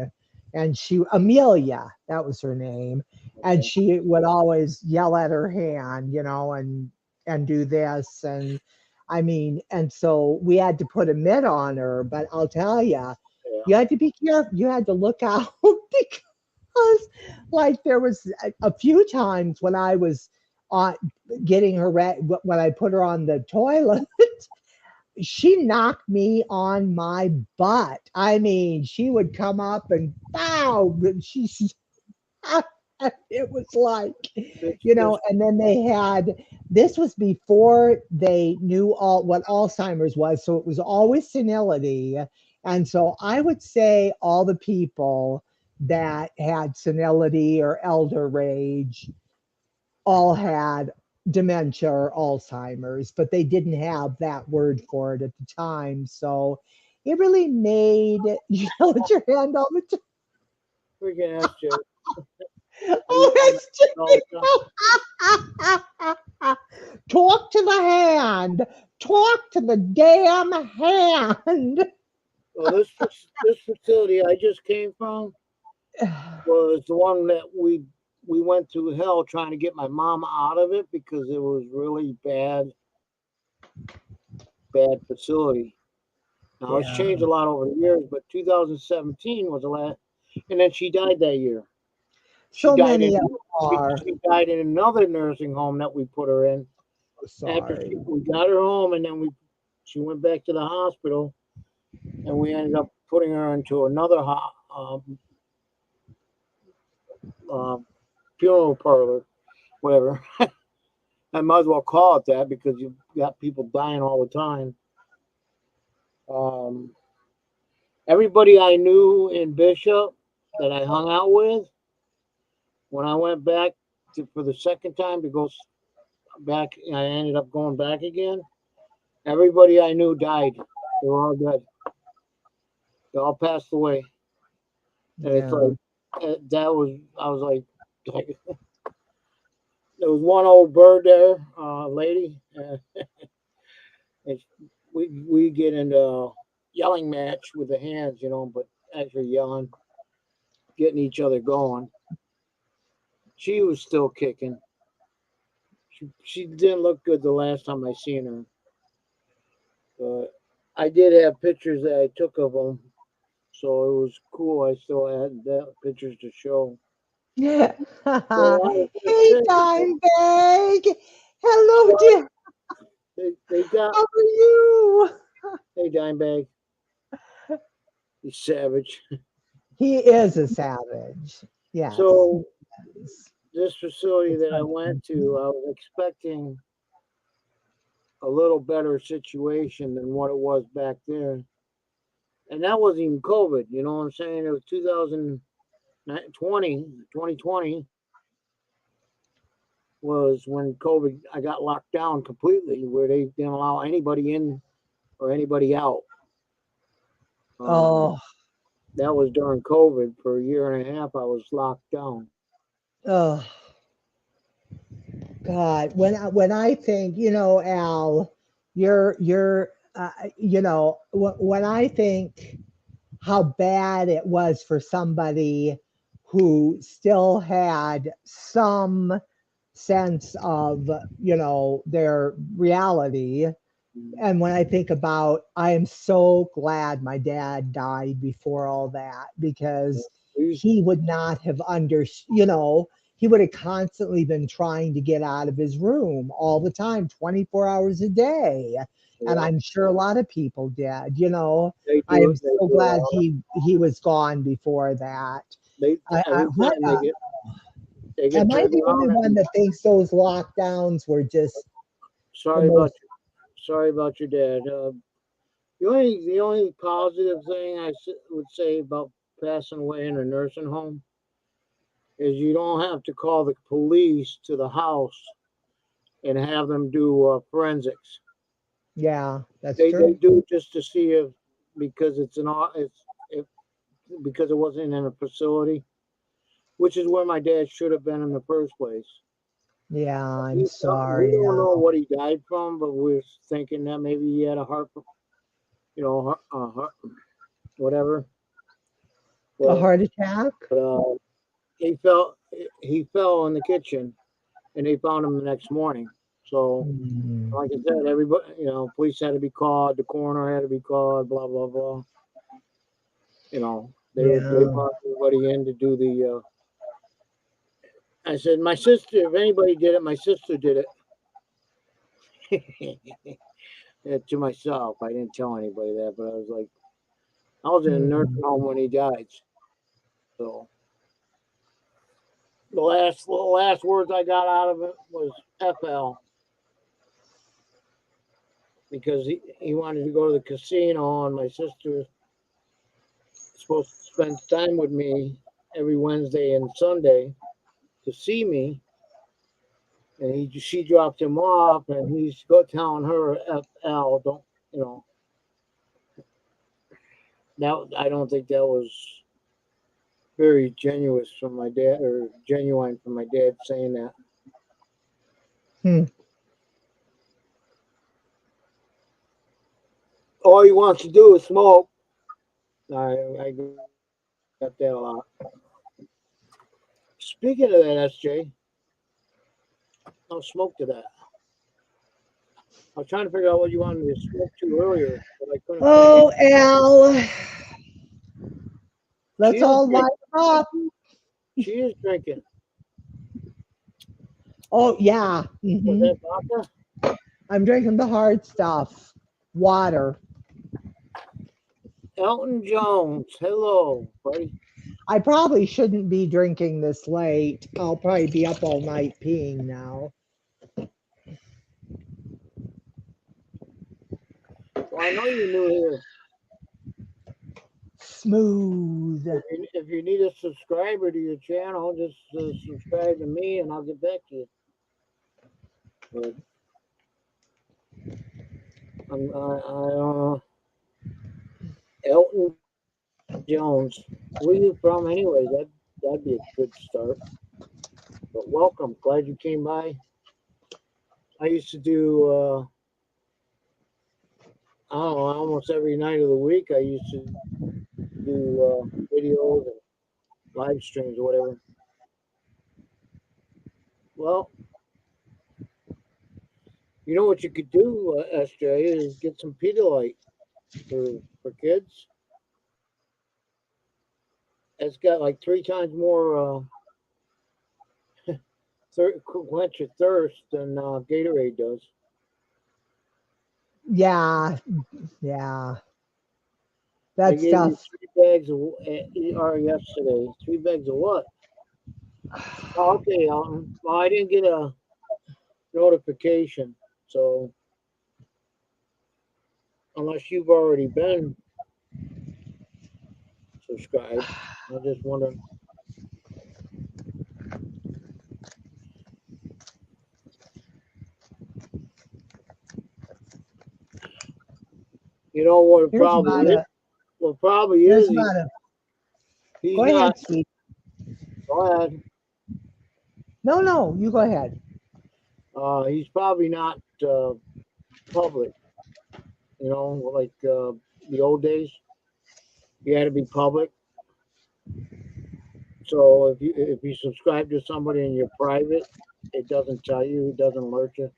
and Amelia, that was her name, and Okay. she would always yell at her hand, and do this. And I mean, and so we had to put a mitt on her, but I'll tell you, Yeah. you had to be careful. You had to look out because, like, there was a few times when I was on getting her when I put her on the toilet, she knocked me on my butt. I mean, she would come up and bow, but it was like, This. and then this was before they knew all what Alzheimer's was. So it was always senility. And so I would say all the people that had senility or elder rage all had dementia or Alzheimer's, but they didn't have that word for it at the time. So it really made you yell at your hand all the time. Freaking SJ. I Oh, yell at it's all the time. talk to the hand. Talk to the damn hand. Well, this facility I just came from was the one that we went through hell trying to get my mom out of it because it was really bad facility. Now it's changed Yeah. a lot over the years, but 2017 was the last, and then she died that year. She So died in many of them are. she died in another nursing home that we put her in. So After sorry. we got her home, and then she went back to the hospital, and we ended up putting her into another uh, funeral parlor, whatever. I might as well call it that because you've got people dying all the time. Um, Everybody I knew in Bishop that I hung out with, when I went back for the second time to go back, I ended up going back again. Everybody I knew died. They were all dead. They all passed away. And it's Yeah. like, that was, I was like there was one old bird there, lady. And we get into a yelling match with the hands, but actually yelling, getting each other going. She was still kicking. She didn't look good the last time I seen her, but I did have pictures that I took of them, so it was cool. I still had that pictures to show. Yeah. So I was just Hey, saying, Dimebag. Hello, well, dear. they got How are you? hey Dimebag, you savage. He is a savage. Yes. So this facility It's that I like, went to, mhm. I was expecting a little better situation than what it was back there. And that wasn't even COVID, you know what I'm saying? It was 2020, 2020 was when COVID, I got locked down completely where they didn't allow anybody in or anybody out. Um, Oh, that was during COVID. For a year and a half, I was locked down. oh, God. When I think, Al, when I think how bad it was for somebody who still had some sense of, their reality. And when I think about, I am so glad my dad died before all that, because We, he would not have he would have constantly been trying to get out of his room all the time, 24 hours a day. And yeah, I'm sure a lot of people did. they I do am it. They so do a glad lot. he was gone before that. They I every what time they get am I turned the only around one and that thinks those lockdowns were just the sorry about most sorry about your dad. The only positive thing would say about passing away in a nursing home is you don't have to call the police to the house and have them do forensics. yeah, that's They true. do just to see if because it's an it's if, because it wasn't in a facility, which is where my dad should have been in the first place. Yeah, I'm We sorry. don't know what he died from, but we're thinking that maybe he had a heart, whatever. A But heart attack? he fell he fell in the kitchen, and they found him the next morning. So, Mm, like I said, everybody, police had to be called, the coroner had to be called, blah blah blah. They yeah. brought everybody in to do the. I said, my sister. If anybody did it, my sister did it. To myself. I didn't tell anybody that, but I was like, I was in a Mm, nursing home when he died. So the last words I got out of it was FL because he wanted to go to the casino, and my sister supposed to spend time with me every Wednesday and Sunday to see me, and she dropped him off, and he's go telling her FL, don't you know that I don't think that was very genuine from my dad or genuine from my dad saying that. hmm. All he wants to do is smoke. I got that a lot. Speaking of that, SJ, I'll smoke to that. I was trying to figure out what you wanted me to smoke to earlier, but I couldn't find it. Oh, Al, She let's is all light drinking. up. She is drinking. Oh, yeah. Was that vodka? I'm drinking the hard stuff. Water. Elton Jones. Hello, buddy. I probably shouldn't be drinking this late. I'll probably be up all night peeing now. Well, I know you're new here. Smooth. If you need a subscriber to your channel, just subscribe to me, and I'll get back to you. But I don't know. Elton Jones. Where you from, anyway? That'd be a good start. But welcome. Glad you came by. I used to do. I don't know. Almost every night of the week, I used to do videos and live streams or whatever. Well, you know what you could do, SJ, is get some Pedialyte for kids. It's got like 3 times more quench your thirst than Gatorade does. Yeah, yeah. I That gave you stuff. 3 bags of ER yesterday. 3 bags of what? Oh, okay, well, I didn't get a notification, so unless you've already been subscribed, I just wonder. You know what it Here's probably about is? a What probably here's is about a he's go not. ahead, sweet. Go ahead. No, no, you go ahead. He's probably not public. You know, like the old days, you had to be public. So if you subscribe to somebody and you're private, it doesn't tell you, it doesn't alert you.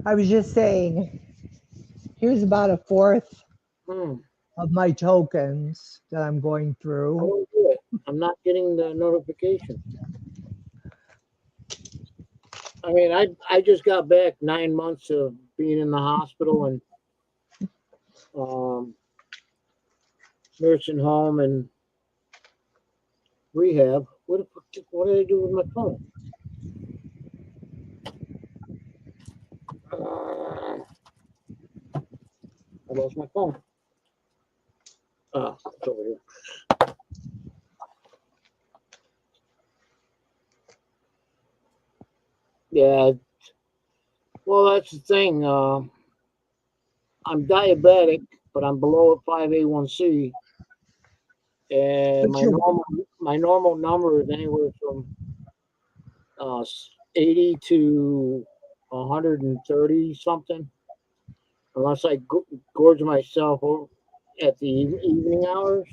I was just saying, here's about a fourth Hmm. of my tokens that I'm going I through. don't do it. I'm not getting the notification. I mean, I just got back 9 months of being in the hospital and um, nursing home and rehab. What did I do with my phone? I lost my phone. It's over here. Yeah. Well, that's the thing. I'm diabetic, but I'm below a 5A1C, and But my normal number is anywhere from uh, 80 to 130 something, unless I gorge myself at the evening hours,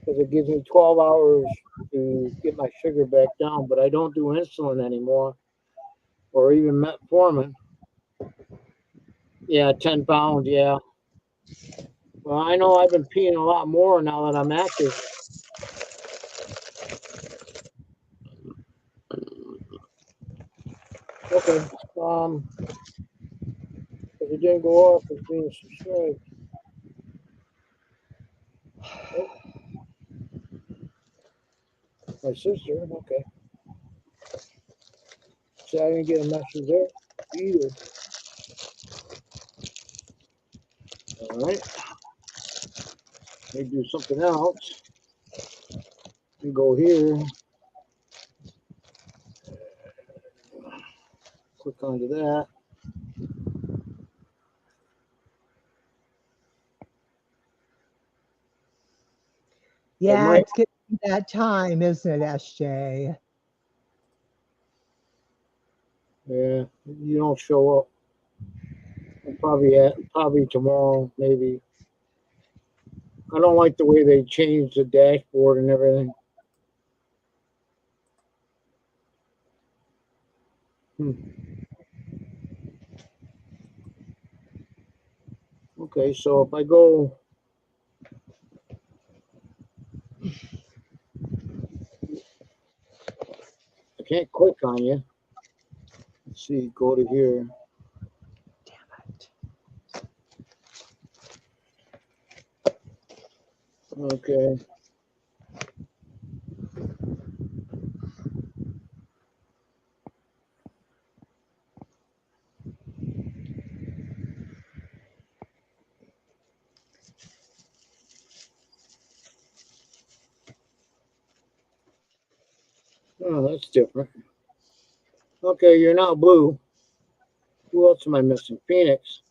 because it gives me 12 hours to get my sugar back down. But I don't do insulin anymore, or even metformin. Yeah, 10 pounds. Yeah. Well, I know I've been peeing a lot more now that I'm active. Okay. If it didn't go off as being subscribed. Oh, my sister. Okay. See, I didn't get a message there either. All right. Let me do something else. And go here. Click onto that. It yeah, might. it's getting that time, isn't it, SJ? Yeah. You don't show up. Probably tomorrow. Maybe. I don't like the way they changed the dashboard and everything. Hmm. Okay. So if I go, I can't click on you. Let's see. Go to here. Okay. Oh, that's different. Okay, you're not blue. Who else am I missing? Phoenix.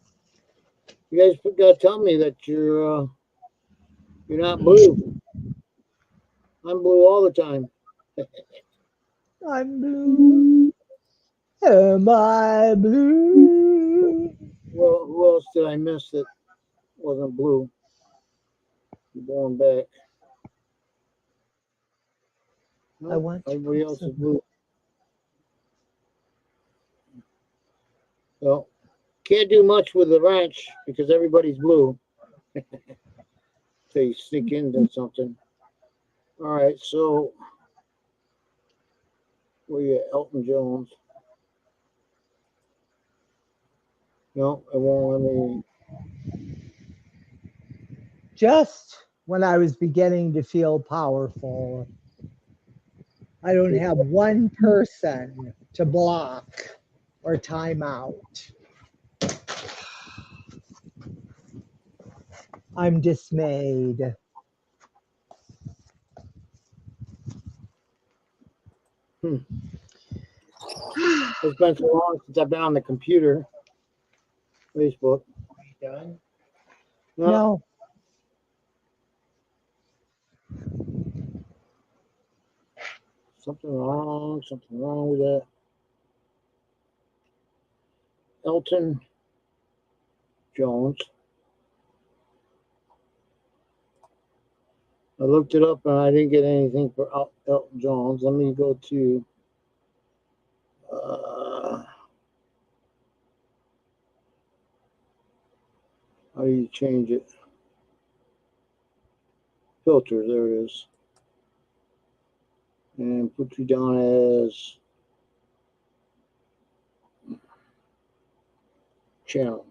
You guys gotta tell me that you're not blue. I'm blue all the time. I'm blue. Am I blue? Well, who else did I miss that wasn't blue? I'm going back. I Nope, want to everybody put else is some. blue. Well, can't do much with the wrench because everybody's blue. So you sneak into something. All right, so where you at? Elton Jones. No, it won't let me. Just. when I was beginning to feel powerful. I don't have one person to block or time out. I'm dismayed. Hmm. It's been so long since I've been on the computer. Facebook. Done? No, No, something wrong. Something wrong with that. Elton Jones. I looked it up and I didn't get anything for Elton Jones. Let me go to. How do you change it? Filter. There it is. And put you down as channel.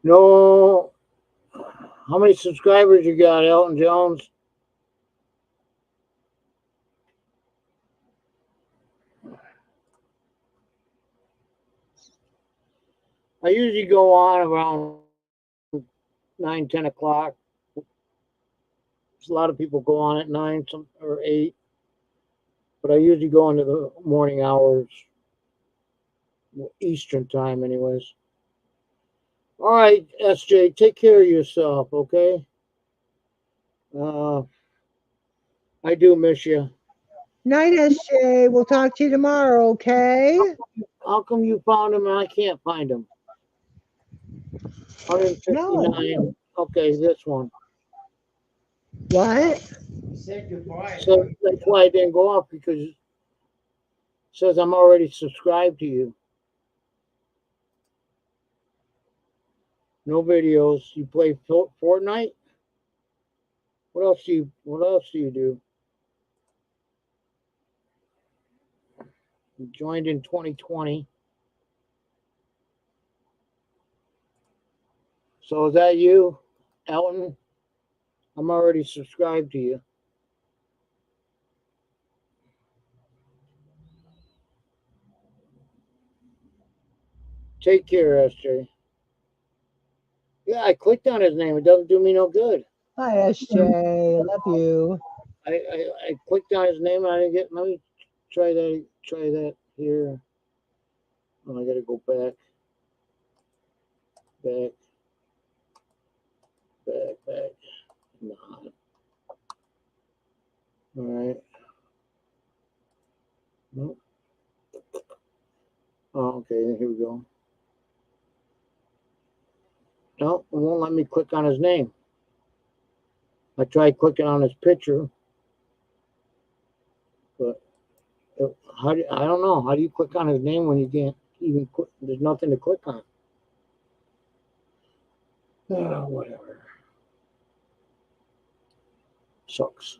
No. How many subscribers you got, Elton Jones? I usually go on around 9, 10 o'clock. There's a lot of people go on at 9 or 8, but I usually go into the morning hours, Eastern time, anyways. All right, SJ, take care of yourself, okay? Uh, I do miss you. night, SJ. We'll talk to you tomorrow, okay? How come you found him and I can't find him? No. 159. Okay, this one. What? You said goodbye. So that's why I didn't go off because it says I'm already subscribed to you. No videos. You play Fortnite? What else do you do? You joined in 2020. So is that you, Elton? I'm already subscribed to you. Take care, SJ. Yeah, I clicked on his name. It doesn't do me no good. Hi, SJ. Love you. I clicked on his name and I didn't get. Let me try that. Try that here. Oh, I gotta go back, back, back. Nah. All right. Nope. Oh, okay. Here we go. No, it won't let me click on his name. I tried clicking on his picture, but I don't know. How do you click on his name when you can't even click? There's nothing to click on. Oh, whatever. Sucks.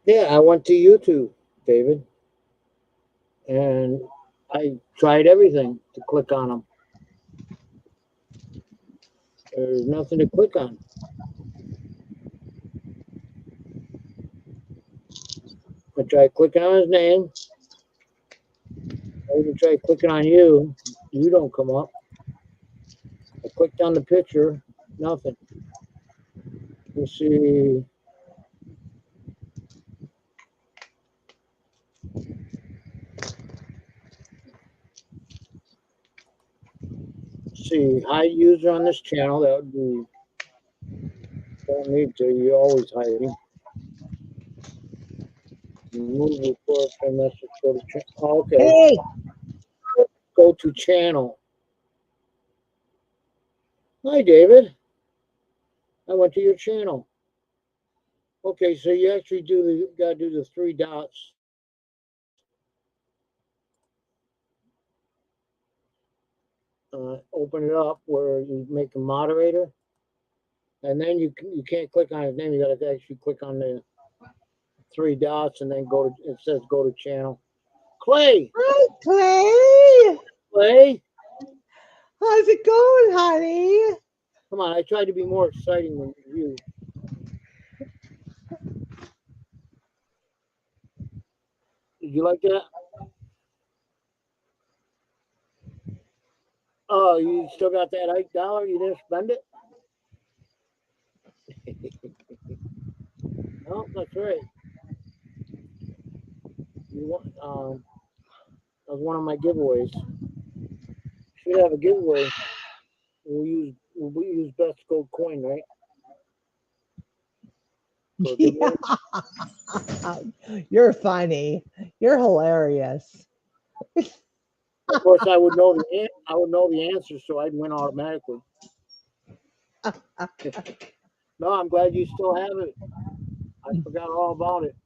Yeah, I went to YouTube, David, and I tried everything to click on them. There's nothing to click on. I tried clicking on his name. I even tried clicking on you. You don't come up. I clicked on the picture. Nothing. Let's see. See, hide user on this channel. That would be. Don't need to. You're always hiding. Remove report from message. Go to okay. Hey, Go to channel. Hi, David. I went to your channel. Okay, so you actually gotta do the 3 dots. Open it up where you make a moderator, and then you can't click on his name. You gotta actually click on the three dots, and then go to. It says go to channel. Clay, Hi, Clay. Clay, How's it going, honey? come on! I tried to be more exciting than you. Did you like that? Oh, you still got that $8? You didn't spend it? No, that's right. You want? That was one of my giveaways. Should have a giveaway. We'll use best gold coin, right? For a giveaway. Yeah. You're funny. You're hilarious. Of course, I would know the answer, so I'd win automatically. No, I'm glad you still have it. I forgot all about it.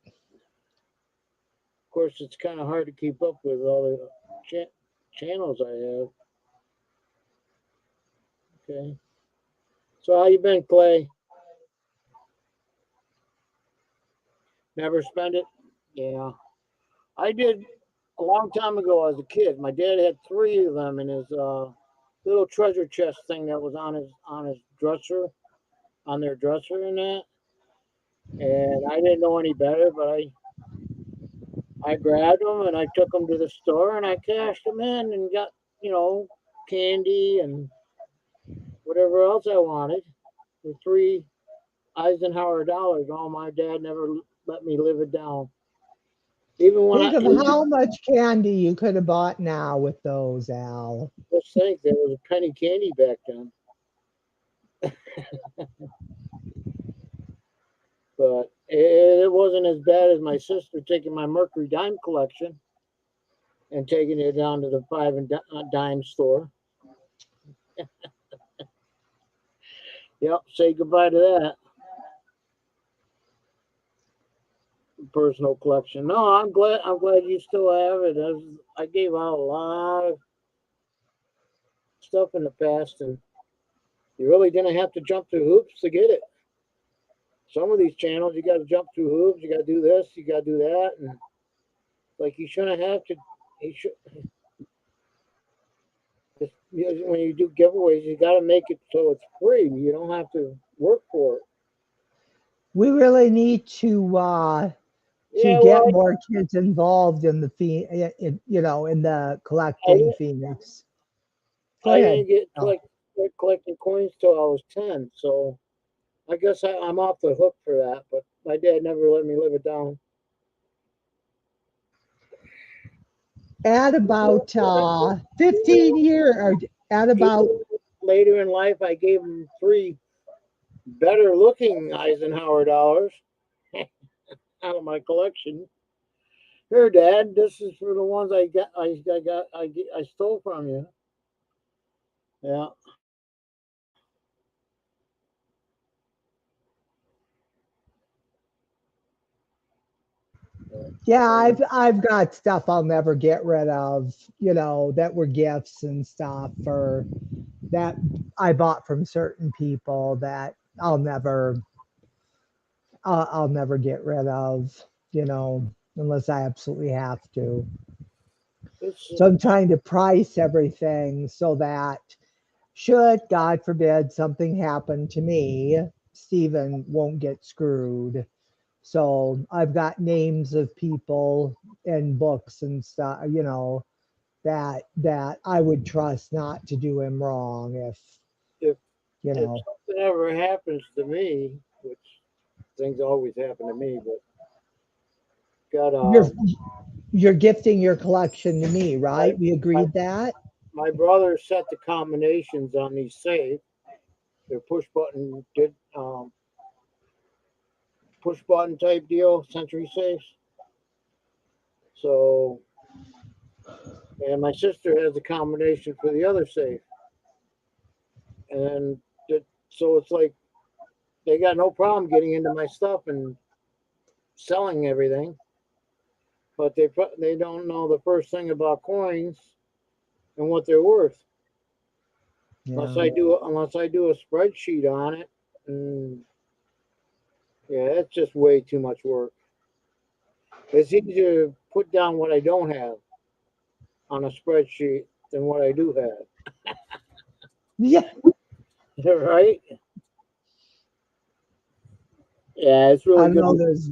Of course, it's kind of hard to keep up with all the channels I have. Okay. So how you been, Clay? Never spend it? Yeah. I did a long time ago as a kid. My dad had three of them in his little treasure chest thing that was on his dresser, on their dresser and that. And I didn't know any better, but I grabbed them and I took them to the store and I cashed them in and got, candy and whatever else I wanted. The three Eisenhower dollars. Oh, my dad never let me live it down. Even when Think of how much candy you could have bought now with those, Al. just think there was a penny candy back then. But it wasn't as bad as my sister taking my Mercury dime collection and taking it down to the five and dime store. Yep, say goodbye to that personal collection. No, I'm glad you still have it. I gave out a lot of stuff in the past, and you really didn't have to jump through hoops to get it. Some of these channels, you got to jump through hoops. You got to do this. You got to do that, and like you shouldn't have to. You should. When you do giveaways, you got to make it so it's free. You don't have to work for it. We really need to Yeah, get well, more kids involved in the in the collecting Phoenix. Go I ahead. didn't get Oh. collecting coins till I was 10, so I guess I'm off the hook for that. But my dad never let me live it down. At about 15 years, or at about Later in life, I gave him three better looking Eisenhower dollars out of my collection. Here, Dad, this is for the ones I stole from you. Yeah. yeah, I've got stuff I'll never get rid of, that were gifts and stuff for that I bought from certain people that I'll never get rid of, unless I absolutely have to. It's So I'm trying to price everything so that should, God forbid, something happen to me, Stephen won't get screwed. So I've got names of people and books and stuff, that I would trust not to do him wrong if you if know. something ever happens to me, which things always happen to me, but got You're you're gifting your collection to me, my right? We my, agreed that? my brother set the combinations on these safes. They're push button type deal, century safes. So, and my sister has a combination for the other safe, and so it's like they got no problem getting into my stuff and selling everything, but they don't know the first thing about coins and what they're worth Yeah. unless I do a spreadsheet on it, and Yeah, that's just way too much work. It's easier to put down what I don't have on a spreadsheet than what I do have. Yeah, Right? Yeah, it's I really don't good. know. There's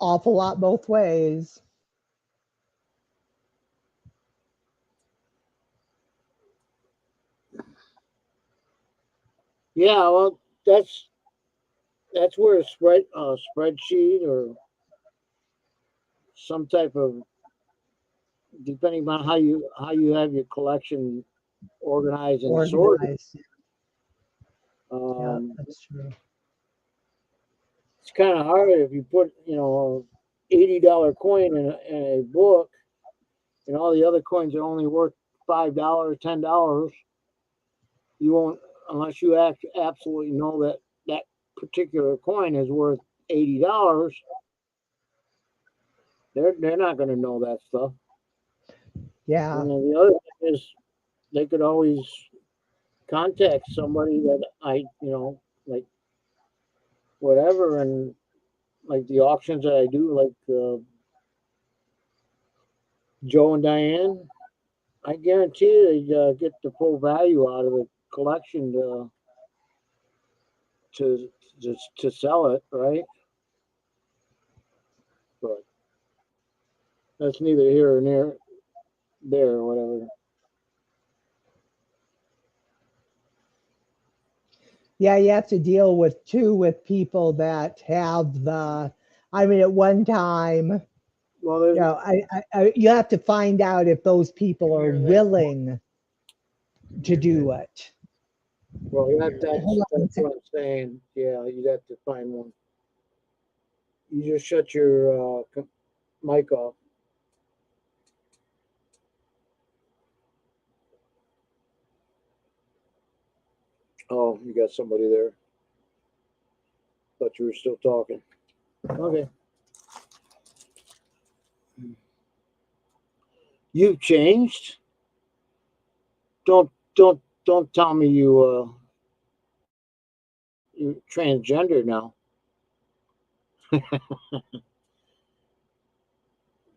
awful lot both ways. Yeah, well, that's where a spreadsheet or some type of, depending on how you have your collection organized and sorted. Organized. Yeah, Um, that's true. it's kind of hard if you put $80 coin in a book, and all the other coins are only worth $5, $10. You won't, unless you absolutely know that that particular coin is worth $80. They're not going to know that stuff. Yeah. And then the other thing is they could always contact somebody that like whatever, and like the auctions that I do, like Joe and Diane. I guarantee they get the full value out of the collection to to sell it, right? But that's neither here or near there or whatever. Yeah, you have to deal with too with people that have the. I mean, at one time, Well, there's you have to find out if those people are willing to do it. well that Hold on that's a what second. I'm saying. Yeah, you'd have to find one. You just shut your mic off. Oh, you got somebody there. Thought you were still talking. Okay. You've changed. Don't tell me you're transgender now.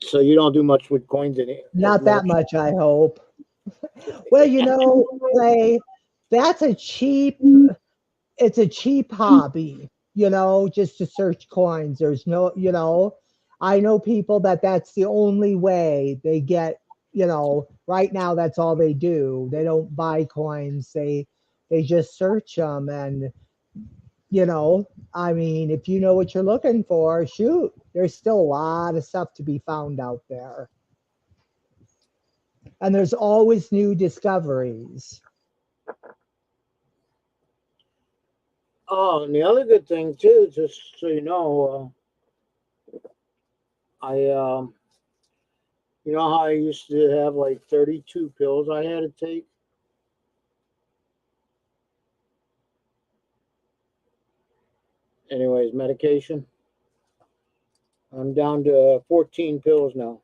So you don't do much with coins as Not that much. much, I hope. Well, Clay, that's a cheap. It's a cheap hobby. Just to search coins. There's no. I know people that's the only way they get. Right now that's all they do. They don't buy coins. They just search them, and I mean, if you know what you're looking for, shoot, there's still a lot of stuff to be found out there. And there's always new discoveries. Oh, and the other good thing too, just so you know, I you know how I used to have like 32 pills I had to take. Anyways, medication. I'm down to 14 pills now.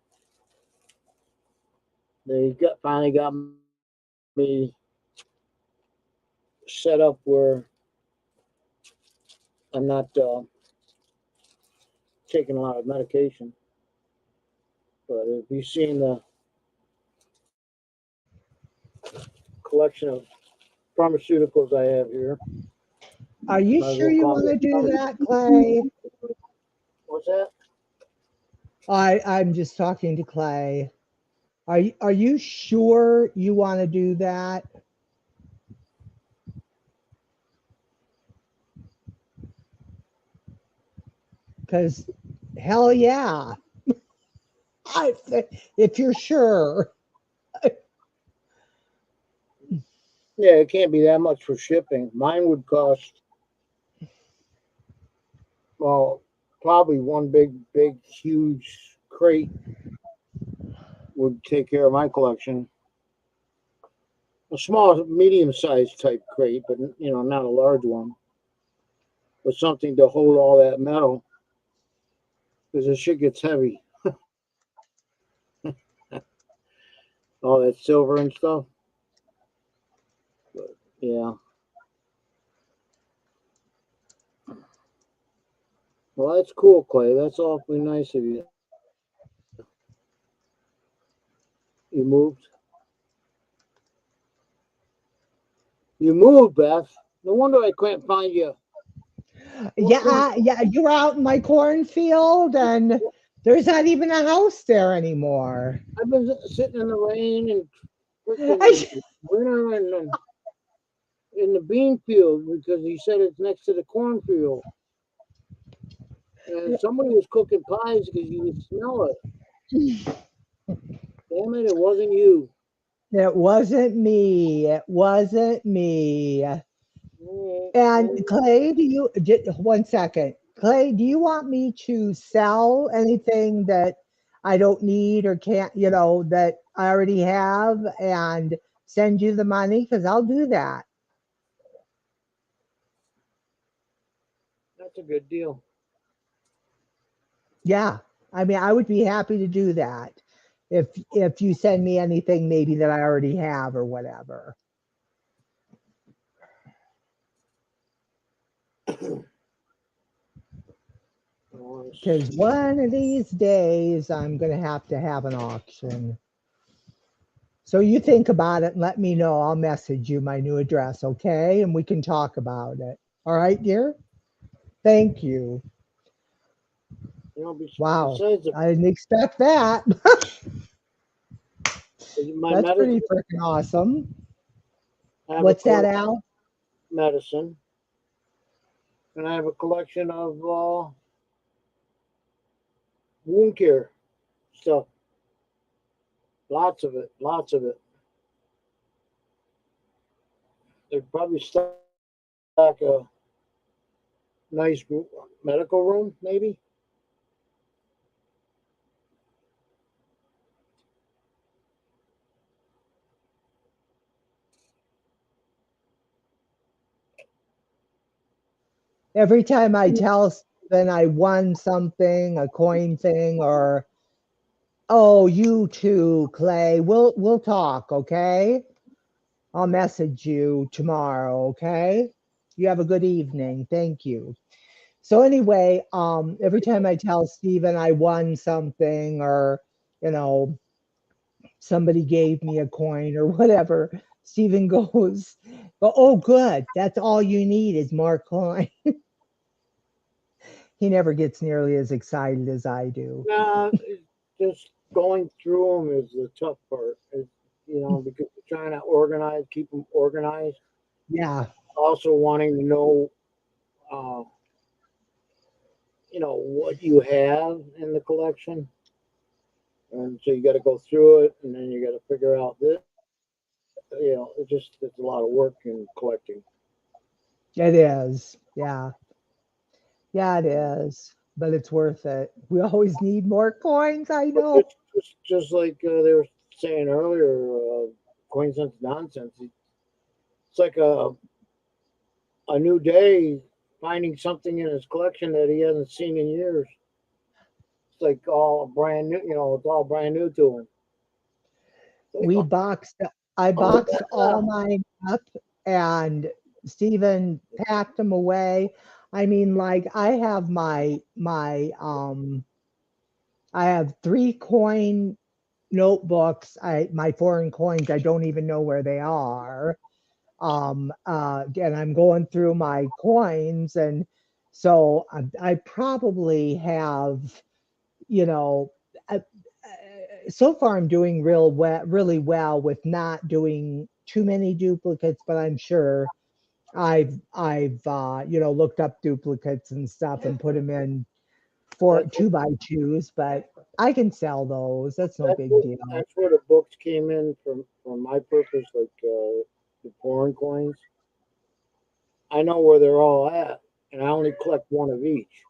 They finally got me set up where I'm not taking a lot of medication. But if you've seen the collection of pharmaceuticals I have here, Are you might as sure well you call want me. to do that, Clay? What's that? I'm just talking to Clay. Are you sure you want to do that? Because hell yeah. If you're sure. Yeah, it can't be that much for shipping. Mine would cost, well, probably one big, huge crate would take care of my collection. A small, medium-sized type crate, but not a large one. But something to hold all that metal because the shit gets heavy. All that silver and stuff. Yeah. Well, that's cool, Clay. That's awfully nice of you. You moved. You moved, Beth. No wonder I couldn't find you. Yeah, you're out in my cornfield, and there's not even a house there anymore. I've been sitting in the rain and freaking winter and in the bean field because he said it's next to the cornfield. And somebody was cooking pies because you could smell it. Damn it, it wasn't you. It wasn't me. It wasn't me. And Mm. Clay, one second. Clay, do you want me to sell anything that I don't need or can't, that I already have and send you the money? Because I'll do that. That's a good deal. Yeah. I mean, I would be happy to do that if you send me anything maybe that I already have or whatever. Oh, Because one of these days I'm going to have an auction. So you think about it and let me know. I'll message you my new address, okay? And we can talk about it. All right, dear? Thank you. Wow. besides I didn't expect that. my That's pretty medicine, freaking awesome. I have a What's that, collection Al? of medicine, and I have a collection of wound care stuff. Lots of it. Lots of it. They probably stock a nice medical room, maybe. Every time I tell Stephen I won something, a coin thing, or oh, you too, Clay. We'll talk, okay? I'll message you tomorrow, okay? You have a good evening. Thank you. So anyway, every time I tell Steven I won something or, you know, somebody gave me a coin or whatever, Steven goes, oh, good. That's all you need is more coin. He never gets nearly as excited as I do. Nah, just going through them is the tough part. Because you're trying to organize, keep them organized. Yeah. Also wanting to know, uh, what you have in the collection, and so you got to go through it, and then you got to figure out this. It's a lot of work in collecting. It is. Yeah. Yeah, it is. But it's worth it. We always need more coins. I But know. just like they were saying earlier, coincidence nonsense. It's like a new day finding something in his collection that he hasn't seen in years. It's like all brand new. It's all brand new to him. It's We like, boxed, I oh boxed yeah, all mine up and Stephen packed them away. I mean, like I have 3 coin notebooks. My foreign coins, I don't even know where they are. And I'm going through my coins, and so I probably have, you know, so far I'm doing really well with not doing too many duplicates, but I'm sure I've looked up duplicates and stuff and put them in for that's what 2x2s, but I can sell those. That's no that's big what deal. that's where the books came in for my purpose, like the foreign coins. I know where they're all at, and I only collect one of each.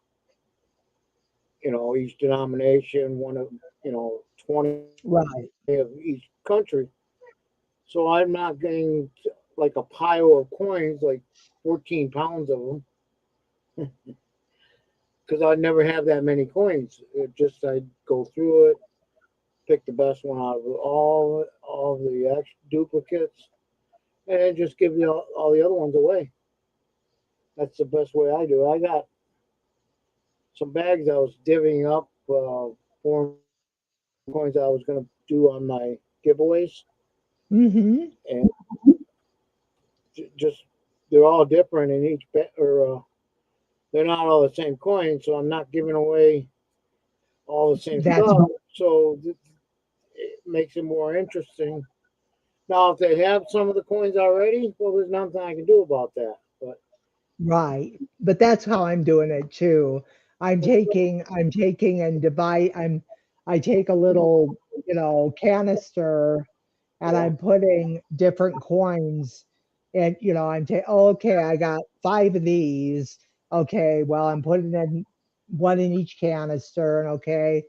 Each denomination, one of 20 Right. of each country. So I'm not getting like a pile of coins, like 14 pounds of them, because I'd never have that many coins. I'd go through it, pick the best one out of all the duplicates, and then just give all the other ones away. That's the best way I do it. some bags I was divvying up foreign coins I was going to do on my giveaways, Mm-hmm. and just they're all different in each or they're not all the same coin, so I'm not giving away all the same That's stuff. So it makes it more interesting. Now, if they have some of the coins already, well, there's nothing I can do about that. But right. But that's how I'm doing it too. I'm taking and I take a little, canister and yeah, I'm putting different coins and okay, I got 5 of these. Okay, well, I'm putting in one in each canister, and okay,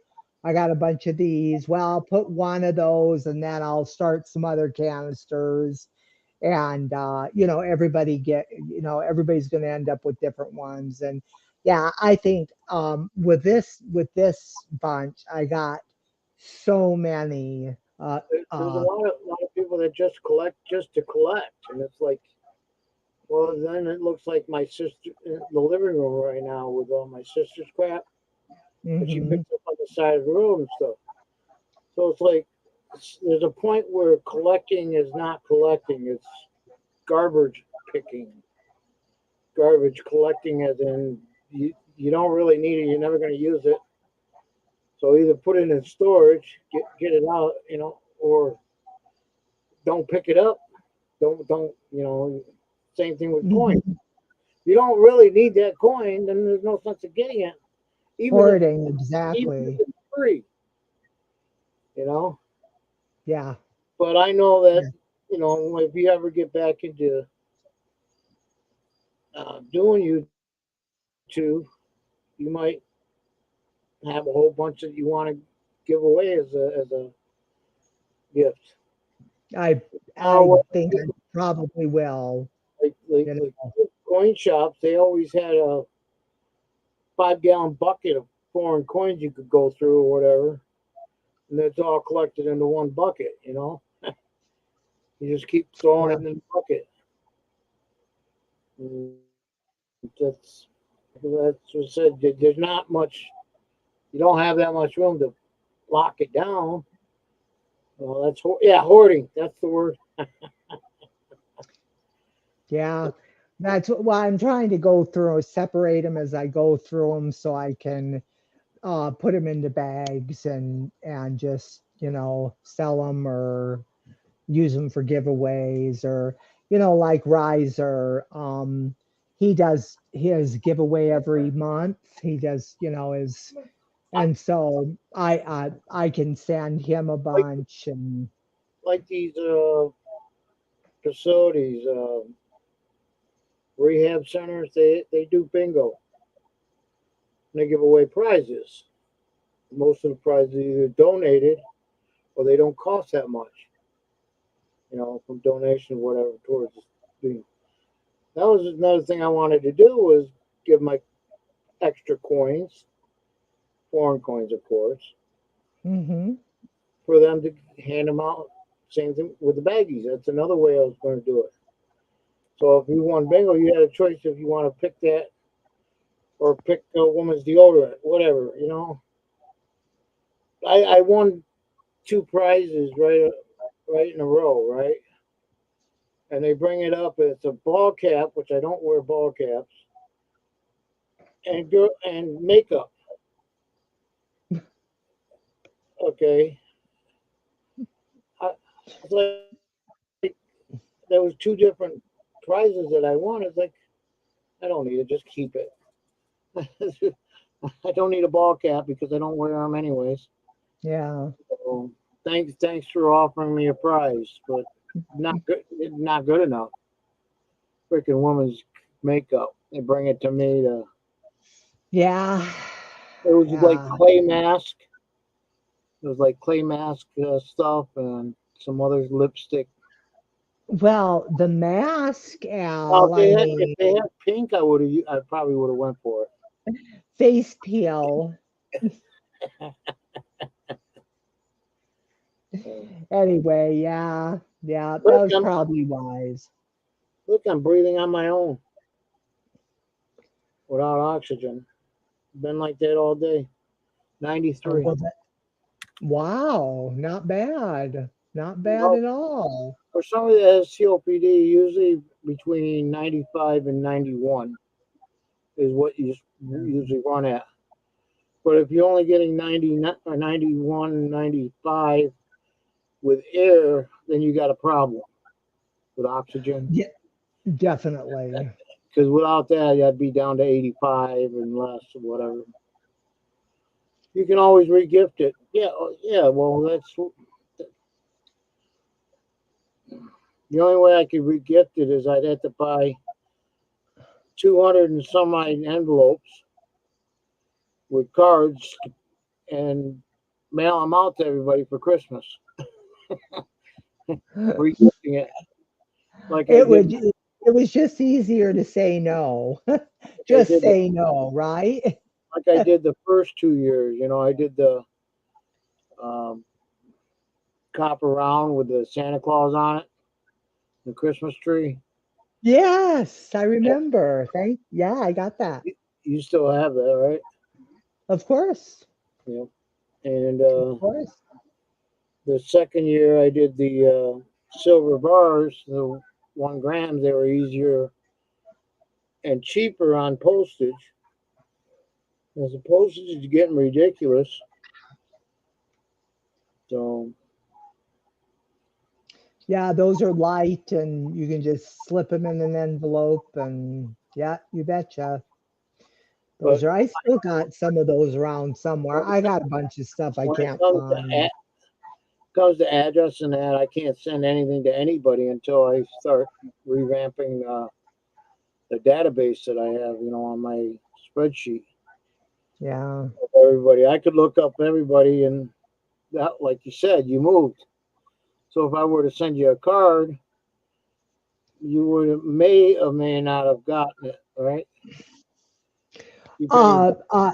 I got a bunch of these. Well, I'll put one of those and then I'll start some other canisters. And everybody's going to end up with different ones. And yeah, I think with this bunch, I got so many. there's a Uh, lot of people that just collect just to collect, and it's like, well, then it looks like my sister in the living room right now with all my sister's crap that she mhm. picks up on the side of the road and stuff. So it's like there's a point where collecting is not collecting; it's garbage picking, garbage collecting, as in you don't really need it, you're never going to use it. So either put it in storage, get it out, or don't pick it up. Don't Same thing with coins. Mhm. You don't really need that coin, then there's no sense of getting it, even if Hoarding, even if exactly. it's free, you know. Yeah. But I know that Yeah. if you ever get back into doing YouTube, you might have a whole bunch that you want to give away as a gift. I Now, I think I probably will. like like You like know. coin shops, they always had a 5 gallon bucket of foreign coins you could go through or whatever, and it's all collected into one bucket. You just keep throwing Yeah. it in the bucket. And that's what I said. There's not much. You don't have that much room to lock it down. Well, yeah, hoarding. That's the word. Yeah. That's why I'm trying to go through, separate them as I go through them so I can put them into bags and just, sell them or use them for giveaways or like Riser, he does his giveaway every month. He does, his, I, and so I can send him a like bunch. And like these facilities, rehab centers. They do bingo and they give away prizes. Most of the prizes are either donated or they don't cost that much. From donation or whatever towards the. That was another thing I wanted to do was give my extra coins, foreign coins, of course, hmm for them to hand them out. Same thing with the baggies. That's another way I was going to do it. So if you won bingo, you had a choice if you want to pick that or pick a woman's deodorant, whatever. I won two prizes right in a row, right? And they bring it up. It's a ball cap, which I don't wear ball caps, and makeup. Okay, it's like there was two different prizes that I won. It's like I don't need it. Just keep it. I don't need a ball cap because I don't wear them anyways. yeah. So thanks for offering me a prize, but not good. Not good enough. Freaking woman's makeup. They bring it to me to. Yeah. It was like Yeah. clay mask. It was like clay mask stuff and some other lipstick. Well, the mask, Now, Al, I if mean, they had pink, I probably would have went for face peel. it. Anyway, yeah. Yeah, that Look, was probably wise. I'm breathing on my own without oxygen. Been like that all day. Oh, 93. well, wow, not bad. Not bad Well, at all. for somebody that has COPD, usually between 95 and 91 is what you usually run at. But if you're only getting 90 or 91, 95 with air, then you got a problem with oxygen. Yeah, definitely. Because without that, you'd be down to 85 and less or whatever. You can always regift it. Yeah, yeah. Well, that's the only way I could regift it is I'd have to buy 200 and some odd envelopes with cards and mail them out to everybody for Christmas. Regifting it like I It did, would it was just easier to say no. like I Just did, say no, right? like I did the first 2 years. You know, I did the um, copper round with the Santa Claus on it, the Christmas tree. Yes, I remember. Yeah, I got that. You still have that, right? Of course. Yeah. And Of course. the second year, I did the silver bars, the 1 gram. They were easier and cheaper on postage. As the postage is getting ridiculous, so Yeah, those are light and you can just slip them in an envelope and yeah, you betcha. but I still got some of those around somewhere. I got a bunch of stuff I when it can't find. comes to address and that, I can't send anything to anybody until I start revamping the database that I have, on my spreadsheet Yeah. of everybody. I could look up everybody, and that, like you said, you moved. So if I were to send you a card, you may or may not have gotten it, right? Depending, Uh, uh,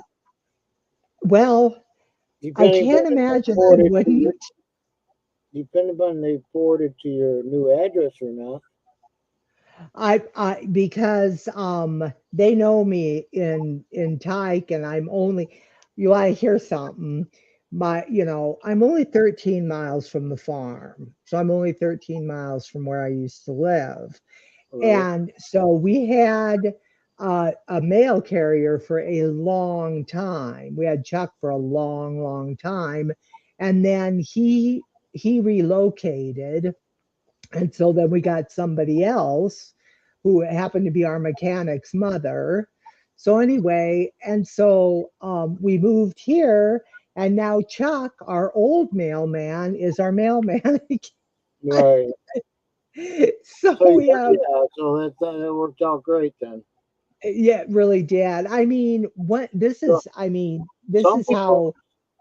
well, I depending can't on if they imagine I forwarded to wouldn't. your, depending on they forwarded to your new address or not. Because they know me in Tyke and I'm only you want to hear something. I'm only 13 miles from the farm. So I'm only 13 miles from where I used to live. Right. And so we had a mail carrier for a long time. We had Chuck for a long, long time. And then he relocated and so then we got somebody else who happened to be our mechanic's mother. So anyway, and so we moved here, and now Chuck, our old mailman, is our mailman again. Right. So So we have, yeah, so that worked out great then. yeah, it really did. I mean, what this So is, I mean, this some is people how.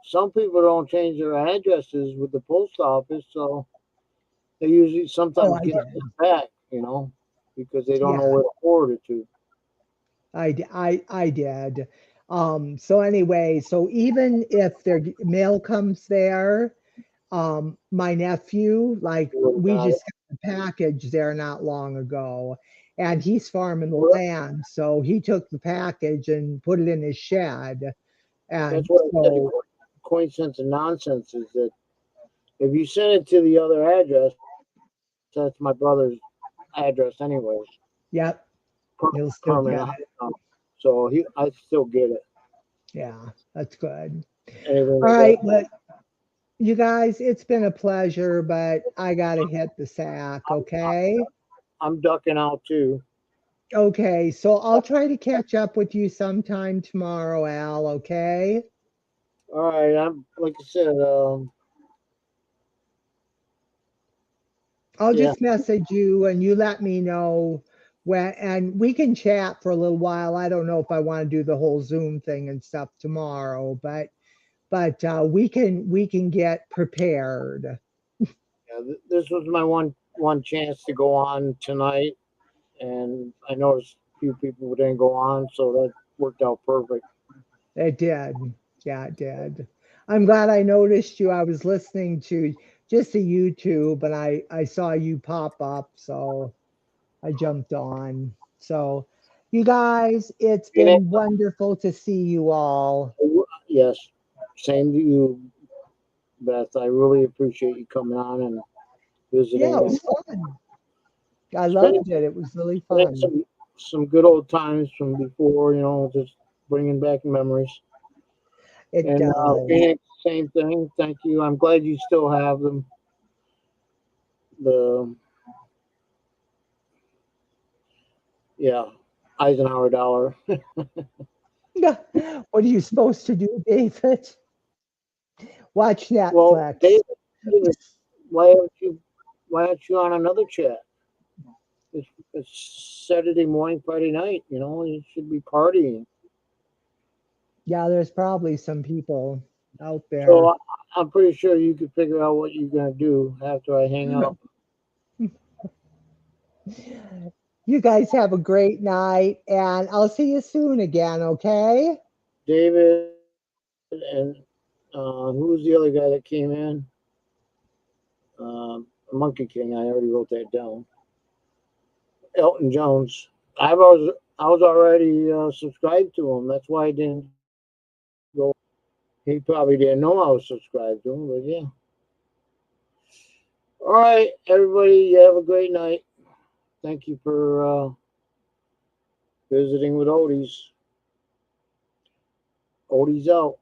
some people don't change their addresses with the post office, so they usually Oh, sometimes I get did. sent back, because they don't know Yeah, where to forward it to. I did. So anyway, so even if their mail comes there, my nephew, like They would have we got it. just got the package there not long ago, and he's farming the Well, land, so he took the package and put it in his shed, that's and what I said. The so coincidence and nonsense is that if you send it to the other address, that's my brother's address anyways, yep, he'll still get permanent. it. So I still get it. Yeah, that's good. Anything All like right, that. but you guys, it's been a pleasure, but I gotta hit the sack, okay? I'm ducking out too. Okay, so I'll try to catch up with you sometime tomorrow, Al, okay? All right, I'm like I said. I'll Yeah, just message you and you let me know when, and we can chat for a little while. I don't know if I want to do the whole Zoom thing and stuff tomorrow, but we can get prepared. yeah. This was my one chance to go on tonight, and I noticed a few people didn't go on, so that worked out perfect. It did. Yeah, it did. I'm glad I noticed you. I was listening to just a YouTube and I saw you pop up, so I jumped on. So, You guys, it's And been wonderful to see you all. yes, same to you, Beth. I really appreciate you coming on and Yeah, it visiting and was fun. I spending, loved it. It was really spending fun. some good old times from before. Just bringing back memories. It And does. Phoenix, same thing. Thank you. I'm glad you still have them. The yeah, Eisenhower dollar. What are you supposed to do, David? Watch Well, Netflix. David, why aren't you on another chat? It's Saturday morning, Friday night. You should be partying. Yeah, there's probably some people out So there. I'm pretty sure you could figure out what you're gonna do after I hang up. You guys have a great night, and I'll see you soon again, okay? David and who was the other guy that came in? Monkey King. I already wrote that down. Elton Jones. I was already subscribed to him. That's why I didn't go. He probably didn't know I was subscribed to him, but yeah. All right, everybody. You have a great night. Thank you for visiting with Oldies. Oldies out.